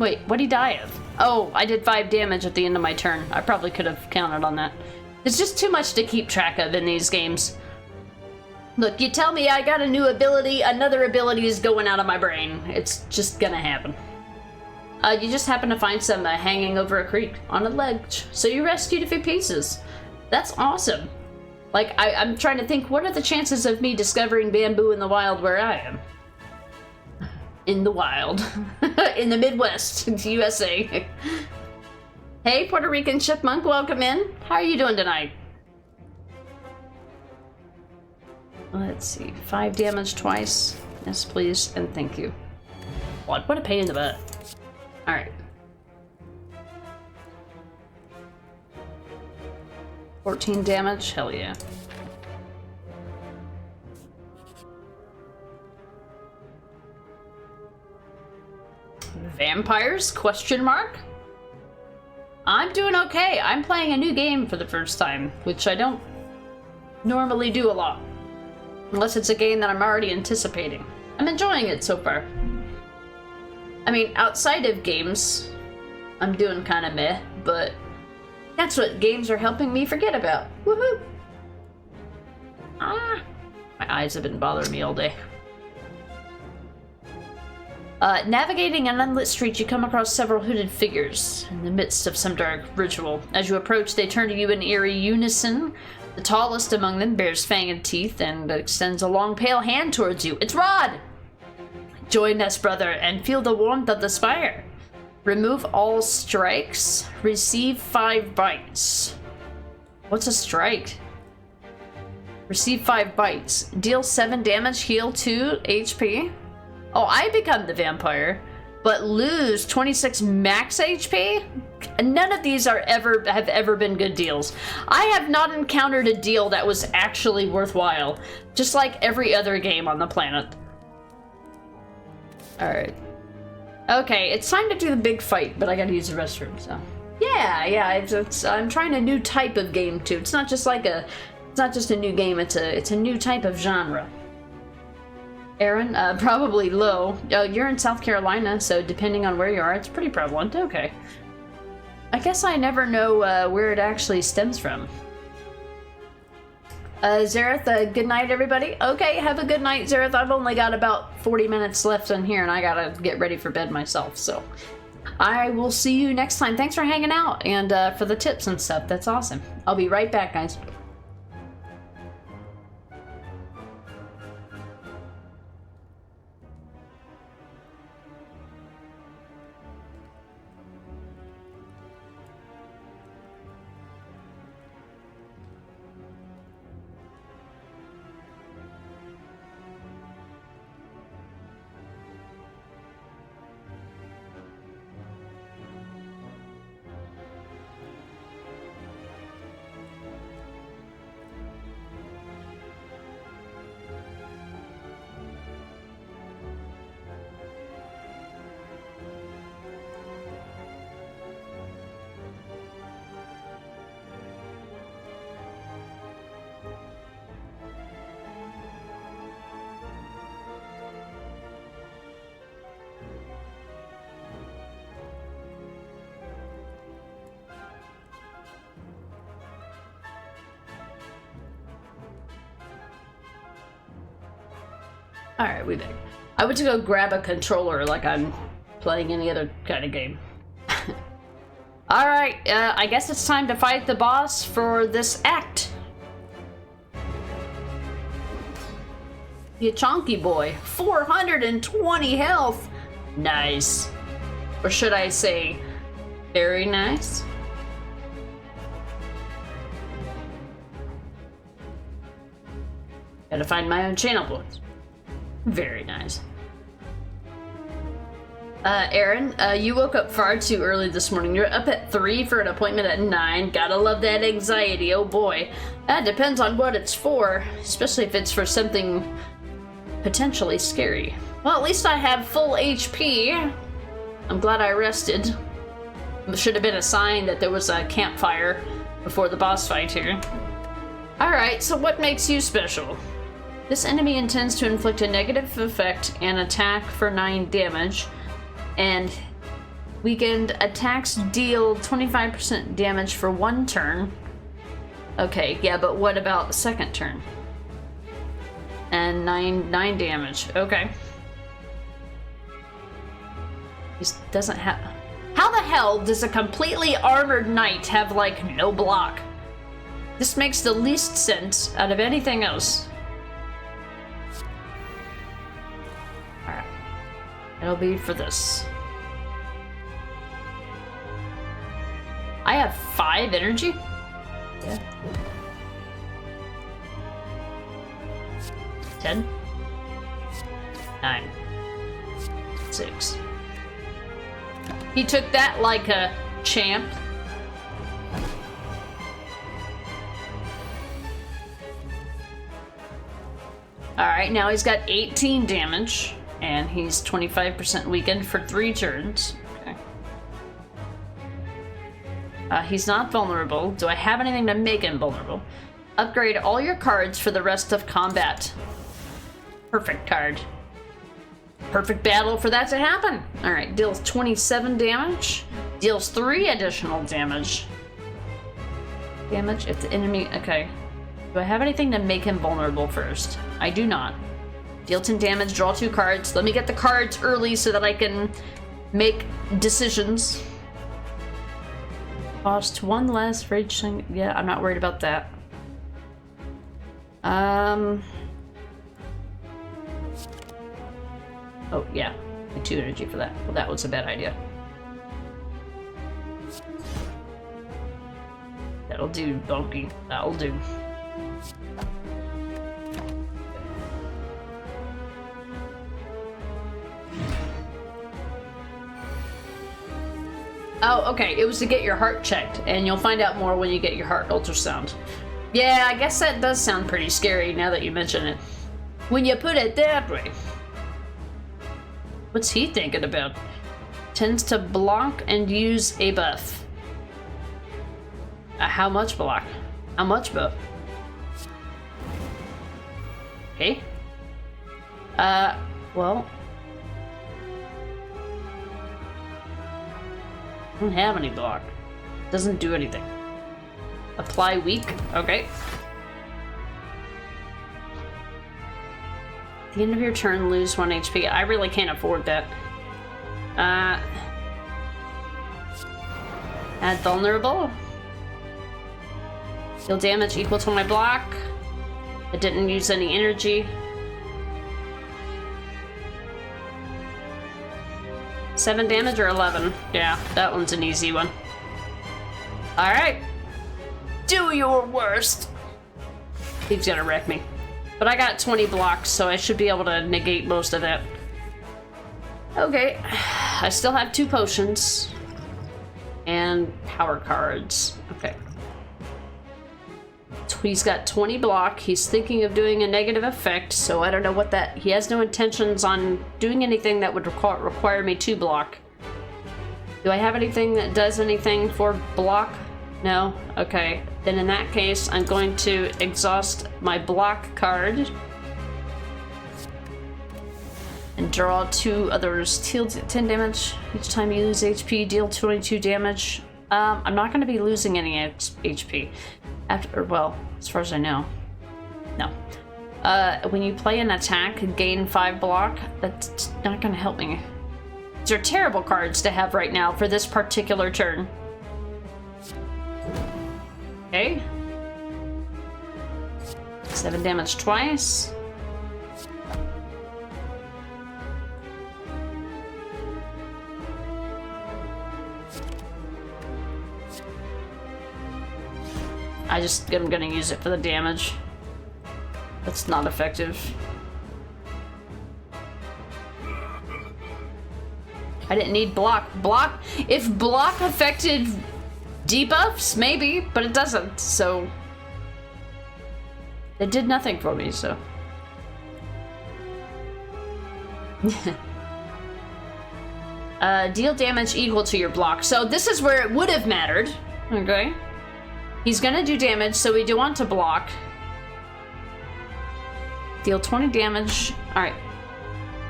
Wait, what'd he die of? Oh, I did 5 damage at the end of my turn. I probably could have counted on that. It's just too much to keep track of in these games. Look, you tell me I got a new ability, another ability is going out of my brain. It's just gonna happen. You just happen to find some hanging over a creek on a ledge, so you rescued a few pieces. That's awesome. Like, I'm trying to think, what are the chances of me discovering bamboo in the wild where I am? In the wild. In the Midwest, USA. Hey, Puerto Rican chipmunk, welcome in. How are you doing tonight? Let's see, 5 damage twice. Yes, please, and thank you. What a pain in the butt. Alright. 14 damage? Hell yeah. Vampires? Question mark? I'm doing okay. I'm playing a new game for the first time, which I don't normally do a lot. Unless it's a game that I'm already anticipating. I'm enjoying it so far. I mean, outside of games, I'm doing kind of meh, but that's what games are helping me forget about. Woohoo! Ah, my eyes have been bothering me all day. Navigating an unlit street, you come across several hooded figures in the midst of some dark ritual. As you approach, they turn to you in eerie unison. The tallest among them bears fanged teeth and extends a long pale hand towards you. It's Rod! Join us, brother, and feel the warmth of the Spire. Remove all strikes. Receive 5 bites. What's a strike? Receive 5 bites. Deal 7 damage, heal 2 HP. Oh, I become the vampire, but lose 26 max HP? None of these have ever been good deals. I have not encountered a deal that was actually worthwhile, just like every other game on the planet. Alright. Okay, it's time to do the big fight, but I gotta use the restroom, so. Yeah, I'm trying a new type of game too. It's not just like it's not just a new game, it's a new type of genre. Aaron, probably low. Oh, you're in South Carolina, so depending on where you are, it's pretty prevalent. Okay. I guess I never know where it actually stems from. Zareth, good night, everybody. Okay, have a good night, Zareth. I've only got about 40 minutes left in here, and I gotta get ready for bed myself, so. I will see you next time. Thanks for hanging out, and for the tips and stuff. That's awesome. I'll be right back, guys. Alright, we back. I went to go grab a controller like I'm playing any other kind of game. Alright, I guess it's time to fight the boss for this act. You chonky boy. 420 health! Nice. Or should I say, very nice? Gotta find my own channel points. Very nice. Aaron, you woke up far too early this morning. You're up at 3 for an appointment at 9. Gotta love that anxiety, oh boy. That depends on what it's for, especially if it's for something potentially scary. Well, at least I have full HP. I'm glad I rested. It should have been a sign that there was a campfire before the boss fight here. Alright, so what makes you special? This enemy intends to inflict a negative effect and attack for 9 damage. And weakened attacks deal 25% damage for 1 turn. Okay, yeah, but what about the second turn? And 9 damage. Okay. He doesn't have... How the hell does a completely armored knight have, like, no block? This makes the least sense out of anything else. Alright. It'll be for this. I have 5 energy? Yeah. 10. 9. 6. He took that like a champ. Alright, now he's got 18 damage, and he's 25% weakened for 3 turns. Okay. He's not vulnerable. Do I have anything to make him vulnerable? Upgrade all your cards for the rest of combat. Perfect card. Perfect battle for that to happen. Alright, deals 27 damage. Deals 3 additional damage. Damage if the enemy... Okay. Do I have anything to make him vulnerable first? I do not. Deal 10 damage, draw 2 cards. Let me get the cards early so that I can make decisions. Cost 1 less for each thing. Yeah, I'm not worried about that. Oh, yeah. 2 energy for that. Well, that was a bad idea. That'll do, Donkey. That'll do. Oh, okay. It was to get your heart checked, and you'll find out more when you get your heart ultrasound. Yeah, I guess that does sound pretty scary now that you mention it. When you put it that way. What's he thinking about? Tends to block and use a buff. How much block? How much buff? Okay. Well. I don't have any block. Doesn't do anything. Apply weak. Okay. At the end of your turn, lose 1 HP. I really can't afford that. Add vulnerable. Deal damage equal to my block. It didn't use any energy. 7 damage or 11? Yeah, that one's an easy one. Alright. Do your worst. He's gonna wreck me. But I got 20 blocks, so I should be able to negate most of that. Okay. I still have 2 potions. And power cards. Okay. He's got 20 block. He's thinking of doing a negative effect, so I don't know what that... He has no intentions on doing anything that would require me to block. Do I have anything that does anything for block? No? Okay. Then in that case, I'm going to exhaust my block card. And draw 2 others. Deal 10 damage. Each time you lose HP, deal 22 damage. I'm not going to be losing any HP. After, well, as far as I know. No. When you play an attack, gain 5 block. That's not gonna help me. These are terrible cards to have right now for this particular turn. Okay. 7 damage twice. I'm gonna use it for the damage. That's not effective. I didn't need block. If block affected debuffs, maybe, but it doesn't, so. It did nothing for me, so. Deal damage equal to your block. So this is where it would have mattered. Okay. He's gonna do damage, so we do want to block. Deal 20 damage. Alright.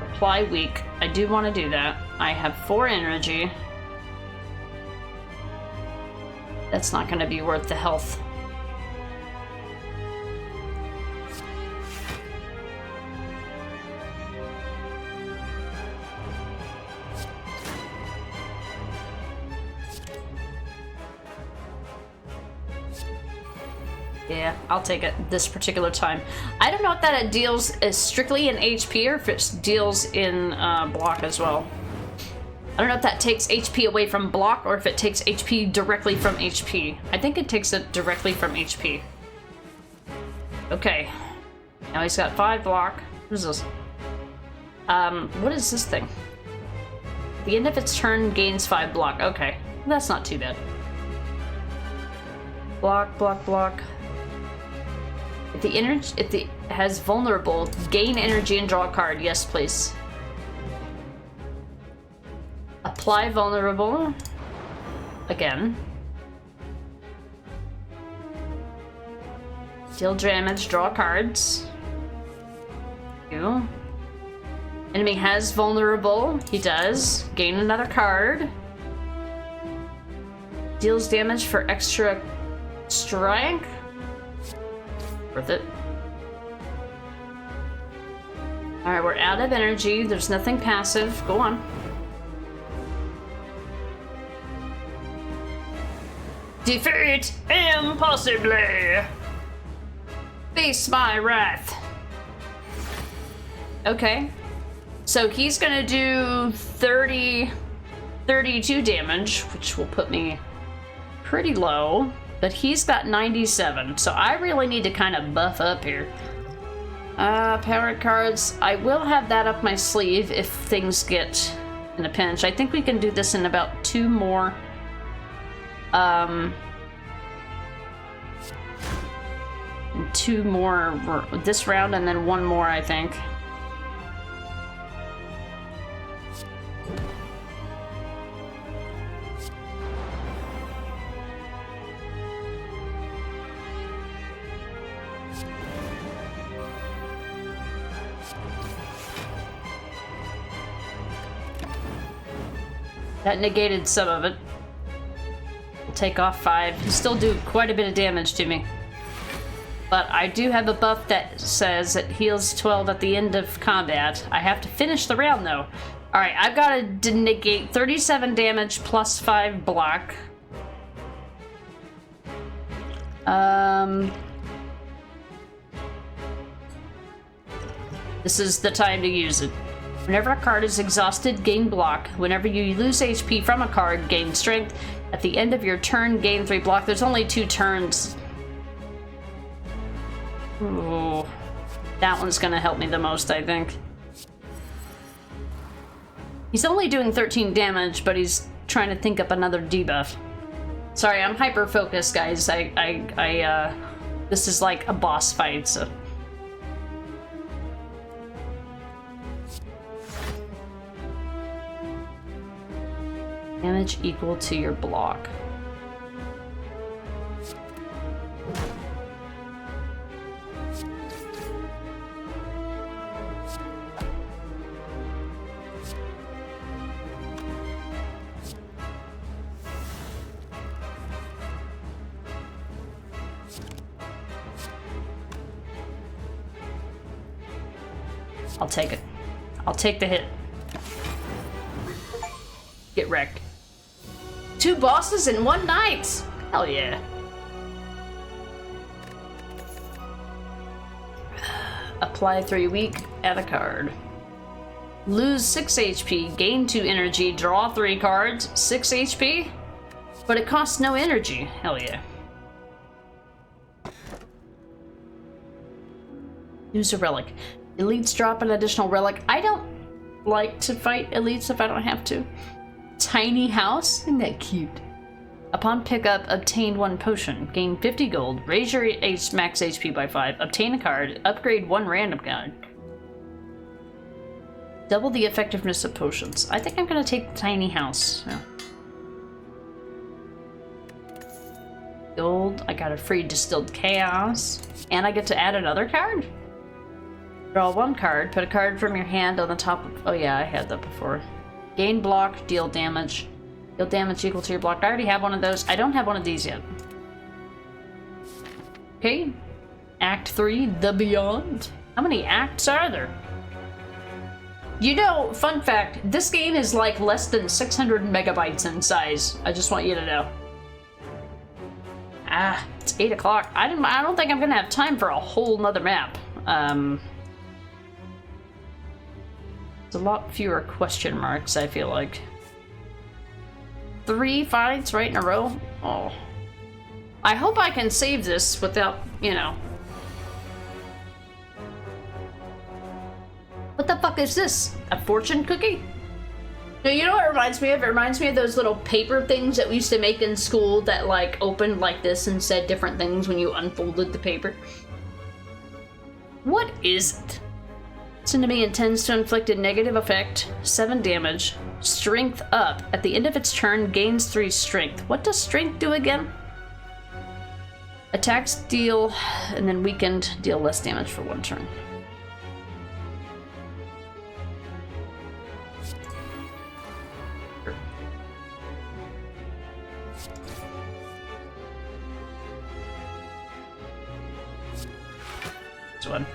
Apply weak. I do want to do that. I have 4 energy. That's not gonna be worth the health. Yeah, I'll take it this particular time. I don't know if that it deals strictly in HP or if it deals in block as well. I don't know if that takes HP away from block or if it takes HP directly from HP. I think it takes it directly from HP. Okay. Now he's got 5 block. What is this? What is this thing? The end of its turn gains 5 block. Okay. That's not too bad. Block, block, block. If the has vulnerable, gain energy and draw a card. Yes, please. Apply vulnerable. Again. Deal damage, draw cards. You. Enemy has vulnerable. He does. Gain another card. Deals damage for extra strength. Worth it. Alright, we're out of energy. There's nothing passive. Go on. Defeat impossibly! Face my wrath. Okay. So he's gonna do 32 damage, which will put me pretty low. But he's got 97, so I really need to kind of buff up here. Power cards. I will have that up my sleeve if things get in a pinch. I think we can do this in about 2 more. 2 more this round and then 1 more, I think. That negated some of it. We'll take off 5. You still do quite a bit of damage to me. But I do have a buff that says it heals 12 at the end of combat. I have to finish the round though. Alright, I've got to negate 37 damage plus 5 block. This is the time to use it. Whenever a card is exhausted, gain block. Whenever you lose HP from a card, gain strength. At the end of your turn, gain 3 block. There's only 2 turns. Ooh. That one's gonna help me the most, I think. He's only doing 13 damage, but he's trying to think up another debuff. Sorry, I'm hyper-focused, guys. This is like a boss fight, so... Damage equal to your block. I'll take it. I'll take the hit. Get wrecked. 2 bosses in one night! Hell yeah. Apply 3 weak, add a card. Lose 6 HP, gain 2 energy, draw 3 cards, 6 HP? But it costs no energy. Hell yeah. Use a relic. Elites drop an additional relic. I don't like to fight elites if I don't have to. Tiny house? Isn't that cute? Upon pickup, obtain 1 potion. Gain 50 gold. Raise your max HP by 5. Obtain a card. Upgrade 1 random card. Double the effectiveness of potions. I think I'm gonna take the tiny house. Yeah. Gold. I got a free distilled chaos. And I get to add another card? Draw 1 card. Put a card from your hand on the top of... Oh yeah, I had that before. Gain block. Deal damage. Deal damage equal to your block. I already have one of those. I don't have one of these yet. Okay. Act 3. The Beyond. How many acts are there? You know, fun fact, this game is like less than 600 megabytes in size. I just want you to know. Ah, it's 8 o'clock. I don't think I'm gonna have time for a whole nother map. It's a lot fewer question marks, I feel like. 3 fights right in a row? Oh. I hope I can save this without, you know. What the fuck is this? A fortune cookie? No, you know what it reminds me of? It reminds me of those little paper things that we used to make in school that like opened like this and said different things when you unfolded the paper. What is it? This enemy intends to inflict a negative effect, 7 damage, strength up. At the end of its turn, gains 3 strength. What does strength do again? Attacks deal, and then weakened, deal less damage for 1 turn. This one.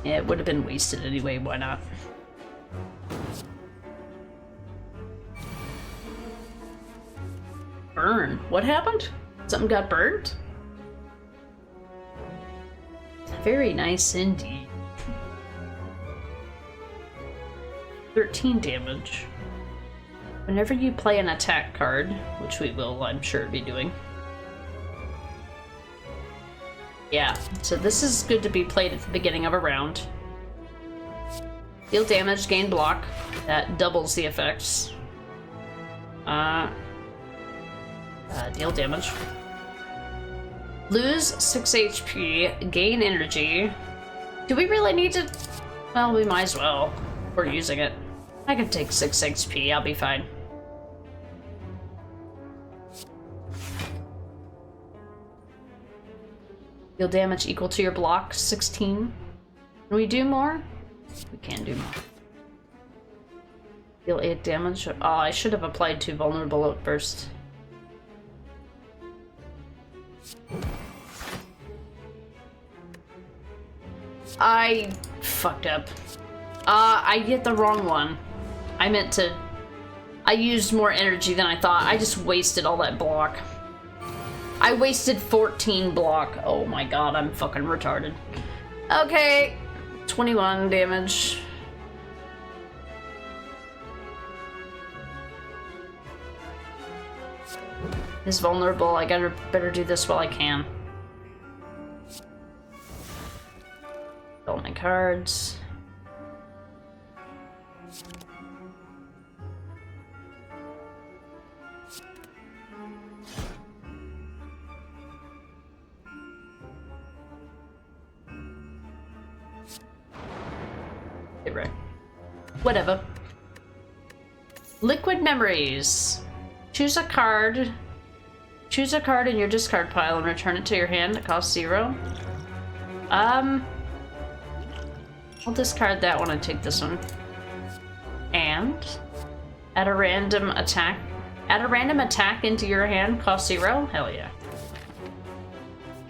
Yeah, it would have been wasted anyway, why not? Burn. What happened? Something got burned? Very nice indeed. 13 damage. Whenever you play an attack card, which we will, I'm sure, be doing. Yeah, so this is good to be played at the beginning of a round. Deal damage, gain block. That doubles the effects. Deal damage. Lose 6 HP, gain energy. Do we really need to? Well, we might as well. We're using it. I can take 6 XP, I'll be fine. Deal damage equal to your block, 16. Can we do more? We can do more. Deal 8 damage. Oh, I should have applied 2 vulnerable at first. I fucked up. I get the wrong one. I meant to... I used more energy than I thought. I just wasted all that block. I wasted 14 block. Oh my god, I'm fucking retarded. Okay. 21 damage. Is vulnerable. I better do this while I can. All my cards. Right. Whatever. Liquid memories. Choose a card. Choose a card in your discard pile and return it to your hand. It costs 0. I'll discard that one and take this one. And add a random attack. Add a random attack into your hand, cost 0. Hell yeah.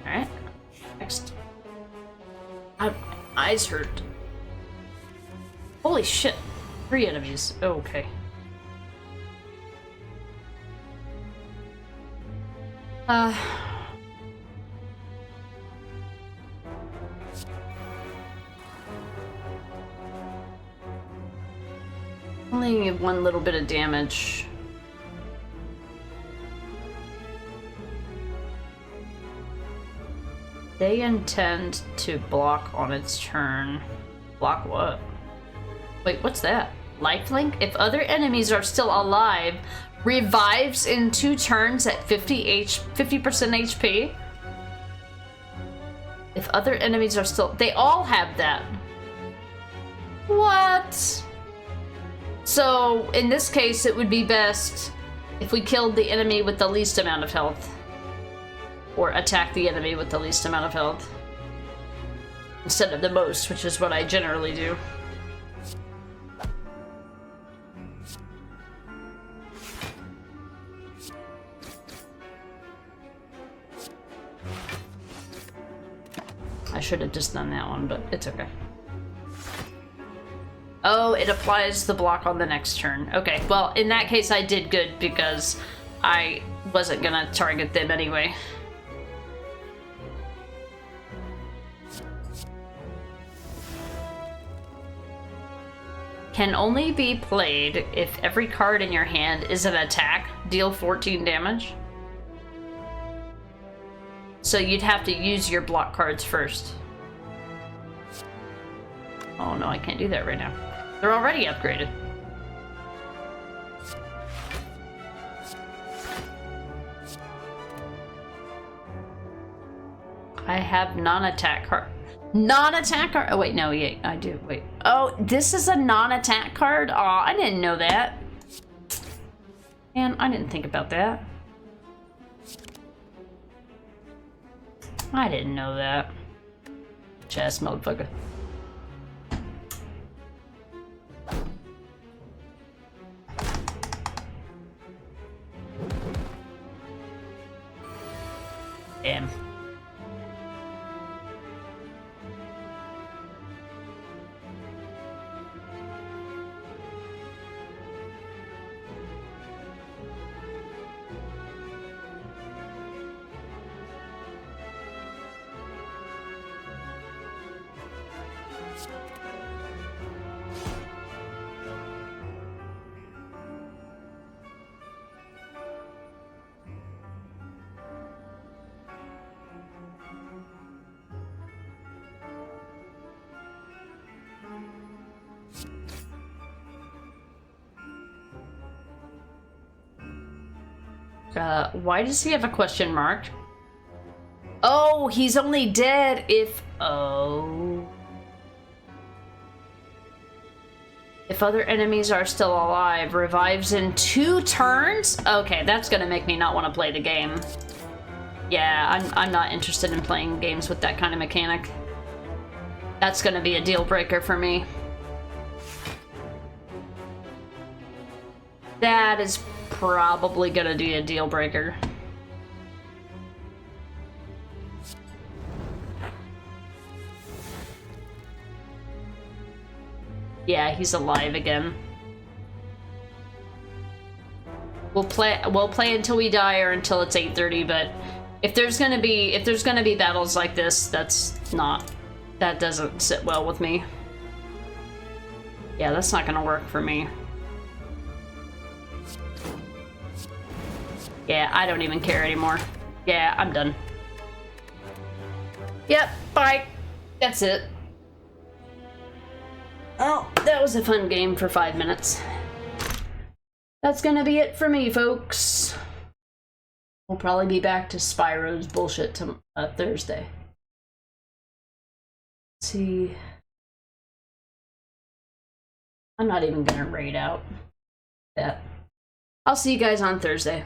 Alright. Next. My eyes hurt. Holy shit. 3 enemies. Oh, okay. Only 1 little bit of damage. They intend to block on its turn. Block what? Wait, what's that? Lifelink? If other enemies are still alive, revives in 2 turns at 50% HP. If other enemies are still... They all have that. What? So, in this case, it would be best if we killed the enemy with the least amount of health. Or attack the enemy with the least amount of health. Instead of the most, which is what I generally do. I should have just done that one, but it's okay. Oh, it applies the block on the next turn. Okay, well, in that case, I did good because I wasn't gonna target them anyway. Can only be played if every card in your hand is an attack. Deal 14 damage. So you'd have to use your block cards first. Oh no, I can't do that right now. They're already upgraded. I have non-attack card. Non-attack card? Oh wait, no, yeah, I do. Wait. Oh, this is a non-attack card? Oh, I didn't know that. Man, I didn't think about that. I didn't know that. Chess motherfucker. Damn. Why does he have a question mark? Oh, he's only dead if... Oh. If other enemies are still alive, revives in 2 turns? Okay, that's gonna make me not want to play the game. Yeah, I'm not interested in playing games with that kind of mechanic. That's gonna be a deal breaker for me. That is probably gonna be a deal breaker. Yeah, he's alive again. We'll play until we die or until it's 8:30, but if there's gonna be battles like this, that doesn't sit well with me. Yeah, that's not gonna work for me. Yeah, I don't even care anymore. Yeah, I'm done. Yep, bye. That's it. Oh, that was a fun game for 5 minutes. That's gonna be it for me, folks. We'll probably be back to Spyro's bullshit Thursday. Let's see. I'm not even gonna raid out that. I'll see you guys on Thursday.